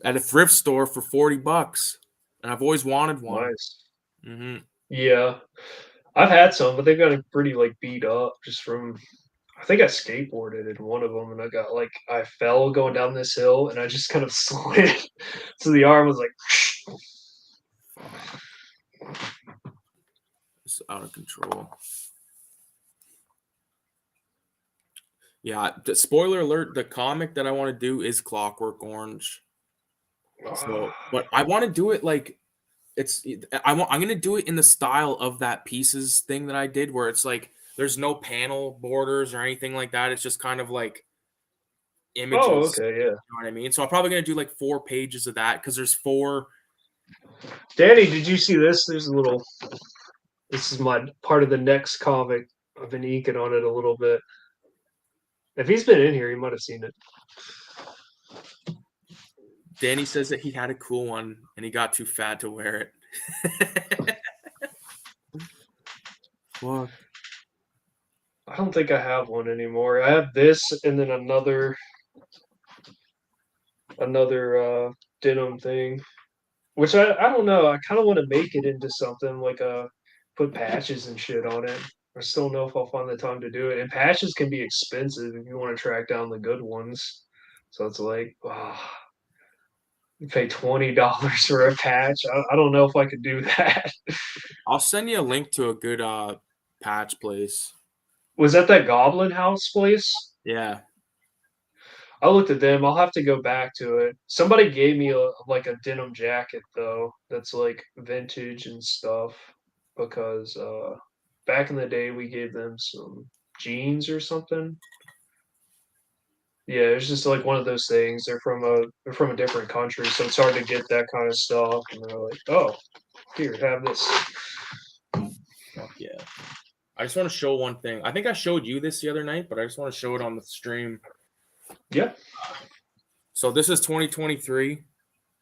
at a thrift store for $40, and I've always wanted one. Nice. Mm-hmm. Yeah, I've had some, but they've gotten pretty like beat up just from. I think I skateboarded in one of them, and I fell going down this hill, and I just kind of slid. So the arm was like. It's out of control. Yeah, the spoiler alert, the comic that I want to do is Clockwork Orange. So, but I want to do it like I'm going to do it in the style of that pieces thing that I did where it's like there's no panel borders or anything like that. It's just kind of like Oh, images. okay, yeah. You know what I mean? So I'm probably going to do like 4 pages of that because there's 4. Danny, did you see this? There's a little. This is my part of the next comic. I've been inking on it a little bit. If he's been in here, he might have seen it. Danny says that he had a cool one and he got too fat to wear it. Fuck. I don't think I have one anymore. I have this and then another denim thing, which I don't know. I kind of want to make it into something like put patches and shit on it. I still don't know if I'll find the time to do it. And patches can be expensive if you want to track down the good ones. So it's like, you pay $20 for a patch. I don't know if I could do that. I'll send you a link to a good patch place. Was that Goblin House place? Yeah. I looked at them. I'll have to go back to it. Somebody gave me a denim jacket though, that's like vintage and stuff because back in the day we gave them some jeans or something. Yeah, it's just like one of those things. They're from a different country, so it's hard to get that kind of stuff. And they're like, "Oh, here, have this." Fuck yeah. I just want to show one thing. I think I showed you this the other night, but I just want to show it on the stream. Yeah. So this is 2023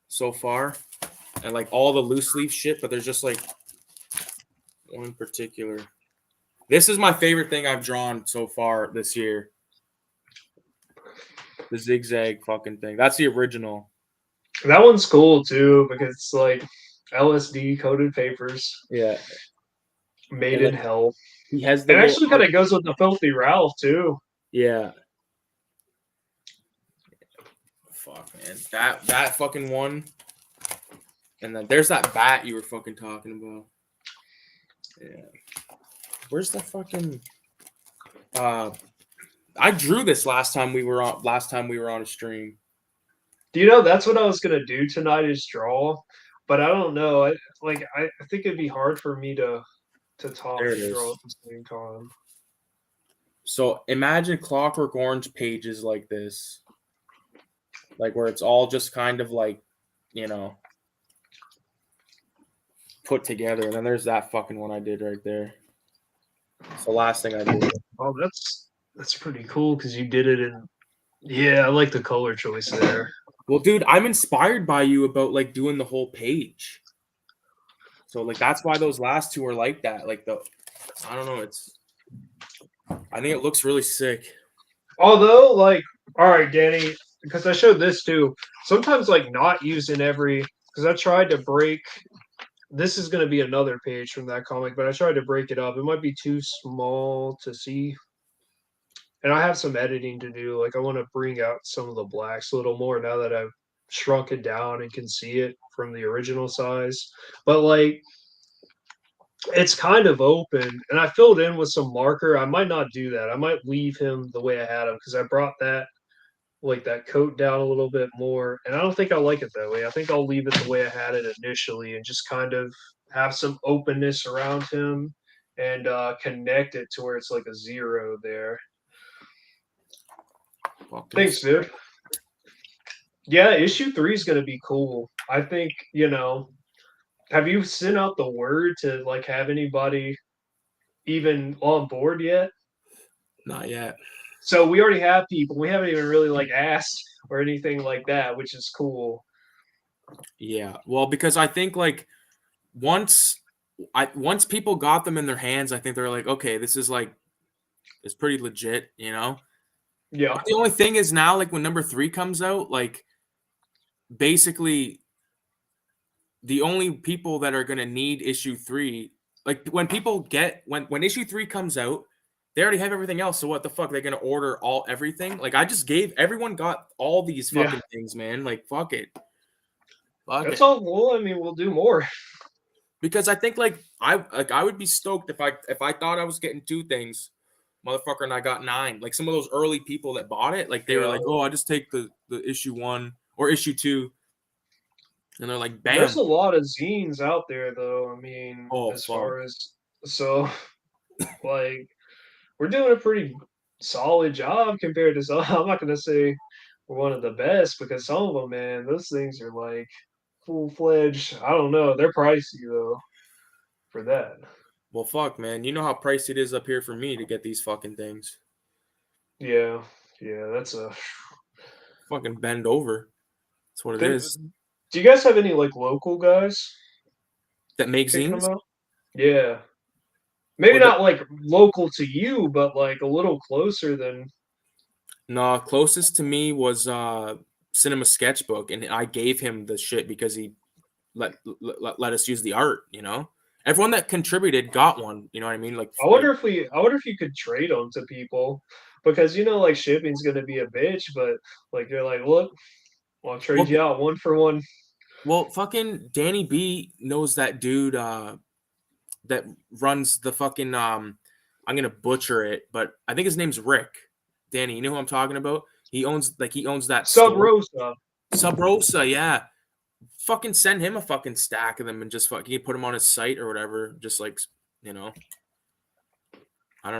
so far, and like all the loose leaf shit, but there's just like one in particular. This is my favorite thing I've drawn so far this year. The zigzag fucking thing. That's the original. That one's cool too because it's like LSD coated papers. Yeah. Made And in like, hell. he has It the actually kind of goes with the Filthy Ralph too. Yeah. Fuck, man. That fucking one. And then there's that bat you were fucking talking about. Yeah. Where's the fucking I drew this last time we were on a stream. Do you know that's what I was gonna do tonight is draw, but I don't know. I think it'd be hard for me to talk There it and draw is. at the same time. So imagine Clockwork Orange pages like this. Like where it's all just kind of like, put together. And then there's that fucking one I did right there. It's the last thing I did. Oh, that's pretty cool because you did it in. Yeah, I like the color choice there. Well, dude, I'm inspired by you about like doing the whole page. So like that's why those last two are like that. Like I don't know, I think it looks really sick. Although, like, all right, Danny, because I showed this too. Sometimes, like, not using every because I tried to break. This is going to be another page from that comic, but I tried to break it up. It might be too small to see, and I have some editing to do. Like, I want to bring out some of the blacks a little more now that I've shrunk it down and can see it from the original size. But like, it's kind of open, and I filled in with some marker. I might not do that. I might leave him the way I had him because I brought that like that coat down a little bit more, and I don't think I like it that way. I think I'll leave it the way I had it initially and just kind of have some openness around him and connect it to where it's like a zero there. Thanks, dude. Yeah, issue 3 is going to be cool. I think, have you sent out the word to like have anybody even on board yet? Not yet. So we already have people. We haven't even really like asked or anything like that, which is cool. Yeah. Well, because I think like once people got them in their hands, I think they're like, okay, this is like it's pretty legit, you know? Yeah. But the only thing is now, like when number 3 comes out, like basically the only people that are gonna need issue 3, like when people get when issue 3 comes out, they already have everything else. So what the fuck? They're gonna order everything? Like I just gave everyone got all these fucking things, man. Like fuck it. That's all. Well, I mean, we'll do more. Because I think like I would be stoked if I thought I was getting 2 things, motherfucker, and I got 9. Like some of those early people that bought it, like they were like, oh, I just take the issue 1 or issue 2. And they're like, bam. There's a lot of zines out there, though. I mean, far as so, like, we're doing a pretty solid job compared to some. I'm not gonna say we're one of the best because some of them, man, those things are like full-fledged. I don't know. They're pricey though for that. Well, fuck, man. You know how pricey it is up here for me to get these fucking things. Yeah, that's a fucking bend over. That's what it is. Do you guys have any like local guys that make zines? Yeah. Maybe not like local to you, but like a little closer than. No, closest to me was Cinema Sketchbook, and I gave him the shit because he let us use the art. You know, everyone that contributed got one. You know what I mean? Like, I wonder if you could trade them to people, because like shipping's gonna be a bitch, but like you're like, look, I'll trade you out 1 for 1. Well, fucking Danny B knows that dude that runs the fucking I'm gonna butcher it, but I think his name's Rick. Danny, you know who I'm talking about? He owns that Sub Rosa. Sub Rosa, yeah. Fucking send him a fucking stack of them and just fucking put him on his site or whatever. Just like, I don't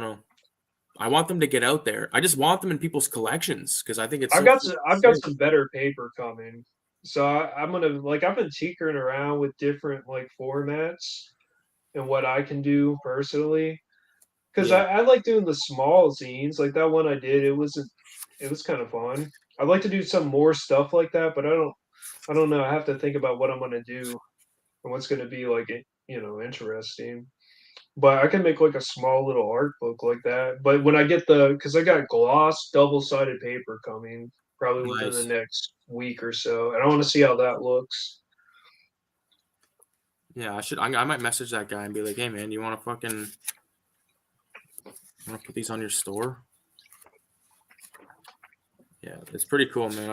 know. I want them to get out there. I just want them in people's collections because I think it's. I've got some better paper coming, so I'm gonna like I've been tinkering around with different like formats and what I can do personally, because I like doing the small zines like that one I did. It was kind of fun. I'd like to do some more stuff like that, but I don't know. I have to think about what I'm gonna do and what's gonna be like interesting. But I can make like a small little art book like that. But when I get because I got gloss double-sided paper coming probably within the next week or so, and I want to see how that looks. Yeah, I might message that guy and be like, hey man, you want to put these on your store? Yeah, it's pretty cool, man.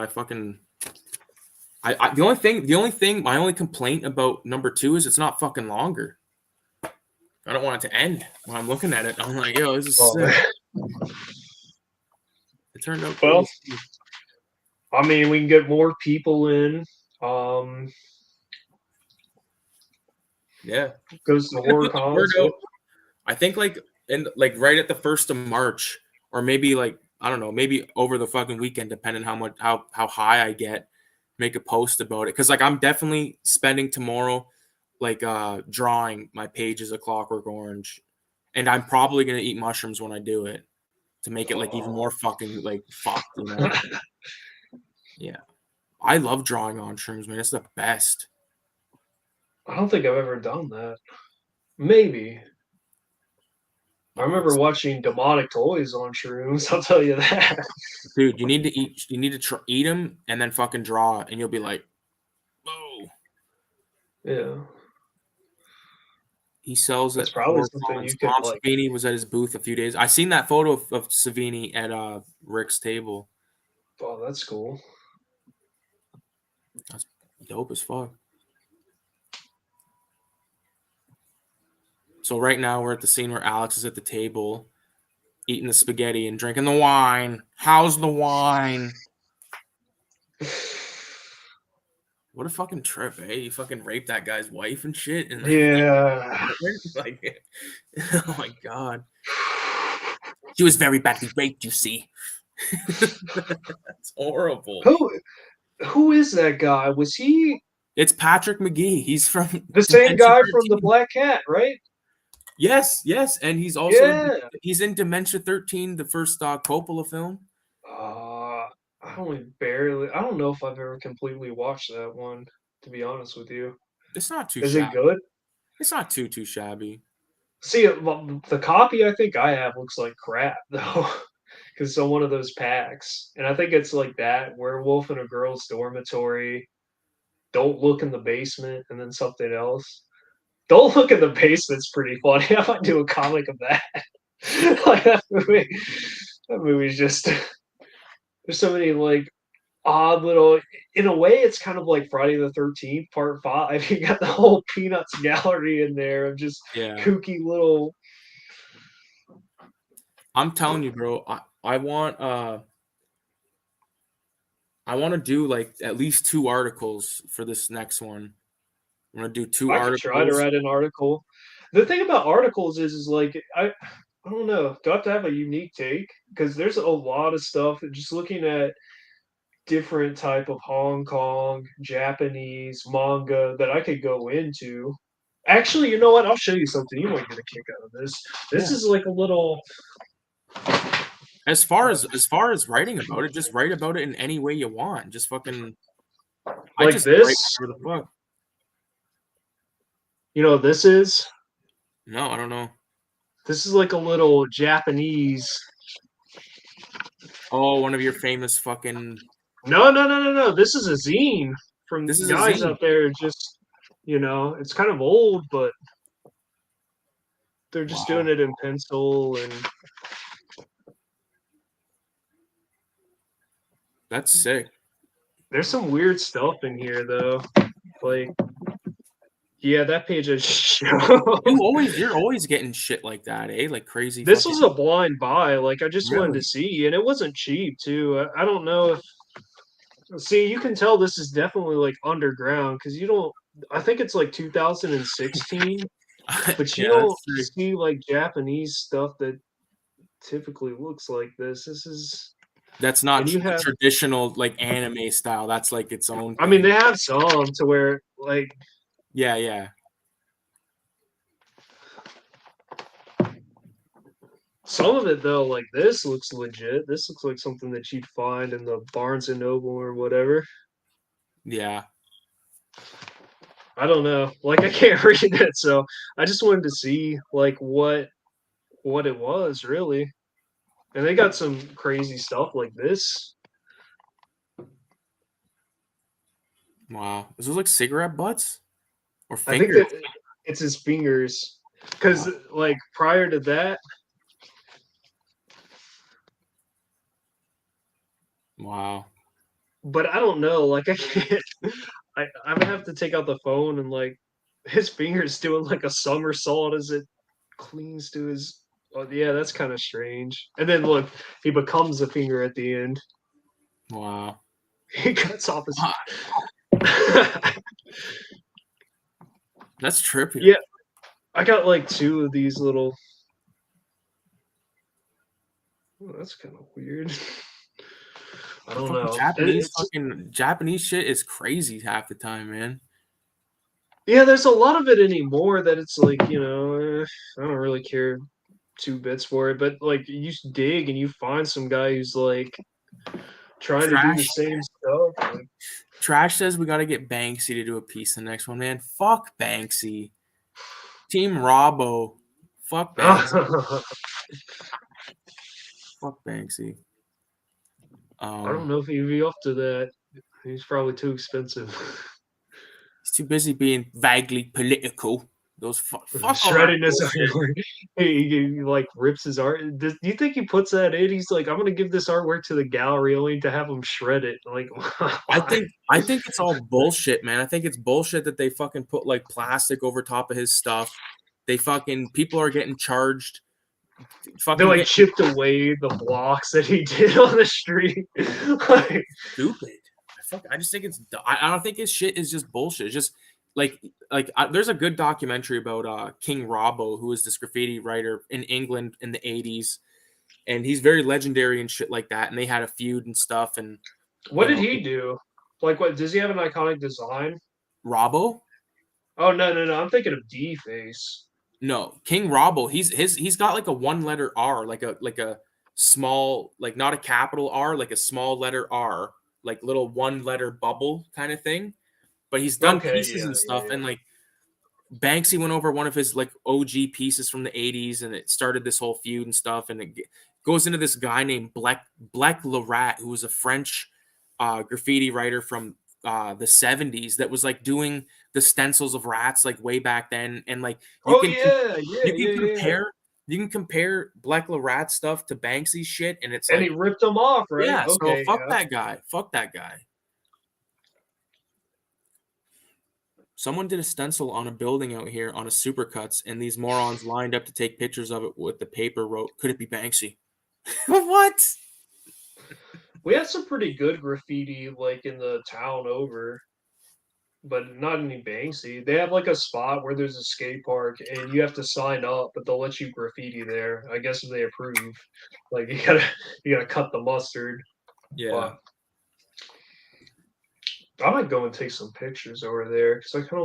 The only thing, my only complaint about number 2 is it's not fucking longer. I don't want it to end when I'm looking at it. I'm like, yo, this is sick. It turned out well. I mean, we can get more people in. Yeah, goes to horror cons. I think right at the 1st of March, or maybe like I don't know, maybe over the fucking weekend, depending how high I get, make a post about it. Because like I'm definitely spending tomorrow drawing my pages of Clockwork Orange, and I'm probably gonna eat mushrooms when I do it to make it like even more fucking like fucked, you know? Yeah, I love drawing on shrooms, man. It's the best. I don't think I've ever done that. Maybe. I Oh, remember watching Demonic Toys on shrooms, I'll tell you that. dude, you need to eat. You need to eat them and then fucking draw, and you'll be like, "Whoa!" Yeah. He sells That's at probably horror something cons. you could, Tom like Savini was at his booth a few days. I seen that photo of Savini at Rick's table. oh, that's cool. That's dope as fuck. So right now we're at the scene where Alex is at the table, eating the spaghetti and drinking the wine. How's the wine? What a fucking trip, eh? You fucking raped that guy's wife and shit, and Yeah. like, oh my god, she was very badly raped. You see, that's horrible. Who is that guy? Was he It's Patrick McGee. He's from the same Dementia guy from the 13. Black Cat, right? Yes, and he's also Yeah. he's in Dementia 13, the first Coppola film. I only barely. I don't know if I've ever completely watched that one, to be honest with you. It's not too Is it shabby. good? It's not too shabby. See, well, the copy I think I have looks like crap though, because it's on one of those packs, and I think it's like that werewolf in a girl's dormitory. Don't look in the basement, and then something else. Don't look in the basement's pretty funny. I might do a comic of that. Like that movie. That movie's just there's so many like odd little. In a way, it's kind of like Friday the 13th Part 5. You got the whole Peanuts gallery in there of just Yeah, kooky little. I'm telling you, bro. I want to do like at least 2 articles for this next one. I'm gonna do two I could try to articles. write an article. The thing about articles is like I don't know. Do I have to have a unique take? Because there's a lot of stuff. Just looking at different type of Hong Kong, Japanese manga that I could go into. Actually, you know what? I'll show you something. You might get a kick out of this. This Yeah. is like a little As far as writing about it, just write about it in any way you want. Just fucking. I like just write this. whatever the fuck. You know what this is? No, I don't know. This is like a little Japanese. Oh, one of your famous fucking. No. This is a zine This from is a guys zine. out there. Just it's kind of old, but they're just doing Wow, it in pencil and that's sick. there's some weird stuff in here though. Like yeah, that page I just showed. You're always getting shit like that, eh? Like crazy This fucking. was a blind buy. Like I just wanted to Really? see, and it wasn't cheap too. I don't know if see you can tell this is definitely like underground because you don't. I think it's like 2016, but you Yeah, don't that's sick. see like Japanese stuff that typically looks like this. This is That's not and you the have. traditional like anime style. That's like its own I mean, thing. they have some to where like Yeah. some of it though, like this looks legit. This looks like something that you'd find in the Barnes and Noble or whatever. Yeah. I don't know. Like I can't read it, so I just wanted to see like what it was really. And they got some crazy stuff like this. Wow. Is those like cigarette butts or I think fingers? that it's his fingers because like prior to that, Wow. but I don't know. Like I can't. I would have to take out the phone and like his fingers doing like a somersault as it clings to his. Oh yeah, that's kind of strange. And then look, he becomes a finger at the end. Wow. He cuts off his. Ah, that's trippy. Yeah, I got like two of these little. Oh, that's kind of weird. I The don't fucking know. Japanese shit is crazy half the time, man. Yeah, there's a lot of it anymore that it's like, I don't really care 2 bits for it, but like you dig and you find some guy who's like trying to do the Trash. same stuff. Like, Trash says we got to get Banksy to do a piece in the next one, man. Fuck Banksy. Team Robbo. Fuck Banksy. Fuck Banksy. I don't know if he'd be up to that. He's probably too expensive. He's too busy being vaguely political. Those fuck all that Shredding his bullshit. artwork. He like rips his art. Do you think he puts that in? He's like, I'm gonna give this artwork to the gallery only to have them shred it. Like, why? I think it's all bullshit, man. I think it's bullshit that they fucking put like plastic over top of his stuff. They fucking people are getting charged. They Fucking like getting chipped away the blocks that he did on the street. Like, stupid. I just think it's. I don't think his shit is just bullshit. It's just there's a good documentary about King Robbo, who was this graffiti writer in England in the 80s, and he's very legendary and shit like that. And they had a feud and stuff. And what did he do? Like, what does he have an iconic design? Robbo? Oh no! I'm thinking of D Face. No, King Robbo. He's got like a one letter R, like a small, like not a capital R, like a small letter R, like little one letter bubble kind of thing. But he's done Okay, pieces and yeah. stuff, and like Banksy went over one of his like OG pieces from the 80s, and it started this whole feud and stuff. And it goes into this guy named Black Lerat, who was a French graffiti writer from the 70s that was like doing the stencils of rats like way back then. And like you Oh can you can yeah. compare Black Lerat stuff to Banksy's shit, and it's And he like, ripped them off, right? yeah, so Okay, fuck yeah. that guy. Fuck that guy. Someone did a stencil on a building out here on a supercuts, and these morons lined up to take pictures of it with the paper wrote, "Could it be Banksy?" What? We had some pretty good graffiti like in the town over, but not any Banksy. They have like a spot where there's a skate park and you have to sign up, but they'll let you graffiti there. I guess if they approve. Like you gotta cut the mustard. Yeah. But I might go and take some pictures over there because I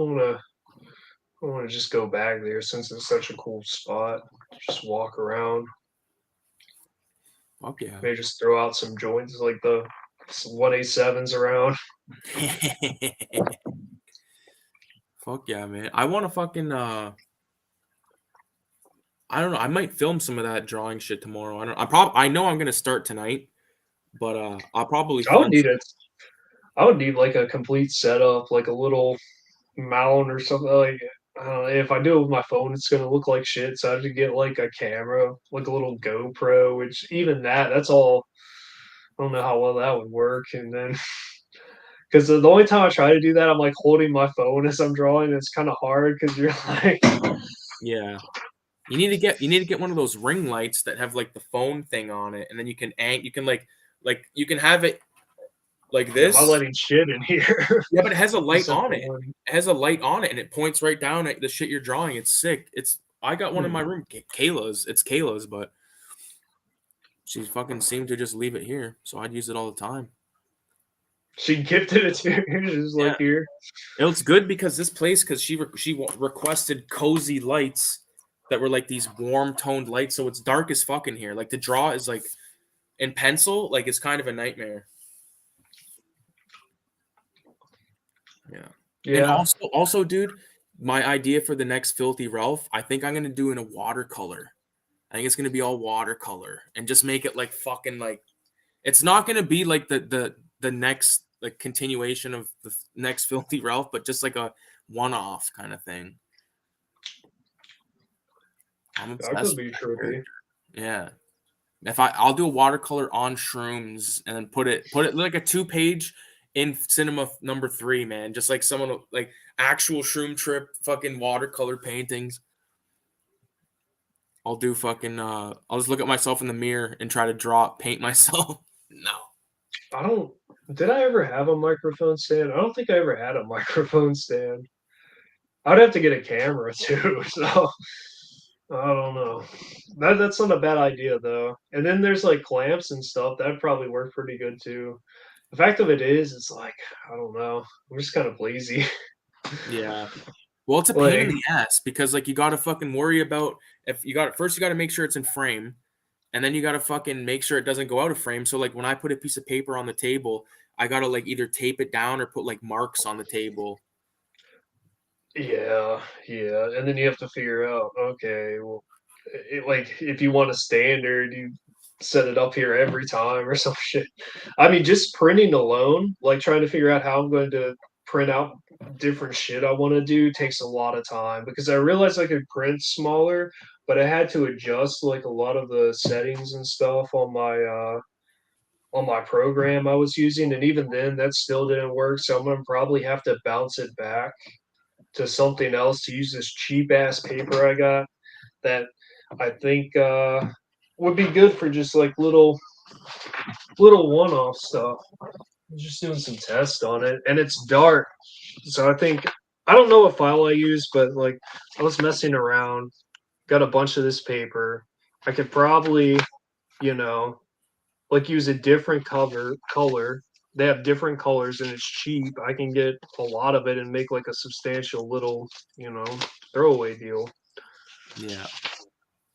wanna just go back there since it's such a cool spot. Just walk around. Fuck yeah. Maybe just throw out some joints like the 187s around. Fuck yeah, man. I want to fucking I don't know. I might film some of that drawing shit tomorrow. I know I'm gonna start tonight, but I'll probably I would film need it. I would need like a complete setup, like a little mount or something. Like I don't know, if I do it with my phone, it's gonna look like shit. So I have to get like a camera, like a little GoPro. Which even that's all. I don't know how well that would work. And then because the only time I try to do that, I'm like holding my phone as I'm drawing. It's kind of hard because you're like, Yeah. You need to get one of those ring lights that have like the phone thing on it, and then you can you can have it like am I this. letting shit in here? Yeah, but it has a light Except on for it. one. It has a light on it, and it points right down at the shit you're drawing. It's sick. I got one in my Hmm. room. Kayla's. It's Kayla's, but she fucking seemed to just leave it here, so I'd use it all the time. She gifted it to me. She's Yeah, like, here. it was good because she requested cozy lights that were like these warm toned lights, so it's dark as fuck in here. Like the draw is like in pencil, like it's kind of a nightmare. Yeah. And Yeah. also, dude, my idea for the next Filthy Ralph, I think I'm gonna do in a watercolor. I think it's gonna be all watercolor and just make it like fucking like it's not gonna be like the next like continuation of the next Filthy Ralph, but just like a one-off kind of thing. I'm That could obsessed be with that trippy. character. Yeah. I'll do a watercolor on shrooms and then put it like a 2-page in cinema number 3, man. Just like someone like actual shroom trip fucking watercolor paintings. I'll do fucking I'll just look at myself in the mirror and try to paint myself. No. I don't. Did I ever have a microphone stand? I don't think I ever had a microphone stand. I'd have to get a camera too, so I don't know. That's not a bad idea though. And then there's like clamps and stuff. That'd probably work pretty good too. The fact of it is, it's like I don't know. I'm just kind of lazy. Yeah. Well, it's a pain in Like, the ass because like you got to fucking worry about if you got first you got to make sure it's in frame, and then you got to fucking make sure it doesn't go out of frame. So like when I put a piece of paper on the table, I got to like either tape it down or put like marks on the table. yeah, yeah, and then you have to figure out, okay, well, like if you want a standard, you set it up here every time or some shit. I mean, just printing alone, like trying to figure out how I'm going to print out different shit I want to do takes a lot of time because I realized I could print smaller, but I had to adjust like a lot of the settings and stuff on my program I was using, and even then that still didn't work. So I'm gonna probably have to bounce it back to something else to use this cheap ass paper I got that I think would be good for just like little one off stuff. Just doing some tests on it, and it's dark, so I think I don't know what file I use, but like I was messing around, got a bunch of this paper. I could probably, you know, like use a different cover color. They have different colors and it's cheap. I can get a lot of it and make like a substantial little, you know, throwaway deal. Yeah.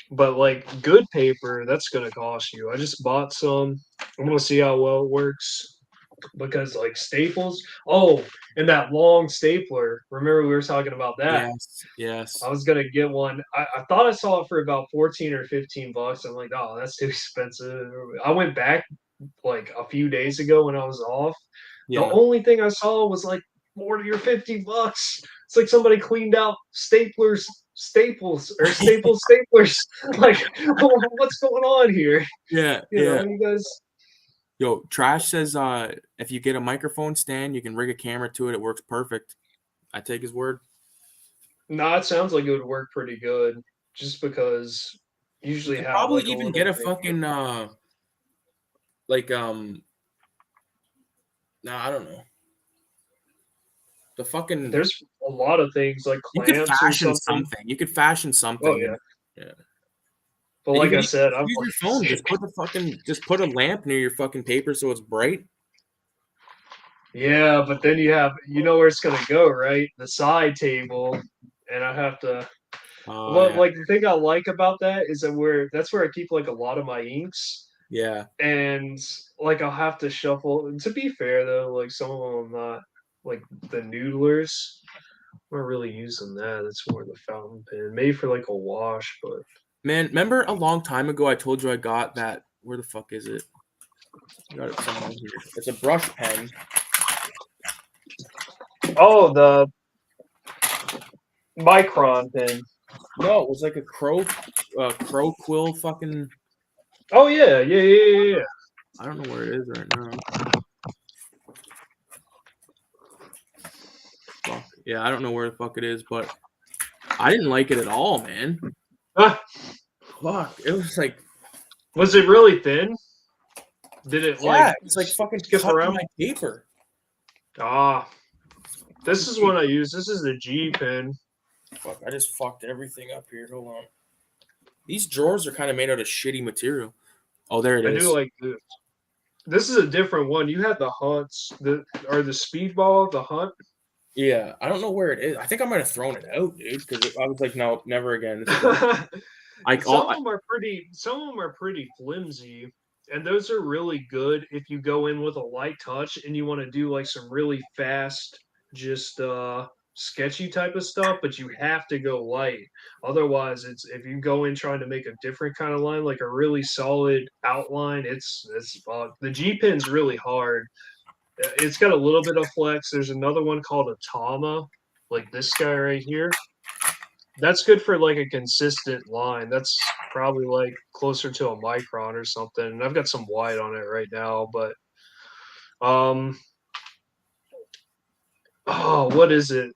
But like good paper, that's gonna cost you. I just bought some. I'm gonna see how well it works because like staples. Oh, and that long stapler. Remember we were talking about that. Yes. I Yes. was gonna get one. I thought I saw it for about 14 or 15 bucks. I'm like, oh, that's too expensive. I went back like a few days ago when I was off. The Yeah. only thing I saw was like 40 or 50 bucks. It's like somebody cleaned out staples or staplers. Like, what's going on here? Yeah. You know, Yeah. you guys. Yo, Trash says if you get a microphone stand, you can rig a camera to it. It works perfect. I take his word. No, it sounds like it would work pretty good, just because You usually could have probably like a even little get a thing. fucking like no, I don't know. The fucking There's a lot of things like you could clamps or fashion something. something. You could fashion Oh something, yeah, yeah. but And you like could I even said, I'm use your phone. Just put a lamp near your fucking paper so it's bright. yeah, but then you know where it's gonna go, right? The side table, and I have to. Oh Well, yeah, like the thing I like about that is that that's where I keep like a lot of my inks, yeah. and like I'll have to shuffle. To be fair though, like some of them I'm not like the noodlers. I'm not really using that. It's more the fountain pen, maybe for like a wash, but Man, remember a long time ago I told you I got that. Where the fuck is it? I got it somewhere here. It's a brush pen. oh, the micron pen. No, it was like a crow quill fucking. Oh yeah, yeah, yeah, yeah, yeah. I don't know where it is right now. Fuck. Yeah, I don't know where the fuck it is, but I didn't like it at all, man. Ah, Fuck. It was like, was it really thin? Did it like yeah, it's like fucking skip cutting around? my paper. Ah, this is what I use. This is the G pen. Fuck, I just fucked everything up here. Hold on. These drawers are kind of made out of shitty material. Oh, there it I do is. like this. This is a different one. You had the hunts, the or the speedball, the hunt. Yeah, I don't know where it is. I think I might have thrown it out, dude, because I was like, no, never again. This is done. Some of them are pretty. Some of them are pretty flimsy, and those are really good if you go in with a light touch and you want to do like some really fast, just sketchy type of stuff. But you have to go light. Otherwise, it's if you go in trying to make a different kind of line, like a really solid outline. It's the G pen's really hard. It's got a little bit of flex. There's another one called a Tama, like this guy right here. That's good for like a consistent line. That's probably like closer to a micron or something. And I've got some white on it right now, but um oh, what is it?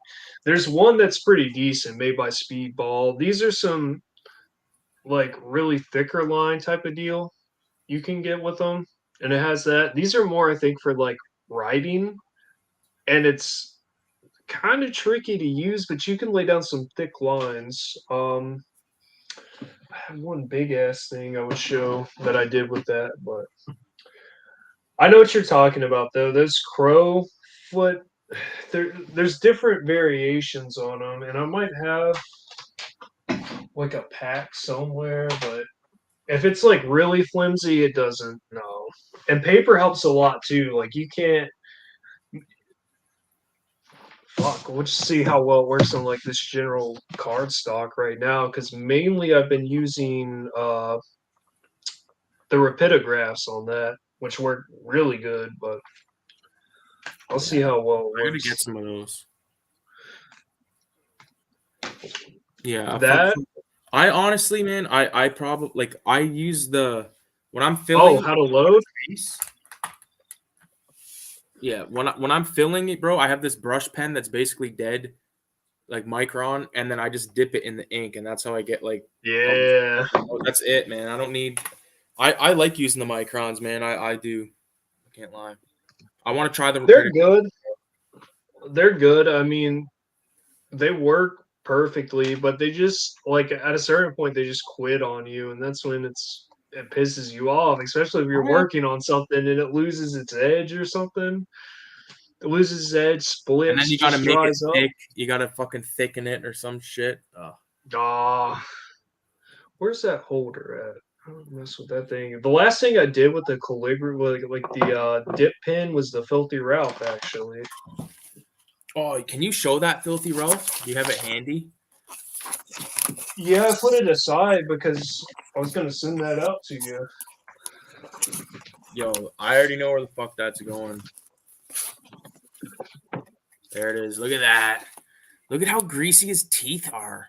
There's one that's pretty decent made by Speedball. These are some like really thicker line type of deal you can get with them. And it has that. These are more I think for like writing, and it's kind of tricky to use, but you can lay down some thick lines. I have one big ass thing I would show that I did with that, but I know what you're talking about though. Those crow foot there's different variations on them, and I might have like a pack somewhere, but if it's like really flimsy, it doesn't. No, and paper helps a lot too. Like you can't. Fuck, we'll just see how well it works on like this general card stock right now. Because mainly I've been using the rapidographs on that, which work really good. But I'll see how well it I gotta works. get some of those. Yeah, That. I honestly, man, I probably like I use the when I'm Oh, filling. how to load? Yeah, when I'm filling it, bro, I have this brush pen that's basically dead, like micron, and then I just dip it in the ink, and that's how I get like. Yeah. That's it, man. I don't need. I like using the microns, man. I do. I can't lie. I want to try the. They're good. They're good. I mean, they work perfectly, but they just like at a certain point they just quit on you, and that's when it pisses you off, especially if you're working on something and it loses its edge or something. It loses its edge, And then splits, you gotta just make it dries up. thick. You gotta fucking thicken it or some shit. Where's that holder at? I don't mess with that thing. The last thing I did with the calligraphy, like the dip pen, was the Filthy Ralph, actually. Oh, can you show that, Filthy Ralph? Do you have it handy? Yeah, I put it aside because I was gonna send that out to you. Yo, I already know where the fuck that's going. There it is. Look at that. Look at how greasy his teeth are.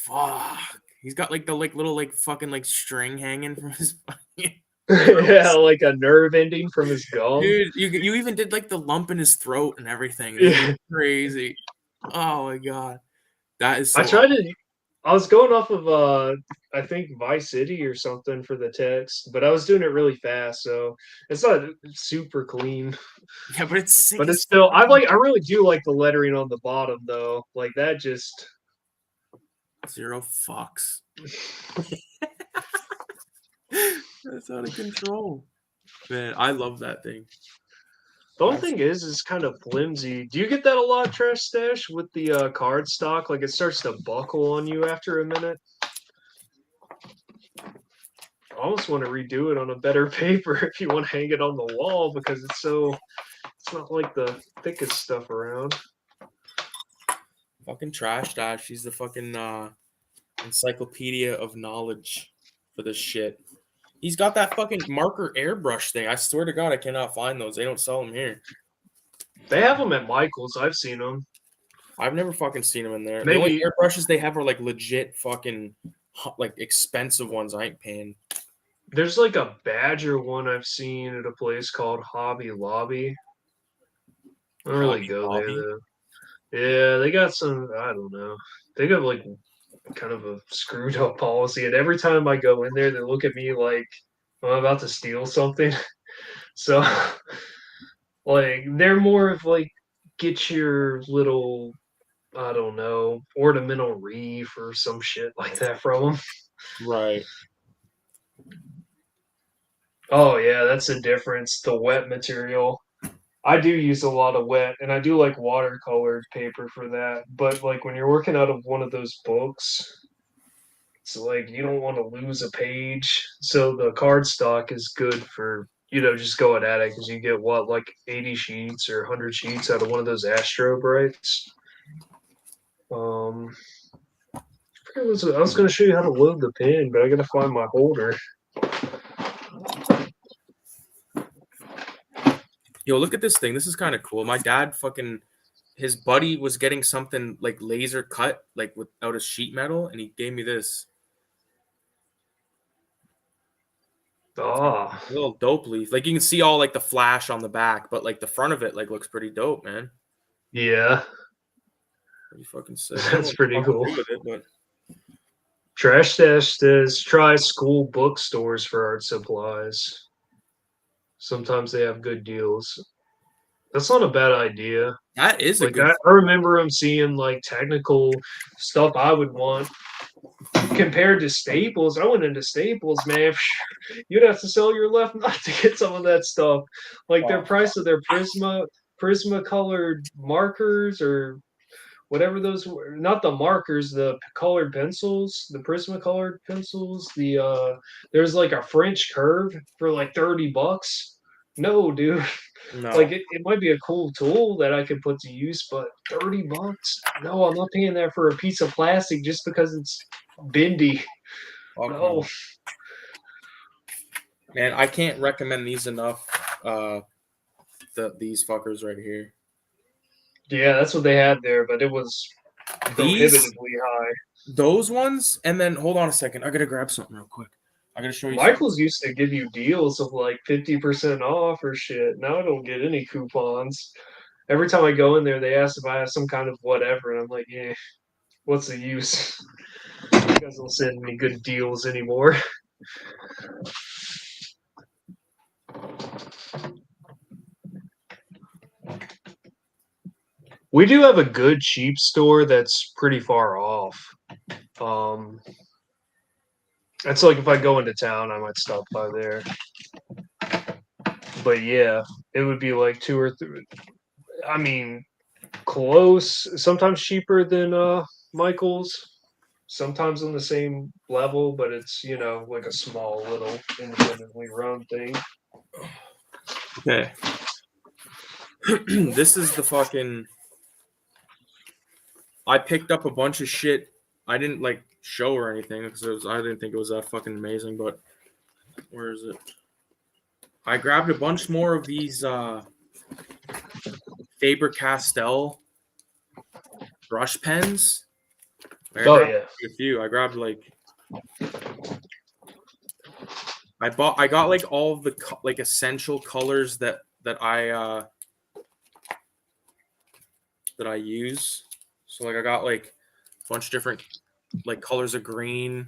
Fuck. He's got like the little fucking string hanging from his fucking. Yeah, like a nerve ending from his gum. Dude, you even did like the lump in his throat and everything. Yeah. Crazy. Oh my god. That is so I was going off of I think Vice City or something for the text, but I was doing it really fast, so it's not super clean. Yeah, but it's sick. But it's still I really do like the lettering on the bottom though. Like that just zero fucks. That's out of control. Man, I love that thing. The only thing is kind of flimsy. Do you get that a lot, Trash Stash, with the card stock? Like it starts to buckle on you after a minute. I almost want to redo it on a better paper if you want to hang it on the wall because it's not like the thickest stuff around. Fucking Trash Stash. She's the fucking encyclopedia of knowledge for this shit. He's got that fucking marker airbrush thing. I swear to God, I cannot find those. They don't sell them here. They have them at Michael's. I've seen them. I've never fucking seen them in there. Maybe. The only airbrushes they have are like legit fucking like expensive ones. I ain't paying. There's like a Badger one I've seen at a place called Hobby Lobby. I don't really go there though. Yeah, they got some. I don't know. They got like kind of a screwed up policy, and every time I go in there, they look at me like I'm about to steal something. So, like, they're more of like get your little, I don't know, ornamental reef or some shit like that from them. Right. Oh yeah, that's the difference. The wet material. I do use a lot of wet, and I do like watercolored paper for that. But like when you're working out of one of those books, it's like you don't want to lose a page. So the cardstock is good for just going at it because you get what like 80 sheets or 100 sheets out of one of those Astro Brights. I was going to show you how to load the pen, but I got to find my holder. Yo, look at this thing. This is kind of cool. My dad his buddy was getting something like laser cut, like without a sheet metal, and he gave me this. Oh. A little dope leaf. Like you can see all like the flash on the back, but like the front of it like looks pretty dope, man. Yeah. Pretty fucking sick. That's pretty cool. With it, but... Trash Stash says try school bookstores for art supplies. Sometimes they have good deals. That's not a bad idea. That is I remember them seeing like technical stuff I would want. compared to Staples, I went into Staples, man. You'd have to sell your left nut to get some of that stuff. Like their price of their Prisma colored markers or whatever those were, not the markers, the colored pencils, the Prisma colored pencils. There's like a French curve for like $30. No, dude. No. Like it might be a cool tool that I could put to use, but $30? No, I'm not paying that for a piece of plastic just because it's bendy. Fuck No. Man, I can't recommend these enough. These fuckers right here. Yeah, that's what they had there, but it was prohibitively high. Those ones, and then hold on a second. I gotta grab something real quick. I gotta show you. Michael's used to give you deals of like 50% off or shit. Now I don't get any coupons. Every time I go in there, they ask if I have some kind of whatever, and I'm like, yeah, what's the use? You guys don't send me good deals anymore. We do have a good cheap store that's pretty far off. It's like if I go into town, I might stop by there. But yeah, it would be like 2 or 3. I mean, close. Sometimes cheaper than Michael's. Sometimes on the same level, but it's like a small little independently run thing. Okay. This is the fucking. I picked up a bunch of shit. I didn't like show or anything because I didn't think it was that fucking amazing. But where is it? I grabbed a bunch more of these Faber-Castell brush pens. I grabbed a few. I grabbed like. I got like all of the like essential colors that I use. So like I got like a bunch of different like colors of green,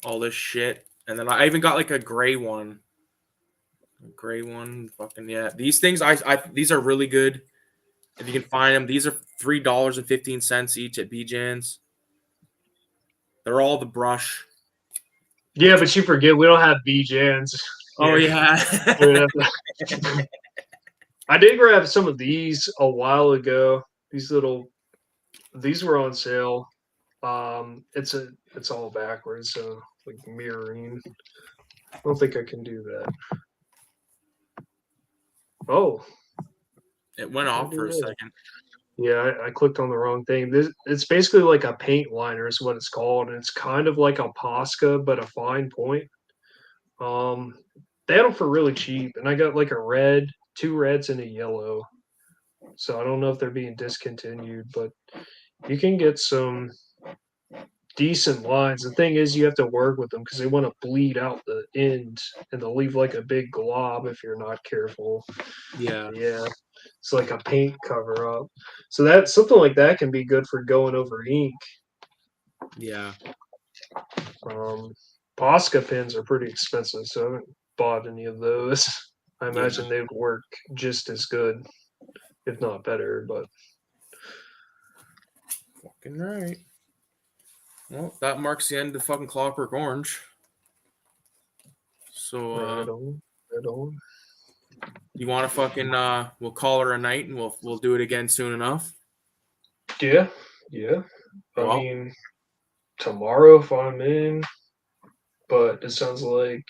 all this shit, and then I even got like a gray one. Fucking yeah. These things these are really good. If you can find them, these are $3.15 each at BJ's. They're all the brush. Yeah, but you forget we don't have BJ's. Oh yeah. I did grab some of these a while ago. These were on sale. It's all backwards, so like mirroring. I don't think I can do that. Oh, it went off for a second. Yeah, I clicked on the wrong thing. It's basically like a paint liner is what it's called, and it's kind of like a Posca but a fine point. They had them for really cheap, and I got like a red, 2 reds, and a yellow. So I don't know if they're being discontinued, but you can get some decent lines. The thing is, you have to work with them because they want to bleed out the end, and they'll leave like a big glob if you're not careful. Yeah. It's like a paint cover up. So that something like that can be good for going over ink. Yeah. Posca pens are pretty expensive, so I haven't bought any of those. I imagine they would work just as good, if not better, but fucking right. Well, that marks the end of fucking Clockwork Orange. So right on. You want to fucking we'll call her a night and we'll do it again soon enough. Yeah. I mean, tomorrow if I'm in, but it sounds like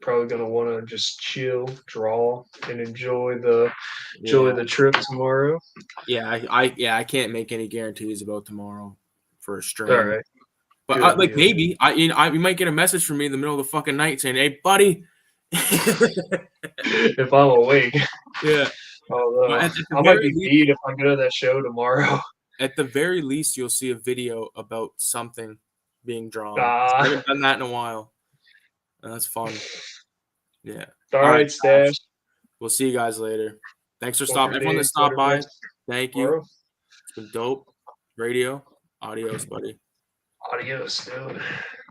probably gonna want to just chill, draw, and enjoy the trip tomorrow. Yeah, I can't make any guarantees about tomorrow for a stream. All right, but maybe we might get a message from me in the middle of the fucking night saying, "Hey, buddy." If I'm awake. Yeah. Although I might be beat if I go to that show tomorrow. At the very least, you'll see a video about something being drawn. I haven't done that in a while. That's fun. Yeah. All right, Stash. We'll see you guys later. Thanks for stopping. Everyone that stopped by, thank you. It's been dope. Radio. Adios, buddy. Adios, dude.